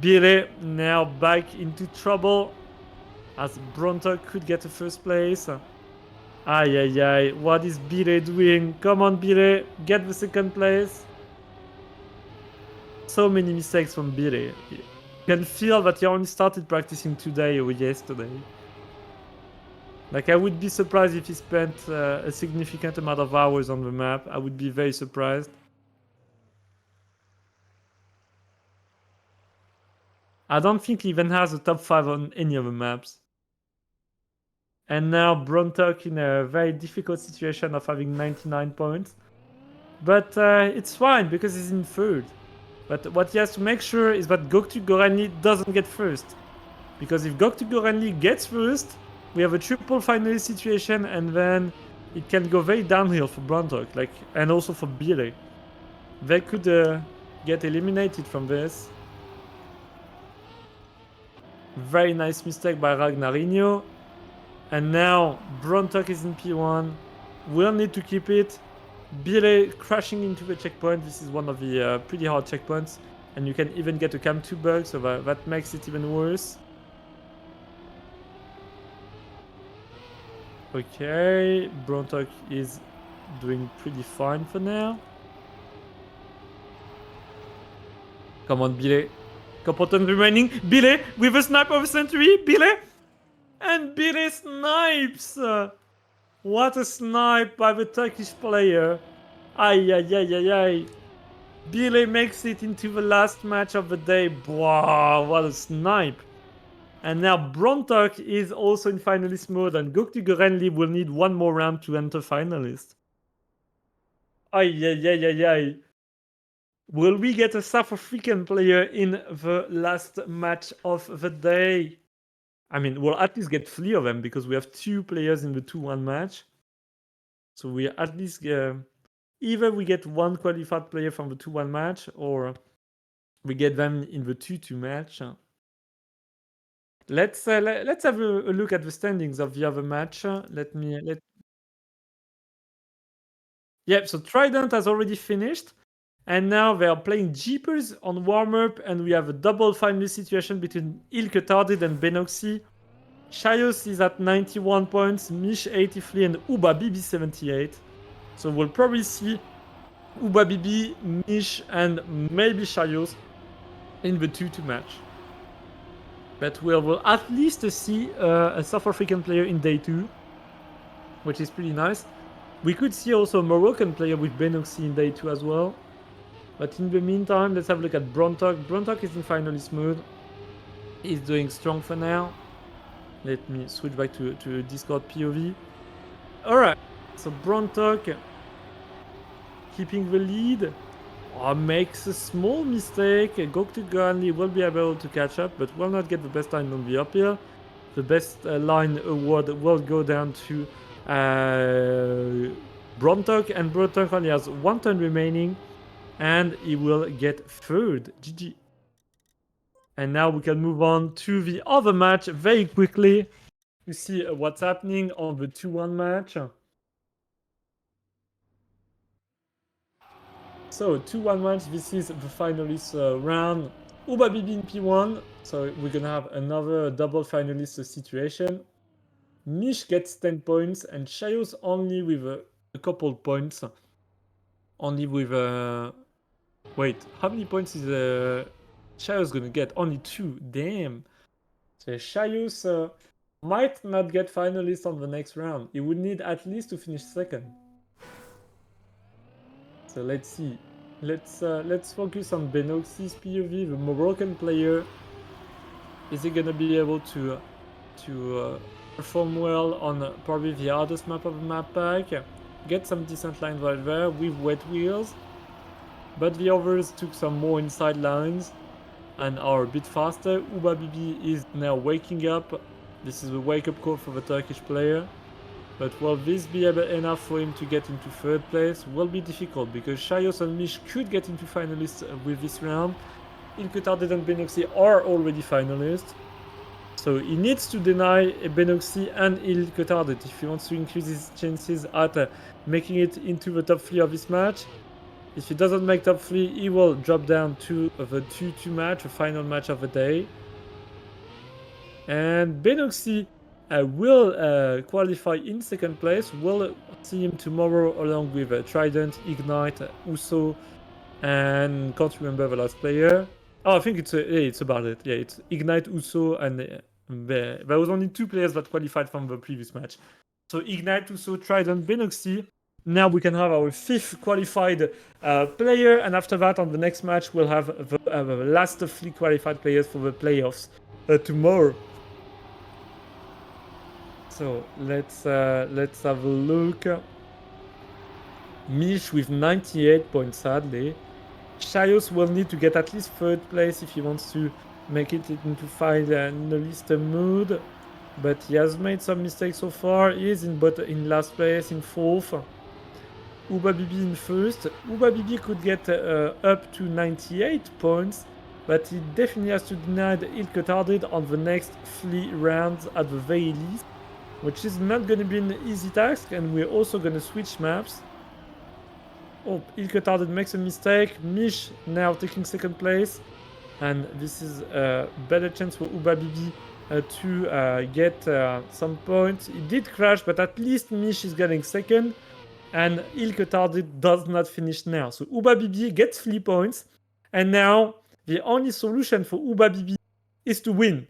Billy now back into trouble. As Brontok could get the first place. Ay, ay, ay. What is Billy doing? Come on, Billy. Get the second place. So many mistakes from Billy. You can feel that he only started practicing today or yesterday. Like, I would be surprised if he spent a significant amount of hours on the map. I would be very surprised. I don't think he even has a top 5 on any of the maps. And now Brontok in a very difficult situation of having 99 points. But it's fine because he's in third. But what he has to make sure is that Göktuğ Görenli doesn't get first. Because if Göktuğ Görenli gets first, we have a triple finalist situation, and then it can go very downhill for Brontok, like, and also for Bile. They could get eliminated from this. Very nice mistake by Ragnarinho. And now Brontok is in P1. We'll need to keep it. Bile crashing into the checkpoint. This is one of the pretty hard checkpoints. And you can even get a Cam 2 bug, so that makes it even worse. Okay, Brontok is doing pretty fine for now. Come on, Bile. Couple turns remaining. Bile with a snipe of a century. Bile! And Bile snipes! What a snipe by the Turkish player. Ay, ay, ay, ay, ay. Bile makes it into the last match of the day. Wow, what a snipe. And now Brontok is also in finalist mode, and Göktuğ Görenli will need one more round to enter finalist. Ay, ay, ay, ay, ay. Will we get a South African player in the last match of the day? I mean, we'll at least get 3 of them because we have 2 players in the 2-1 match. So we at least either we get 1 qualified player from the 2-1 match, or we get them in the 2-2 match. Let's have a look at the standings of the other match. Yeah, so Trident has already finished, and now they are playing Jeepers on warm-up, and we have a double finalist situation between Ilke Tardid and Benoxy. Shayos is at 91 points, Mish 83, and Uba BB 78. So we'll probably see Uba BB, Mish, and maybe Shayos in the 2-2 match. But we will at least see a South African player in day 2, which is pretty nice. We could see also a Moroccan player with Benoxy in day 2 as well. But in the meantime, let's have a look at Brontok. Brontok is in finalist mode. He's doing strong for now. Let me switch back to Discord POV. Alright, so Brontok keeping the lead. Makes a small mistake. Göktuğ Görenli will be able to catch up, but will not get the best line on the uphill. The best line award will go down to Brontok, and Brontok only has 1 turn remaining, and he will get 3rd. GG. And now we can move on to the other match very quickly to see what's happening on the 2-1 match. So 2-1 match, this is the finalist round. Uba BB in P1, so we're gonna have another double finalist situation. Mish gets 10 points, and Shayos only with a couple points. Only with wait, how many points is Shayos gonna get? Only 2. Damn. So Shayos might not get finalist on the next round. He would need at least to finish 2nd. So let's see. Let's focus on Benoxy's POV, the Moroccan player. Is he gonna be able to perform well on probably the hardest map of the map pack? Get some decent lines right there with wet wheels. But the others took some more inside lines and are a bit faster. Uba BB is now waking up. This is a wake-up call for the Turkish player. But will this be enough for him to get into 3rd place? Will be difficult, because Shayos and Mish could get into finalists with this round. Ilke Tardid and Benoxy are already finalists. So he needs to deny Benoxy and Ilke Tardid if he wants to increase his chances at making it into the top 3 of this match. If he doesn't make top 3, he will drop down to the 2-2 match, the final match of the day. And Benoxy will qualify in 2nd place. We'll see him tomorrow along with Trident, Ignite, Uso, and can't remember the last player. Oh, I think it's about it. Yeah, it's Ignite, Uso, and there was only 2 players that qualified from the previous match. So Ignite, Uso, Trident, Benoxy. Now we can have our 5th qualified player, and after that, on the next match, we'll have the last 3 qualified players for the playoffs tomorrow. So let's have a look. Mish with 98 points, sadly. Shaios will need to get at least third place if he wants to make it into finalist mood. But he has made some mistakes so far. He is in last place, in fourth. UbaBB in first. UbaBB could get up to 98 points, but he definitely has to deny the ill-cutarded on the next 3 rounds at the very least, which is not going to be an easy task, and we're also going to switch maps. Oh, ill-cutarded makes a mistake. Mish now taking second place, and this is a better chance for UbaBB to get some points. He did crash, but at least Mish is getting second. And ill-cutarded does not finish now. So UbaBB gets 3 points. And now the only solution for UbaBB is to win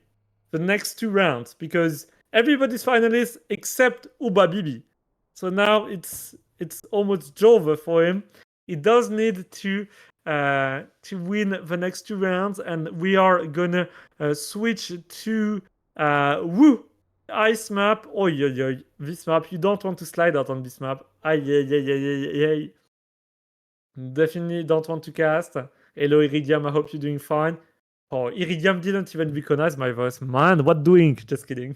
the next 2 rounds. Because everybody's finalists except UbaBB. So now it's almost over for him. He does need to win the next 2 rounds. And we are gonna switch to Woo! Ice map. Oh, yeah. This map, you don't want to slide out on this map. Yeah. Definitely don't want to cast. Hello, Iridium. I hope you're doing fine. Oh, Iridium didn't even recognize my voice. Man, what doing? Just kidding.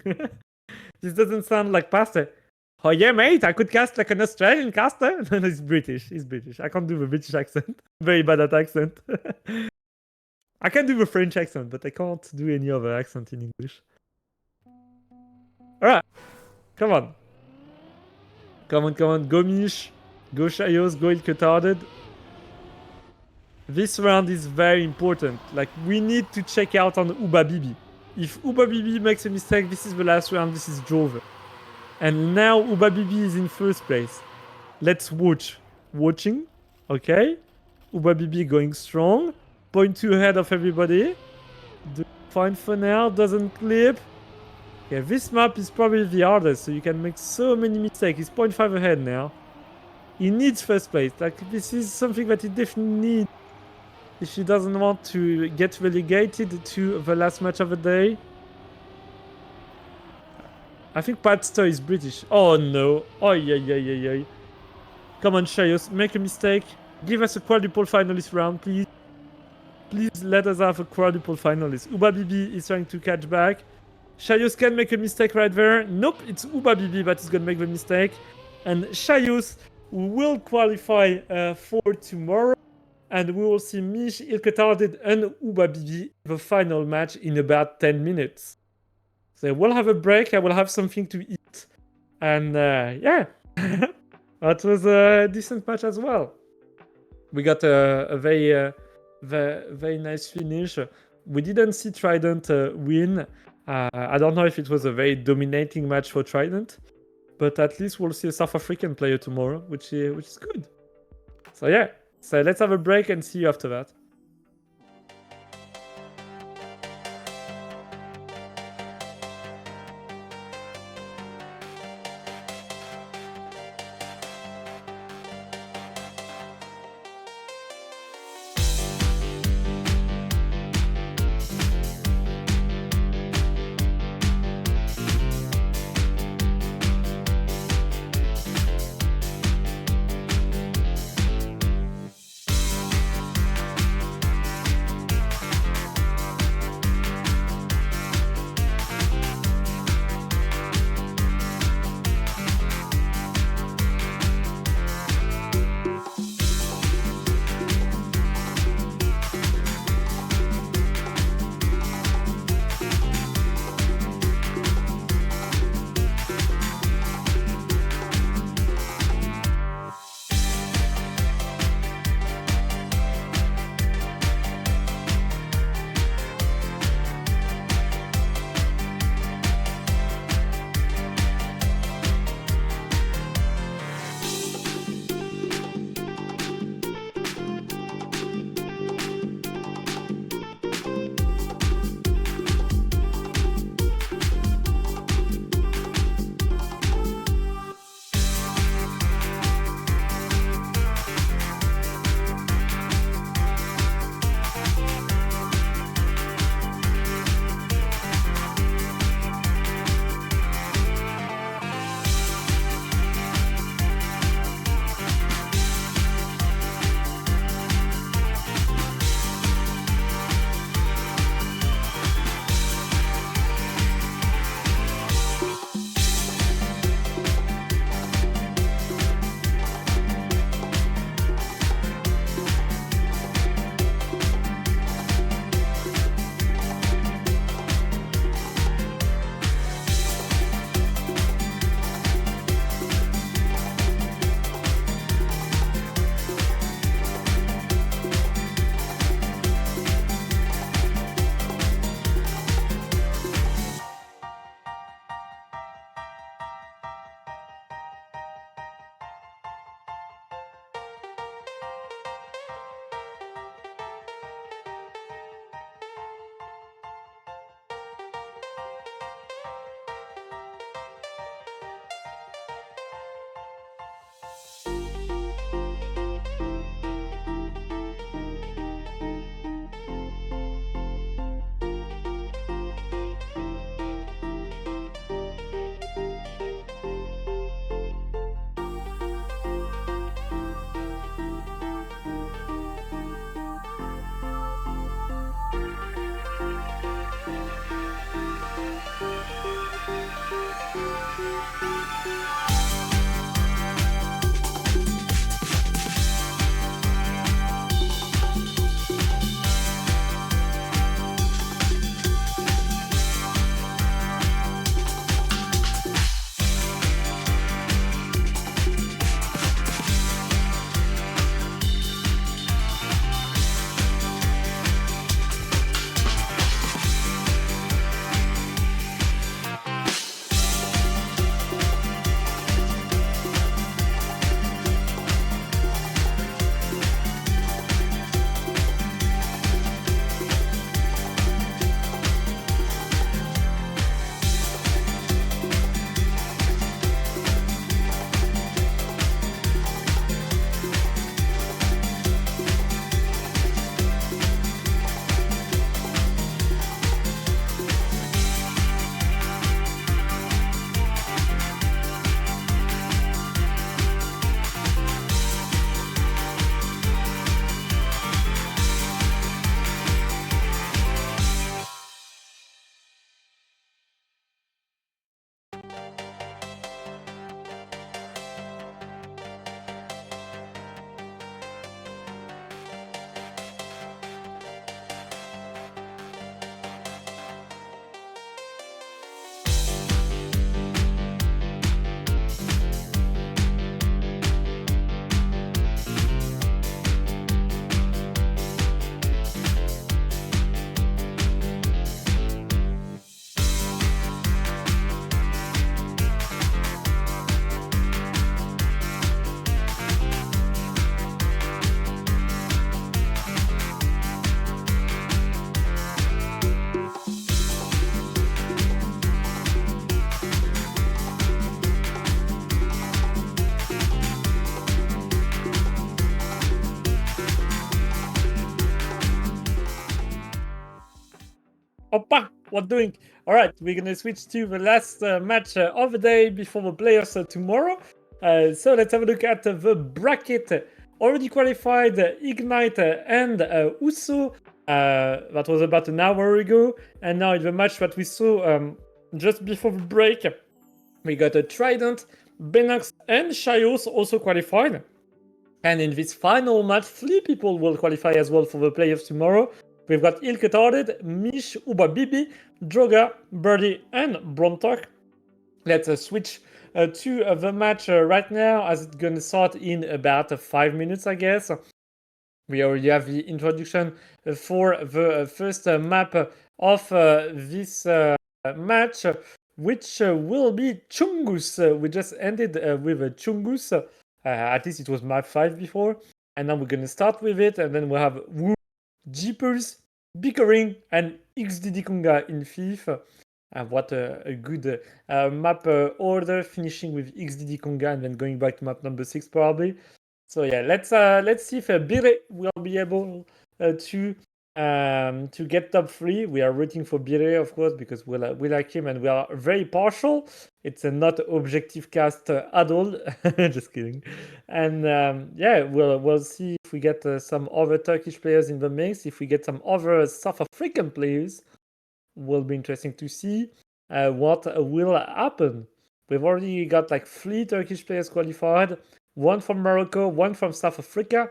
This doesn't sound like Pastor. Oh, yeah, mate. I could cast like an Australian caster. No, he's British. I can't do the British accent. Very bad at accent. I can do the French accent, but I can't do any other accent in English. Alright. Come on. Go Mish. Go Shaios. Go ill-cutarded. This round is very important. Like, we need to check out on UbaBB. If UbaBB makes a mistake, this is the last round. This is Jove. And now UbaBB is in first place. Let's watch. Watching. Okay. UbaBB going strong. 0.2 ahead of everybody. Fine for now. Doesn't clip. Okay, this map is probably the hardest, so you can make so many mistakes. He's 0.5 ahead now. He needs first place. Like, this is something that he definitely needs if he doesn't want to get relegated to the last match of the day. I think Patster is British. Oh no. Oh yeah. Come on, Shaios, make a mistake. Give us a quadruple finalist round, please. Please let us have a quadruple finalist. UbaBB is trying to catch back. Shaios can make a mistake right there. Nope, it's UbaBB that is going to make the mistake. And Shaios will qualify for tomorrow. And we will see Mish, ill-cutarded, and UbaBB the final match in about 10 minutes. So we'll have a break. I will have something to eat. And yeah, that was a decent match as well. We got a very nice finish. We didn't see Trident win. I don't know if it was a very dominating match for Trident, but at least we'll see a South African player tomorrow, which is good. So yeah, so let's have a break and see you after that. Opa, what doing? All right, we're gonna switch to the last match of the day before the playoffs tomorrow. So let's have a look at the bracket. Already qualified Ignite and Uso. That was about an hour ago, and now in the match that we saw just before the break, we got a Trident, Benox, and Shios also qualified. And in this final match, 3 people will qualify as well for the playoffs tomorrow. We've got Ilketarded, Mish, Uba Bibi, Droga, Birdie, and Brontok. Let's switch to the match right now, as it's gonna start in about 5 minutes, I guess. We already have the introduction for the first map of this match, which will be Chungus. We just ended with Chungus. At least it was map 5 before. And now we're going to start with it. And then we'll have Wu, Jeepers, Bickering, and XDD Kunga in fifth. And what a good map order, finishing with XDD Kunga and then going back to map number 6 probably. So yeah, let's see if Bire will be able to get top 3. We are rooting for Bire, of course, because we like him and we are very partial. It's a not objective cast at all. Just kidding. And yeah, we'll see if we get some other Turkish players in the mix. If we get some other South African players, will be interesting to see what will happen. We've already got like 3 Turkish players qualified, 1 from Morocco, 1 from South Africa,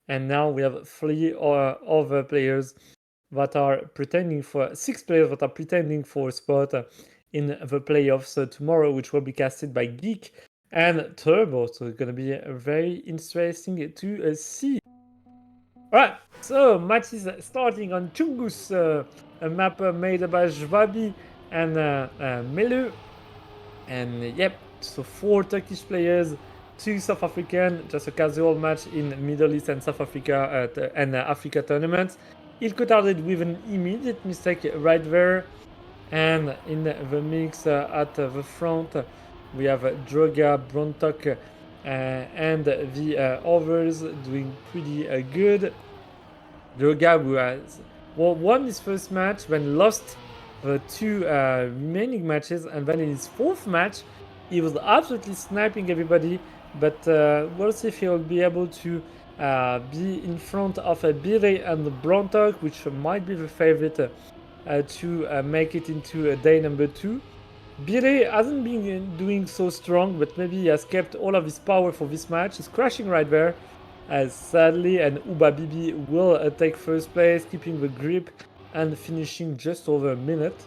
and now we have 3 other players that are pretending for 6 players that are pretending for a spot in the playoffs tomorrow, which will be casted by Geek and Turbo. So it's going to be very interesting to see. Alright, so match is starting on Chungus, a map made by Jvabi and Melu. And yep, so 4 Turkish players, 2 South African, just a casual match in Middle East and South Africa and Africa tournaments. Ilkotarded with an immediate mistake right there. And in the mix at the front, we have Droga, Brontok, and the others doing pretty good. Droga, who has won his first match, then lost the 2 remaining matches, and then in his 4th match, he was absolutely sniping everybody. But we'll see if he'll be able to be in front of Bire and Brontok, which might be the favorite to make it into day number 2. Bire hasn't been doing so strong, but maybe he has kept all of his power for this match. He's crashing right there, sadly, and Uba Bibi will take first place, keeping the grip and finishing just over a minute.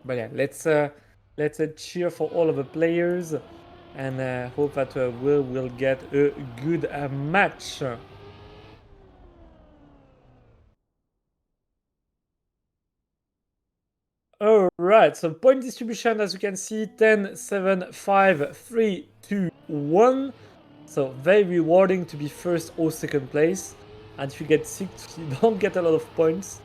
But yeah, let's cheer for all of the players and hope that we will get a good match. Alright, so point distribution, as you can see, 10, 7, 5, 3, 2, 1. So very rewarding to be first or second place. And if you get 6th, you don't get a lot of points.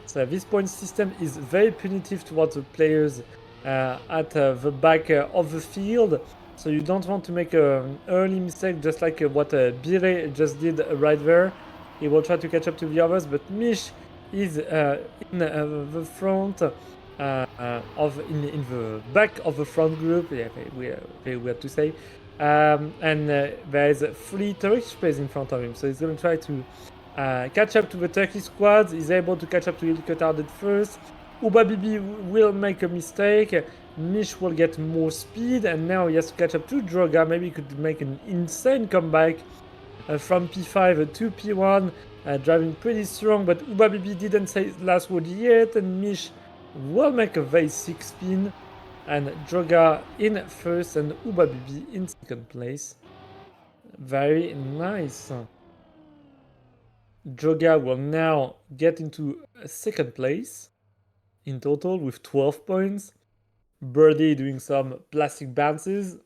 So this point system is very punitive towards the players at the back of the field. So you don't want to make an early mistake, just like what Bire just did right there. He will try to catch up to the others, but Mish is in the front in the back of the front group. Yeah, very weird to say. And there's 3 Turkish players in front of him, so he's going to try to catch up to the Turkish squad. He's able to catch up to Ilkotarded first. Uba Bibi will make a mistake. Mish will get more speed, and now he has to catch up to Droga. Maybe he could make an insane comeback from P5 to P1, driving pretty strong, but Uba Bibi didn't say his last word yet, and Mish will make a very sick spin, and Droga in first and Uba Bibi in second place. Very nice. Droga will now get into second place in total with 12 points. Birdie doing some plastic bounces.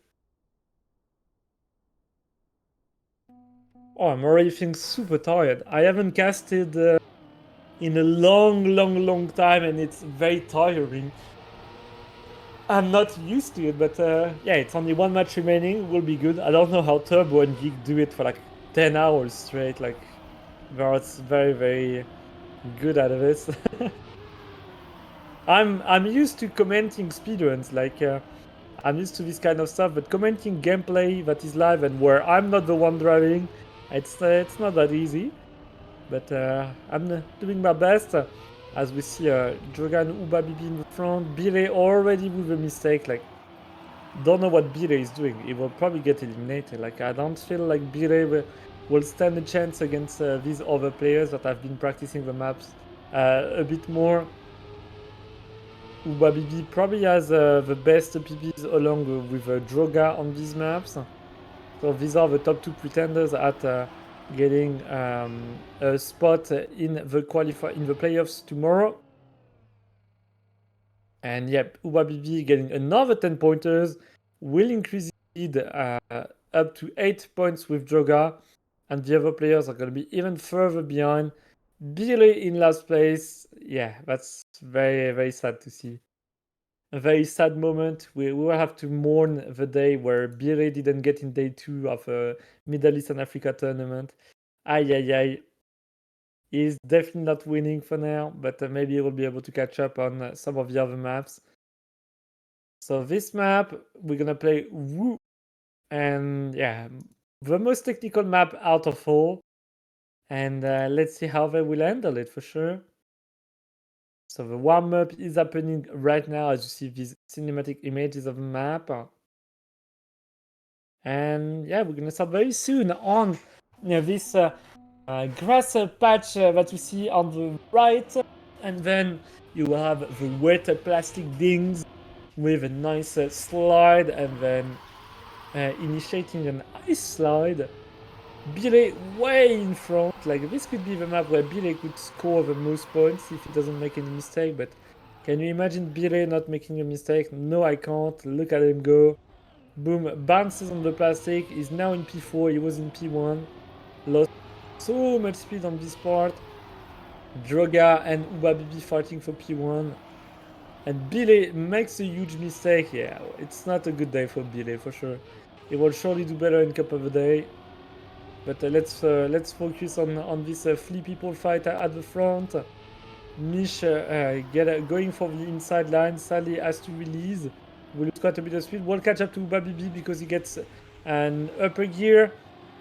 Oh, I'm already feeling super tired. I haven't casted in a long time, and it's very tiring. I'm not used to it, but yeah, it's only 1 match remaining. Will be good. I don't know how Turbo and Geek do it for like 10 hours straight. Like, Var's very good out of this. I'm used to commenting speedruns, like I'm used to this kind of stuff, but commenting gameplay that is live and where I'm not the one driving, it's not that easy. But I'm doing my best. As we see Jogan Ubabibi in the front, Bire already with a mistake. Like, don't know what Bire is doing. He will probably get eliminated. Like, I don't feel like Bire will stand a chance against these other players that have been practicing the maps a bit more. Ubabibi probably has the best PPs along with Droga on these maps. So these are the top two pretenders at getting a spot in the playoffs tomorrow. And yep, Ubabibi getting another 10 pointers will increase lead up to 8 points with Droga, and the other players are going to be even further behind. Billy in last place. Yeah, that's very, very sad to see. A very sad moment. We will have to mourn the day where Bire didn't get in day 2 of a Middle East and Africa tournament. Ay, ay, ay. He's definitely not winning for now, but maybe he will be able to catch up on some of the other maps. So this map, we're gonna play Wu, and yeah, the most technical map out of all. And let's see how they will handle it for sure. So the warm-up is happening right now as you see these cinematic images of the map. And yeah, we're gonna start very soon on this grass patch that you see on the right. And then you will have the wet plastic dings with a nice slide, and then initiating an ice slide. Bire way in front. Like, this could be the map where Bire could score the most points if he doesn't make any mistake. But can you imagine Bire not making a mistake? No, I can't. Look at him go. Boom, bounces on the plastic. He's now in P4. He was in P1. Lost so much speed on this part. Droga and Ubabibi fighting for P1. And Bile makes a huge mistake. Yeah, it's not a good day for Bile for sure. He will surely do better in Cup of the Day. But let's focus on this flea people fight at the front. Mish going for the inside line. Sally has to release. Will lose quite a bit of speed. Will catch up to Ubabibi because he gets an upper gear.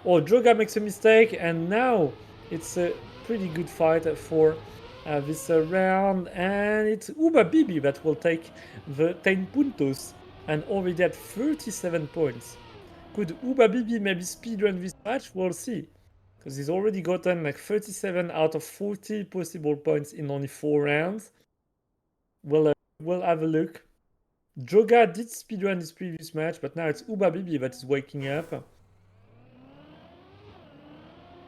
Oh, Droga makes a mistake, and now it's a pretty good fight for this round. And it's Ubabibi that will take the 10 puntos and already at 37 points. Could Ubabibi maybe speedrun this match? We'll see. Because he's already gotten like 37 out of 40 possible points in only 4 rounds. We'll have a look. Joga did speedrun his previous match, but now it's Ubabibi that is waking up.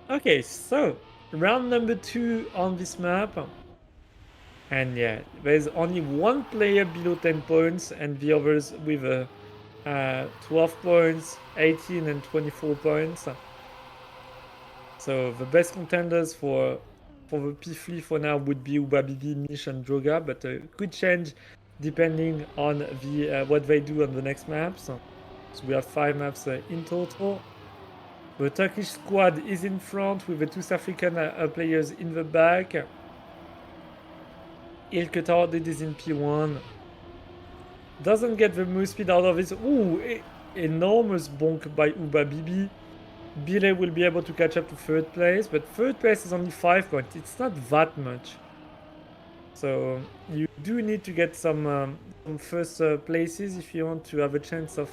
Okay, so round number 2 on this map. And yeah, there's only one player below 10 points and the others with 12 points, 18 and 24 points. So the best contenders for the P3 for now would be Ubabibi, Mish and Droga, but could change depending on the what they do on the next maps. So we have 5 maps in total. The Turkish squad is in front with the 2 South African players in the back. Ilke Tardid is in P1. Doesn't get the most speed out of this. Ooh, enormous bonk by Ubabibi. Bile will be able to catch up to 3rd place, but 3rd place is only 5 points. It's not that much. So you do need to get some first places if you want to have a chance of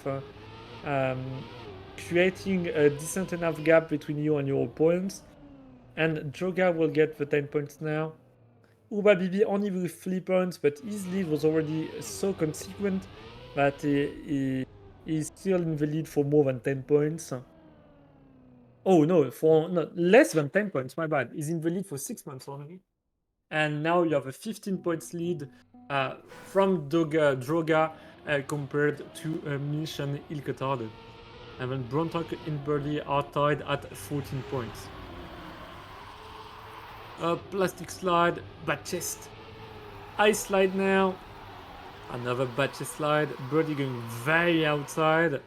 creating a decent enough gap between you and your opponents. And Joga will get the 10 points now. Ubabibi only with 3 points, but his lead was already so consequent that he's still in the lead for more than 10 points. Oh no, for less than 10 points, my bad. He's in the lead for 6 points already. And now you have a 15 points lead from Droga compared to Mish and Ilketade. And then Brontok and Birdie are tied at 14 points. Plastic slide, bad chest. Ice slide now. Another bad chest slide. Birdie going very outside.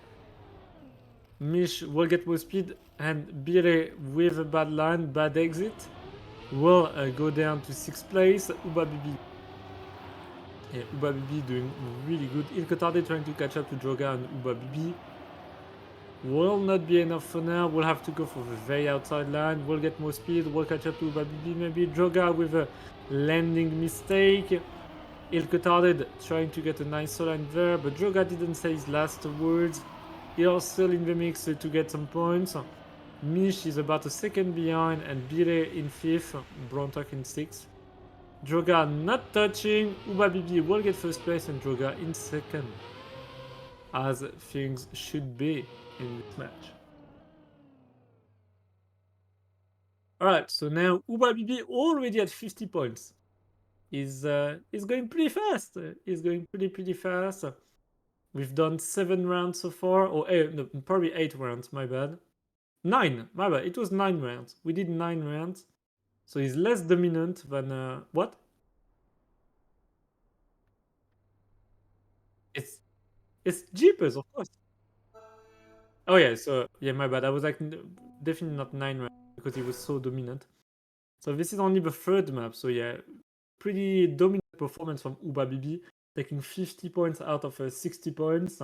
Mish will get more speed, and Bire with a bad line, bad exit, will go down to 6th place. Ubabibi Yeah, Ubabibi doing really good. Ilkotade trying to catch up to Droga, and Ubabibi will not be enough for now. We'll have to go for the very outside line. We'll get more speed. We'll catch up to Ubabibi. Maybe Droga with a landing mistake. Ilkotade trying to get a nice solo line there, but Droga didn't say his last words. You're still in the mix to get some points. Mish is about a second behind, and Bire in 5th, Brontok in 6th. Droga not touching. Ubabibi will get first place, and Droga in 2nd, as things should be in this match. Alright, so now Ubabibi already at 50 points. Is going pretty fast. He's going pretty fast. We've done 7 rounds so far, or no, probably 8 rounds, my bad. 9, my bad, it was 9 rounds. We did 9 rounds. So he's less dominant than, what? It's Jeepers, of course. Oh yeah, so, yeah, my bad. I was like, definitely not 9 rounds, because he was so dominant. So this is only the 3rd map, so yeah, pretty dominant performance from Ubabibi, taking 50 points out of 60 points.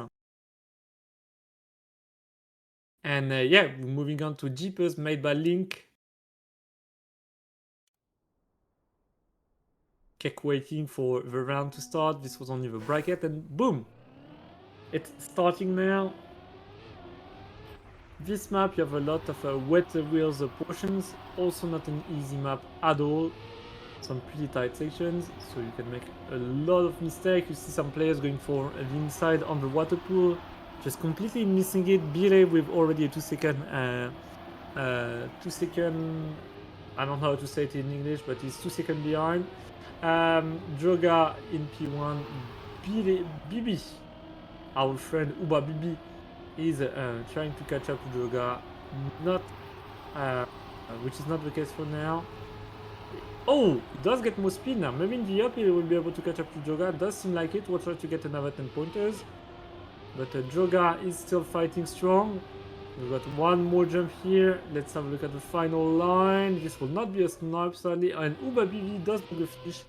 And yeah, moving on to Jeepers made by Link. Kept waiting for the round to start. This was only the bracket, and boom! It's starting now. This map, you have a lot of wet wheels portions. Also not an easy map at all. Some pretty tight sections, so you can make a lot of mistakes. You see some players going for the inside on the water pool, just completely missing it. Bire with already a 2-second, 2-second. I don't know how to say it in English, but he's 2 seconds behind. Droga in P1. Bibi, our friend Ubabibi, is trying to catch up to Droga. Not, which is not the case for now. Oh, he does get more speed now. Maybe in the up he will be able to catch up to Droga. Does seem like it. We'll try to get another 10 pointers. But Droga is still fighting strong. We've got one more jump here. Let's have a look at the final line. This will not be a snipe, sadly. And Ubabibi does make a finish,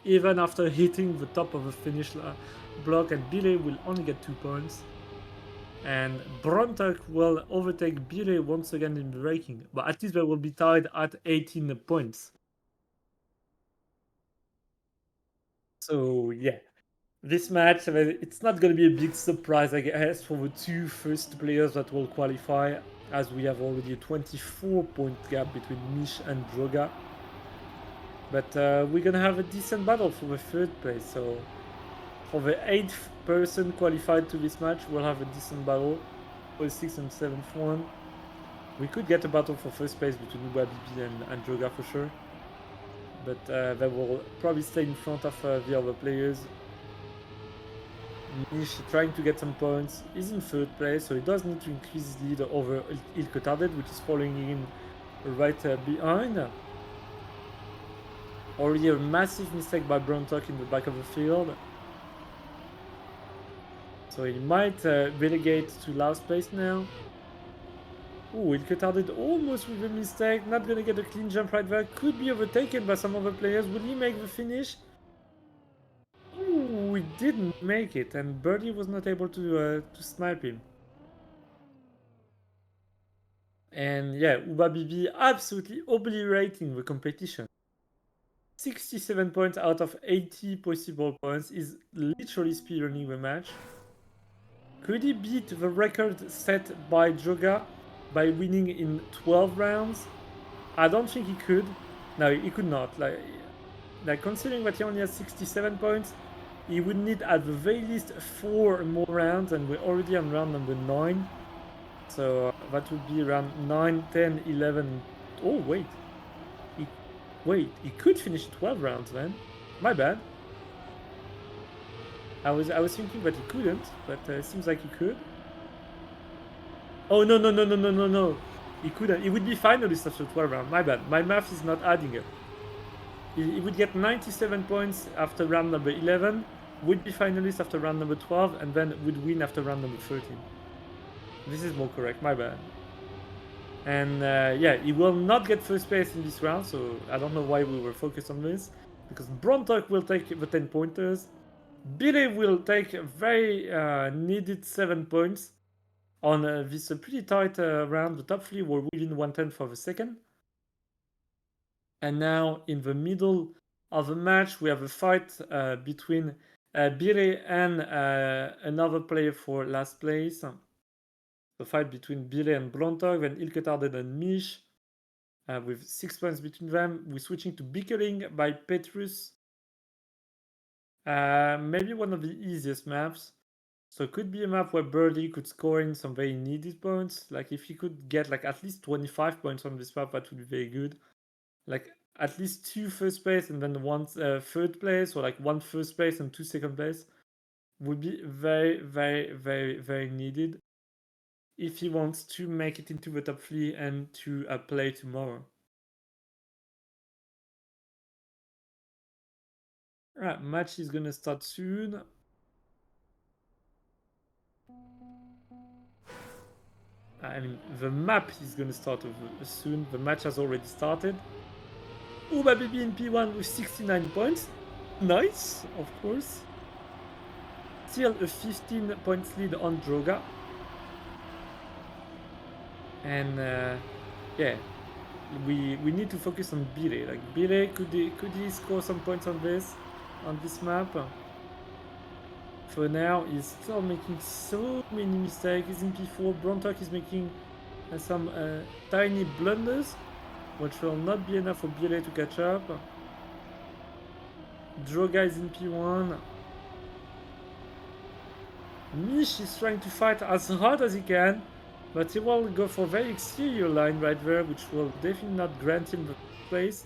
even after hitting the top of the finish block. And Bile will only get 2 points. And Brontak will overtake Bile once again in the ranking. But at least they will be tied at 18 points. So yeah, this match, it's not going to be a big surprise, I guess, for the 2 first players that will qualify, as we have already a 24-point gap between Mish and Droga. But we're going to have a decent battle for the 3rd place. So for the 8th person qualified to this match, we'll have a decent battle. For the 6th and 7th one, we could get a battle for 1st place between Ubabibi and Droga for sure. But they will probably stay in front of the other players. Mish trying to get some points. He's in 3rd place, so he does need to increase his lead over Ilkotade, which is following him right behind. Already a massive mistake by Brontok in the back of the field. So he might relegate to last place now. Ooh, Ilkotade almost with a mistake. Not gonna get a clean jump right there. Could be overtaken by some other players. Will he make the finish? Ooh, he didn't make it, and Birdie was not able to snipe him. And yeah, Ubabibi absolutely obliterating the competition. 67 points out of 80 possible points, is literally speedrunning the match. Could he beat the record set by Droga by winning in 12 rounds? I don't think he could. No, he could not. Like considering that he only has 67 points, he would need at the very least 4 more rounds, and we're already on round number 9. So that would be around 9, 10, 11. Oh, wait. He could finish 12 rounds then. My bad. I was thinking that he couldn't, but it seems like he could. Oh, no. He couldn't. He would be finalist after 12 rounds. My bad. My math is not adding up. He would get 97 points after round number 11, would be finalist after round number 12, and then would win after round number 13. This is more correct, my bad. And yeah, he will not get 1st place in this round, so I don't know why we were focused on this. Because Brontok will take the 10 pointers. Billy will take very needed 7 points on this pretty tight round. The top three were within 1/10 of a second. And now in the middle of the match, we have a fight between Billy and another player for last place. The fight between Billy and Blontok, then Ilketarden and Mish, with 6 points between them. We're switching to Bickering by Petrus. Maybe one of the easiest maps. So it could be a map where Birdie could score in some very needed points. Like if he could get like at least 25 points on this map, that would be very good. Like at least 2 first place and then one third place, or like 1 first place and 2 second place would be very, very, very, very needed if he wants to make it into the top 3 and to play tomorrow. Alright, match is gonna start soon. I mean, the map is gonna start soon. The match has already started. Uba Baby in P1 with 69 points. Nice, of course. Still a 15 points lead on Droga. And yeah, we need to focus on Bire. Like Bire, could he score some points on this map? For now, he's still making so many mistakes. He's in P4. Brontok is making some tiny blunders, which will not be enough for Bire to catch up. Droga is in P1. Mish is trying to fight as hard as he can, but he will go for a very exterior line right there, which will definitely not grant him the place.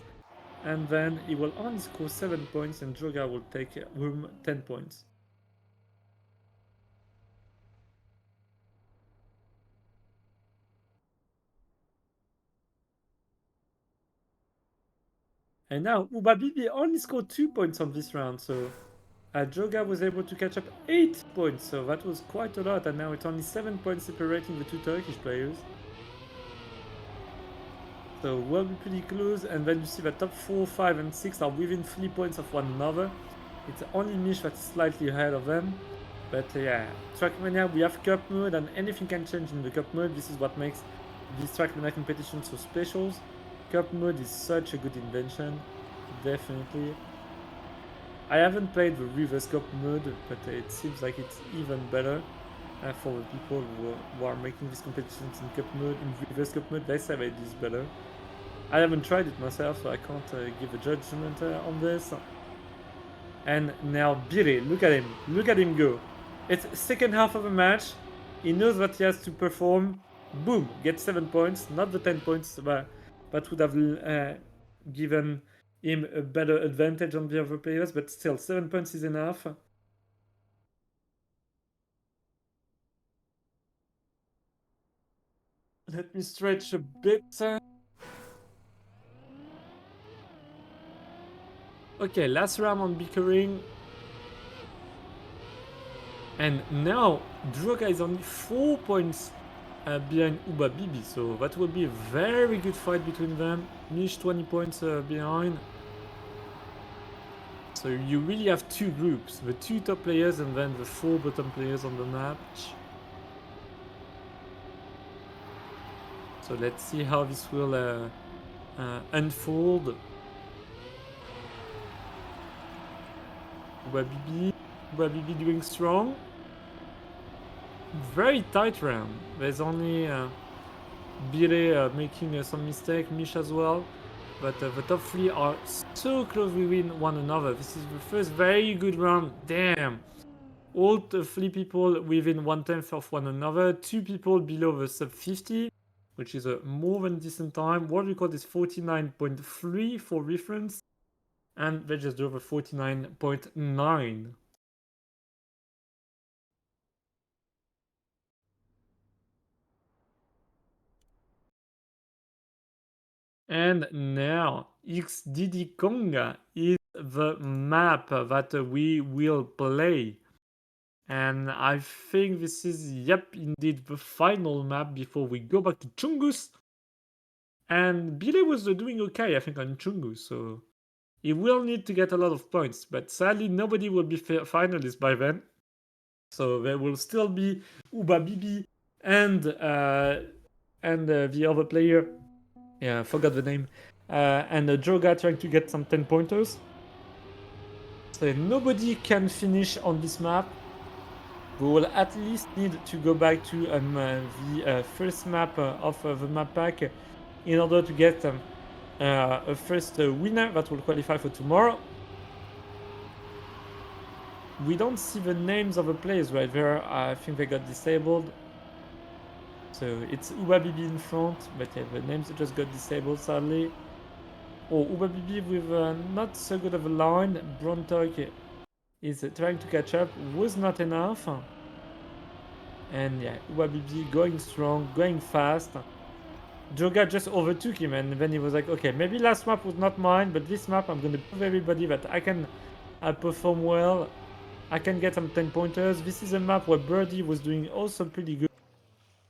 And then he will only score 7 points, and Droga will take home 10 points. And now Ubabibi only scored 2 points on this round, so Droga was able to catch up 8 points, so that was quite a lot, and now it's only 7 points separating the two Turkish players. So we'll be pretty close, and then you see that top 4, 5, and 6 are within 3 points of one another. It's only Mish that's slightly ahead of them. But yeah, Trackmania, we have cup mode, and anything can change in the cup mode. This is what makes this Trackmania competition so special. Cup mode is such a good invention, definitely. I haven't played the reverse cup mode, but it seems like it's even better for the people who are making these competitions in cup mode. In reverse cup mode, they say that it is better. I haven't tried it myself, so I can't give a judgment on this. And now Bire, look at him go. It's second half of a match. He knows what he has to perform. Boom, gets 7 points, not the 10 points, but would have given him a better advantage on the other players. But still, 7 points is enough. Let me stretch a bit. Okay, last round on bickering. And now Droga is only 4 points behind Uba Bibi, so that will be a very good fight between them. Mish 20 points behind. So you really have two groups, the 2 top players and then the 4 bottom players on the match. So let's see how this will unfold. Uba Bibi doing strong. Very tight round. There's only Bire making some mistake, Mish as well. But the top 3 are so close within one another. This is the first very good round. Damn. All the 3 people within 1/10 of one another. 2 people below the sub 50, which is a more than decent time. World record is 49.3 for reference. And they just drove a 49.9. And now XDD Konga is the map that we will play. And I think this is, yep, indeed the final map before we go back to Chungus. And Bile was doing okay, I think, on Chungus, so He will need to get a lot of points, but sadly nobody will be finalists by then. So there will still be Uba Bibi and the other player. Yeah, I forgot the name. And Joga trying to get some 10 pointers. So nobody can finish on this map. We will at least need to go back to the first map of the map pack in order to get a first winner that will qualify for tomorrow. We don't see the names of the players right there. I think they got disabled. So it's Uba Bibi in front, but yeah, the names just got disabled sadly. Oh, Uba Bibi with not so good of a line. Brontok is trying to catch up, was not enough. And yeah, Uba Bibi going strong, going fast. Joga just overtook him, and then he was like, okay, maybe last map was not mine, but this map I'm gonna prove everybody that I can perform well. I can get some 10 pointers. This is a map where Birdie was doing also pretty good.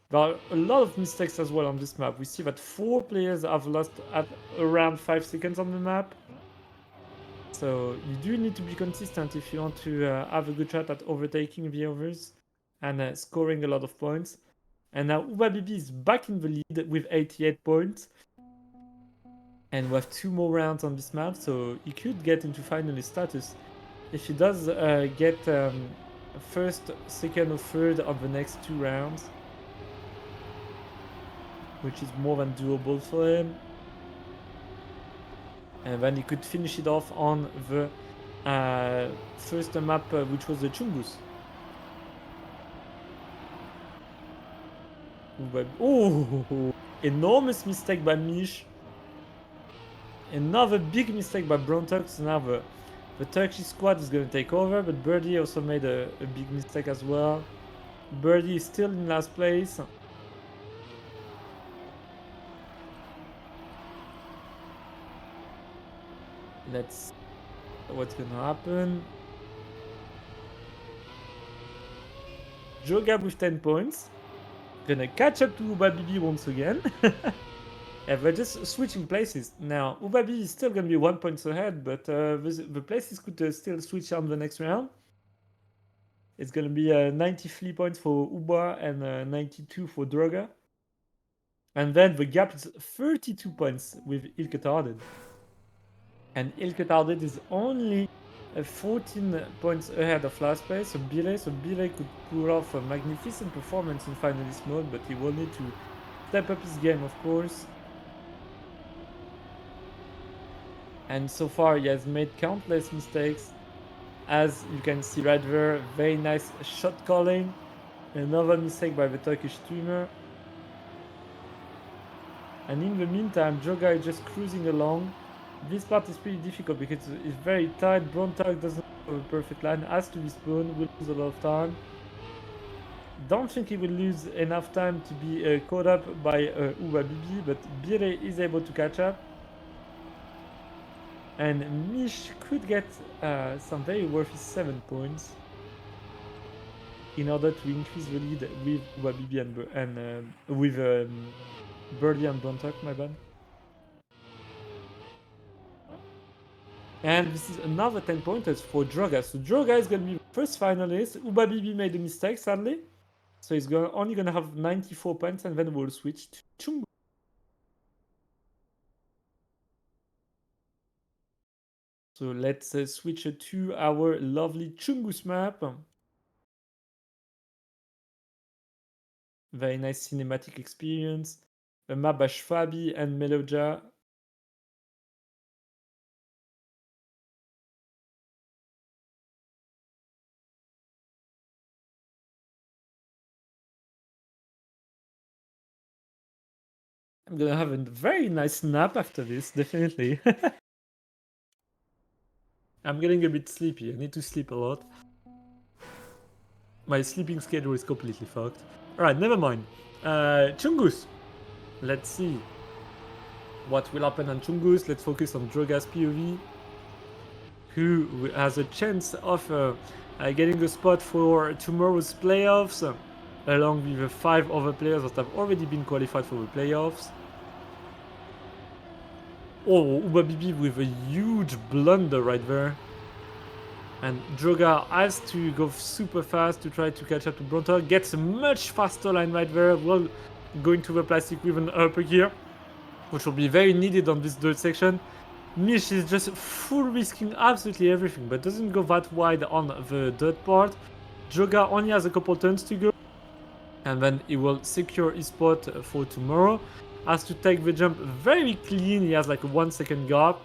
There are a lot of mistakes as well on this map. We see that 4 players have lost at around 5 seconds on the map. So you do need to be consistent if you want to have a good shot at overtaking the others and scoring a lot of points. And now Uba Bibi is back in the lead with 88 points. And we have 2 more rounds on this map, so he could get into finalist status if he does get first, second, or third on the next 2 rounds, which is more than doable for him. And then he could finish it off on the first map, which was the Chungus. Oh, enormous mistake by Mish. Another big mistake by Brontox. So now the Turkish squad is going to take over, but Birdie also made a big mistake as well. Birdie is still in last place. Let's see what's going to happen. Joga with 10 points. Gonna catch up to Uba Bibi once again. Yeah, they're just switching places. Now, Uba Bibi is still gonna be 1 point ahead, but the places could still switch on the next round. It's gonna be 93 points for Uba and 92 for Droga. And then the gap is 32 points with Ilke Tarded. And Ilke Tarded is only 14 points ahead of last place, so Bile could pull off a magnificent performance in finalist mode, but he will need to step up his game, of course. And so far he has made countless mistakes, as you can see right there. Very nice shot calling. Another mistake by the Turkish streamer. And in the meantime, Joga is just cruising along. This part is pretty difficult because it's very tight. Brontak doesn't have a perfect line, has to respawn, will lose a lot of time. Don't think he will lose enough time to be caught up by Uba Bibi, but Bire is able to catch up. And Mish could get some very worthy 7 points in order to increase the lead with Uba Bibi and with Birdie and Brontak, my bad. And this is another 10 pointers for Droga. So Droga is going to be the first finalist. Uba Bibi made a mistake, sadly. So he's only going to have 94 points, and then we'll switch to Chungu. So let's switch to our lovely Chungus map. Very nice cinematic experience. A map by Shfabi and Meloja. I'm gonna have a very nice nap after this, definitely. I'm getting a bit sleepy. I need to sleep a lot. My sleeping schedule is completely fucked. Alright, never mind. Chungus. Let's see what will happen on Chungus. Let's focus on Droga's POV, who has a chance of getting a spot for tomorrow's playoffs, along with the 5 other players that have already been qualified for the playoffs. Oh, Ubabibi with a huge blunder right there. And Droga has to go super fast to try to catch up to Bronter. Gets a much faster line right there. Well, going to the plastic with an upper gear, which will be very needed on this dirt section. Mish is just full risking absolutely everything, but doesn't go that wide on the dirt part. Droga only has a couple turns to go, and then he will secure his spot for tomorrow. Has to take the jump very clean. He has like a 1 second gap.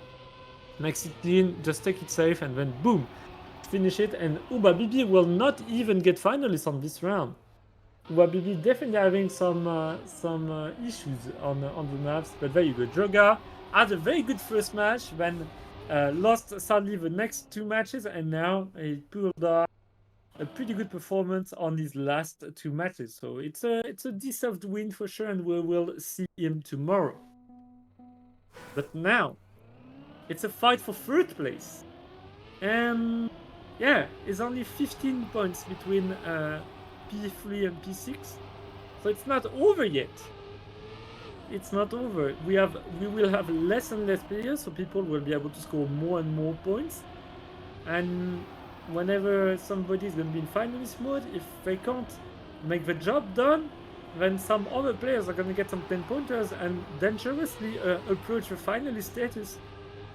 Makes it clean, just take it safe, and then boom, finish it. And Ubabibi will not even get finalists on this round. Ubabibi definitely having some issues on the maps, but there you go. Droga had a very good first match, then lost sadly the next 2 matches, and now he pulled off a pretty good performance on his last 2 matches. So it's a deserved win for sure, and we will see him tomorrow. But now it's a fight for third place. Yeah, it's only 15 points between P3 and P6, so it's not over yet. It's not over. We will have less and less players, so people will be able to score more and more points. And whenever somebody is going to be in finalist mode, if they can't make the job done, then some other players are going to get some 10 pointers and dangerously approach the finalist status.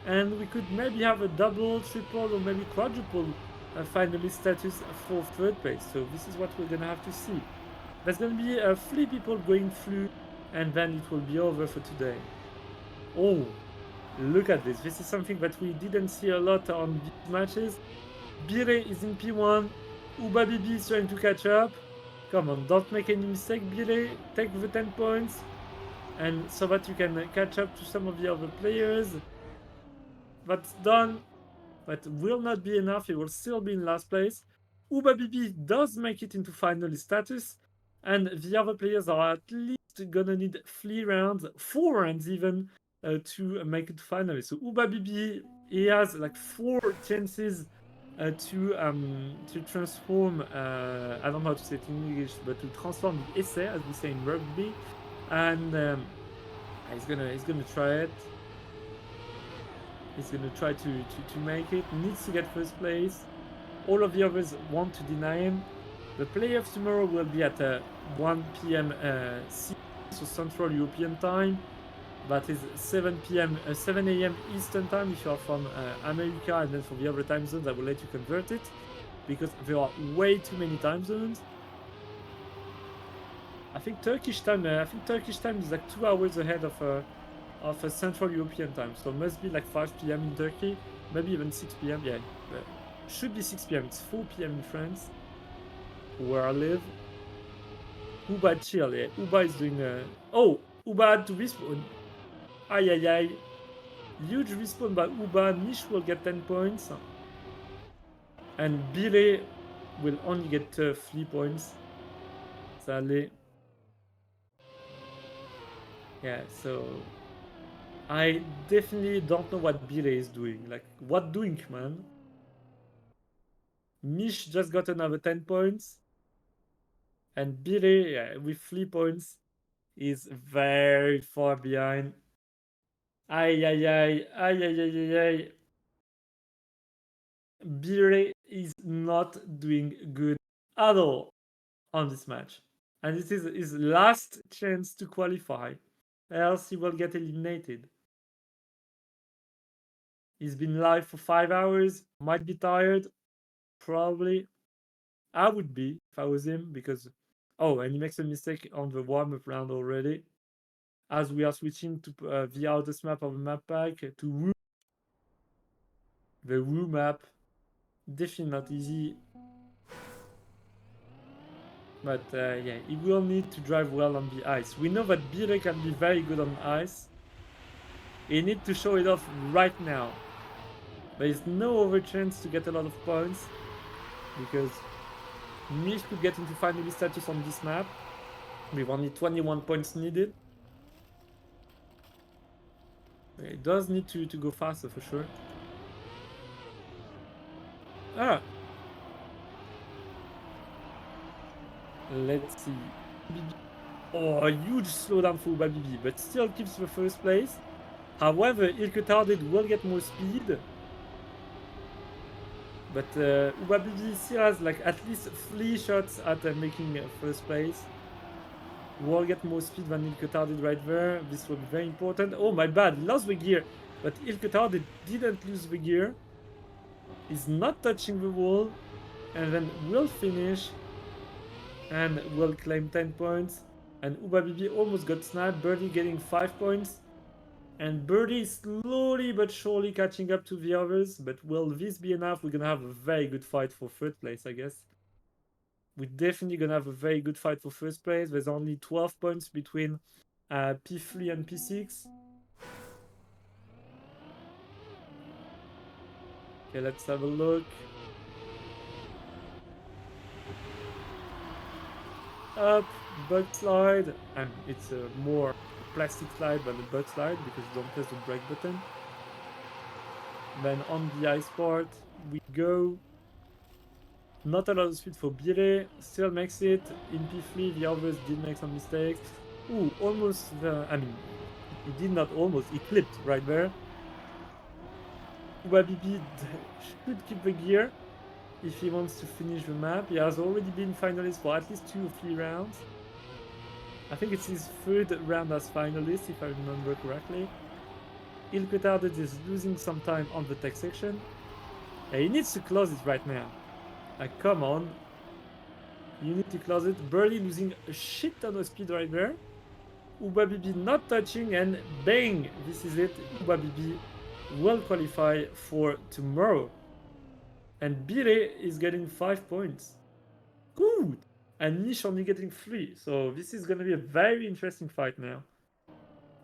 And we could maybe have a double, triple, or maybe quadruple finalist status for third place. So this is what we're gonna have to see. There's gonna be 3 people going through, and then it will be over for today. Oh, look at this. This is something that we didn't see a lot on these matches. Bire is in P1. Ubabibi is trying to catch up. Come on, don't make any mistake, Bire. Take the 10 points, and so that you can catch up to some of the other players. That's done, but will not be enough. He will still be in last place. Ubabibi does make it into finalist status, and the other players are at least gonna need 3 rounds, 4 rounds even, to make it to finalist. So Ubabibi, he has like 4 chances to transform. I don't know how to say it in English, but to transform the essay, as we say in rugby, and he's gonna try it. He's gonna try to make it. Needs to get first place. All of the others want to deny him. The playoffs tomorrow will be at 1 p.m. So Central European time. That is 7 p.m. 7 a.m. Eastern time if you are from America, and then for the other time zones, I will let you convert it because there are way too many time zones. I think Turkish time is like 2 hours ahead of a Central European time, so it must be like 5 p.m. in Turkey, maybe even 6 p.m. Yeah, should be 6 p.m. It's 4 p.m. in France, where I live. Uba chill, yeah. Uba is doing oh, Uba had to respawn. Ay ay ay. Huge respawn by Uba. Mish will get 10 points. And Bile will only get 3 points. Sadly. Yeah, so I definitely don't know what Bile is doing. Like, what doing, man? Mish just got another 10 points. And Bile, yeah, with 3 points, is very far behind. Ay, ay, ay, ay, ay, ay, ay, ay. Bire is not doing good at all on this match. And this is his last chance to qualify, else he will get eliminated. He's been live for 5 hours, might be tired, probably. I would be if I was him, because... Oh, and he makes a mistake on the warm-up round already. As we are switching to the outest map of the map pack to Woo. The Woo map. Definitely not easy. But yeah, he will need to drive well on the ice. We know that Bire can be very good on ice. He needs to show it off right now. There is no other chance to get a lot of points, because Mish could get into finalist status on this map with only 21 points needed. It does need to go faster for sure. Ah! Let's see. Oh, a huge slowdown for Ubabibi, but still keeps the first place. However, Ilketarded will get more speed. But UbaBB still has like at least 3 shots at making first place. Will get more speed than Ilketarded right there. This will be very important. Oh my bad, lost the gear. But Ilketarded didn't lose the gear. He's not touching the wall. And then will finish. And will claim 10 points. And UbaBB almost got sniped. Birdie getting 5 points. And Birdie is slowly but surely catching up to the others. But will this be enough? We're gonna have a very good fight for third place, I guess. We're definitely gonna have a very good fight for first place. There's only 12 points between P3 and P6. Okay, let's have a look. Up, bug slide, and it's a more plastic slide than a bug slide because you don't press the brake button. Then on the ice part, we go. Not a lot of speed for Bire, still makes it. In P3, the others did make some mistakes. Ooh, almost, I mean, he did not almost, he clipped right there. UbaBB should keep the gear if he wants to finish the map. He has already been finalist for at least 2 or 3 rounds. I think it's his 3rd round as finalist, if I remember correctly. Ilketarded is losing some time on the tech section. He needs to close it right now. Come on. You need to close it. Birdie losing a shit ton of speed right there. UbaBB not touching, and bang! This is it. UbaBB will qualify for tomorrow. And Bire is getting 5 points. Good! And Nish only getting 3. So this is going to be a very interesting fight now.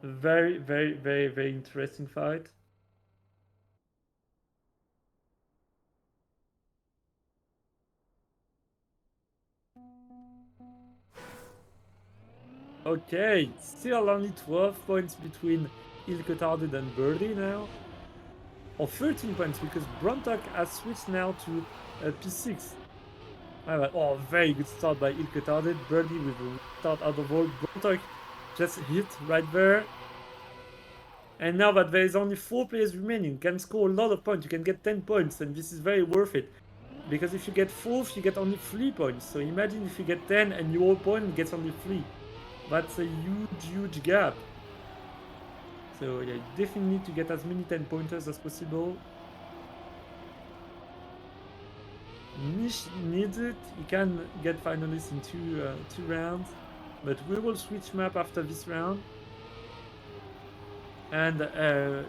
A very, very, very, very interesting fight. Okay, still only 12 points between Ilketarded and Birdie now. Or 13 points because Brontok has switched now to P6. Oh, very good start by Ilketarded. Birdie with a start out of all. Brontok just hit right there. And now that there is only 4 players remaining, you can score a lot of points. You can get 10 points, and this is very worth it. Because if you get 4th, you get only 3 points. So imagine if you get 10 and your opponent gets only 3. That's a huge, huge gap. So yeah, you definitely need to get as many 10 pointers as possible. Nish needs it. He can get finalists in two rounds. But we will switch map after this round. And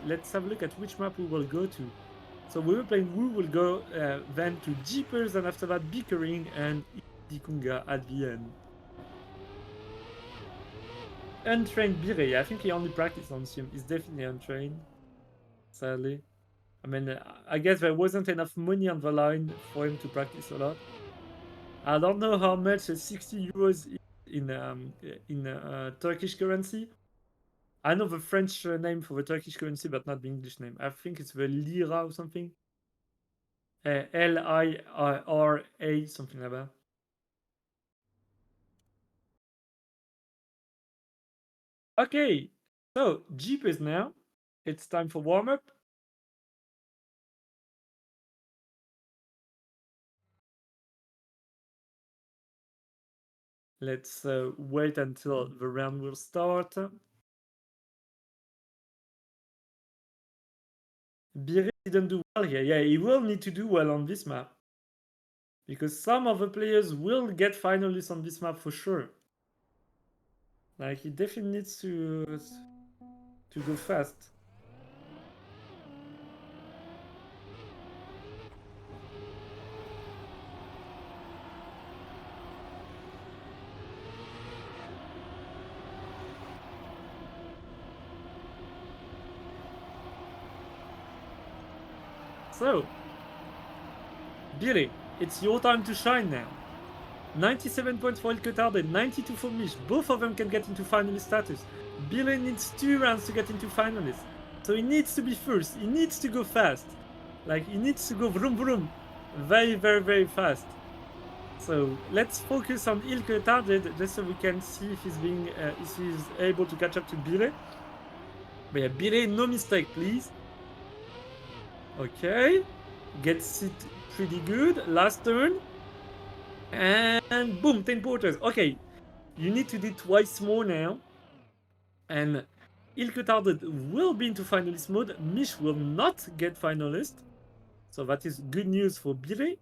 let's have a look at which map we will go to. So we were playing we will go then to Jeepers, and after that Bickering and Dikunga at the end. Untrained Bire, I think he only practiced on Sim. He's definitely untrained, sadly. I mean, I guess there wasn't enough money on the line for him to practice a lot. I don't know how much 60 euros in Turkish currency. I know the French name for the Turkish currency, but not the English name. I think it's the lira or something. Lira, something like that. Okay, so Jeepers now. It's time for warm-up. Let's wait until the round will start. Bire didn't do well here. Yeah, he will need to do well on this map. Because some of the players will get finalists on this map for sure. Like, he definitely needs to go fast. So, Bire, it's your time to shine now. 97 points for Ilketarded, 92 for Mish. Both of them can get into finalist status. Bire needs 2 rounds to get into finalists. So he needs to be first. He needs to go fast. Like, he needs to go vroom vroom. Very, very, very fast. So let's focus on Ilketarded just so we can see if he's able to catch up to Bire. But yeah, Bire, no mistake, please. Okay. Gets it pretty good. Last turn. And boom, 10 porters. Okay. You need to do twice more now. And Ilketarded will be into finalist mode. Mish will not get finalist. So that is good news for Bire.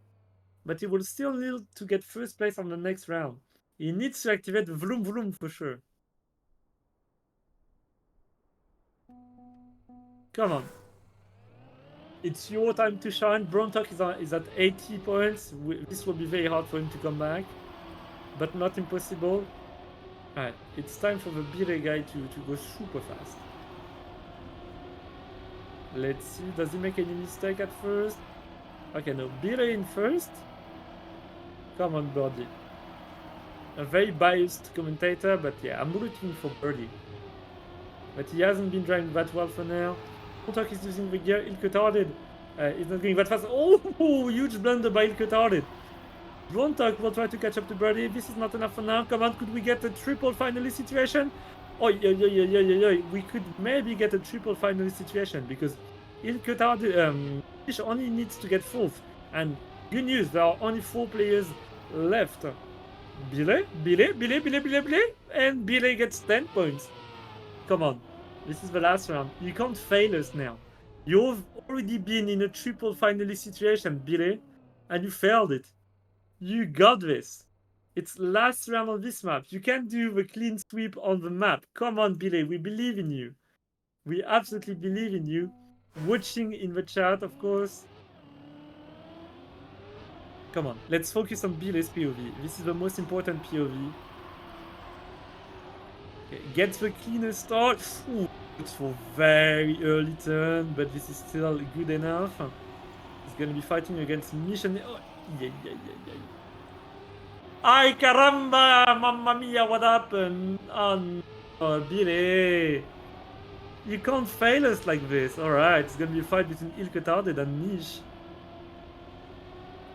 But he will still need to get first place on the next round. He needs to activate Vroom Vroom for sure. Come on. It's your time to shine. Brontok is at 80 points. This will be very hard for him to come back. But not impossible. Alright, it's time for the Bire guy to go super fast. Let's see, does he make any mistake at first? Okay, no, Bire in first. Come on, Birdie. A very biased commentator, but yeah, I'm rooting for Birdie. But he hasn't been driving that well for now. Brontok is using the gear. Ilketarded is not going that fast. Oh, huge blunder by Ilketarded. Brontok will try to catch up to Birdie. This is not enough for now. Come on, could we get a triple finalist situation? Oh, yeah. We could maybe get a triple finalist situation because Ilketarded only needs to get fourth. And good news, there are only 4 players left. Bile, and Bile gets 10 points. Come on, this is the last round. You can't fail us now. You've already been in a triple finalist situation, Bile, and you failed it. You got this. It's last round on this map. You can do the clean sweep on the map. Come on, Bile, we believe in you. We absolutely believe in you. Watching in the chat, of course. Come on, let's focus on Bile's POV. This is the most important POV. Okay, gets the cleanest start. Ooh, it's for very early turn, but this is still good enough. He's gonna be fighting against Mission. Oh, yeah. Ay, caramba! Mamma mia, what happened? Oh no, Bile! You can't fail us like this. Alright, it's gonna be a fight between Ilketarded and Niche.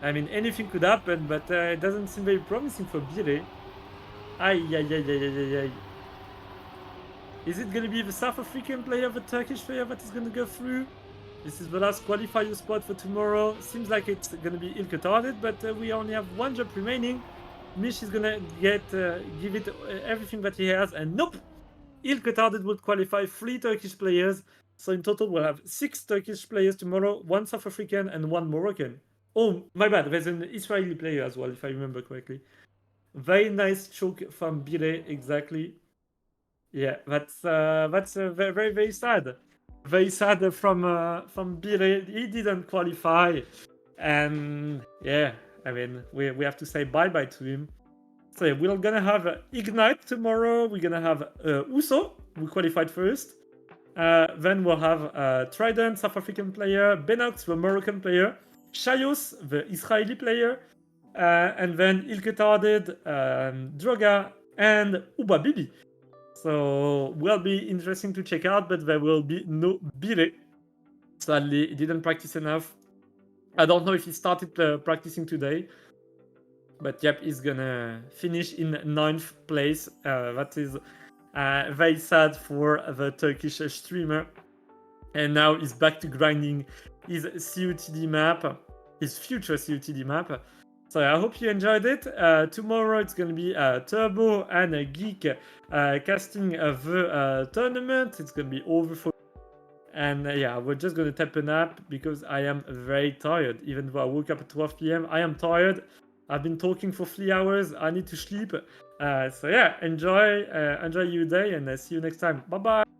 I mean, anything could happen, but it doesn't seem very promising for Bile. Ay. Is it gonna be the South African player, the Turkish player that is gonna go through? This is the last qualifier spot for tomorrow. Seems like it's gonna be Ilketarded, but we only have 1 job remaining. Mish is gonna give it everything that he has, and nope! Ilketarded would qualify 3 Turkish players, so in total we'll have 6 Turkish players tomorrow, 1 South African and 1 Moroccan. Oh, my bad, there's an Israeli player as well, if I remember correctly. Very nice choke from Bire, exactly. Yeah, that's very, very sad. Very sad from Bire. He didn't qualify, and yeah, I mean we have to say bye to him. So yeah, we're gonna have Ignite tomorrow. We're gonna have Uso, who qualified first. Then we'll have Trident, South African player, Benox, the Moroccan player, Shayos, the Israeli player, and then Ilketarded, Droga, and Uba Bibi. So will be interesting to check out, but there will be no Bire. Sadly, he didn't practice enough. I don't know if he started practicing today, but yep, he's gonna finish in 9th place. That is very sad for the Turkish streamer. And now he's back to grinding his COTD map, his future COTD map. So I hope you enjoyed it. Tomorrow it's going to be Turbo and Geek casting the tournament. It's going to be over for. And yeah, we're just going to tap a nap because I am very tired. Even though I woke up at 12 p.m., I am tired. I've been talking for 3 hours. I need to sleep. So yeah, enjoy your day and see you next time. Bye bye.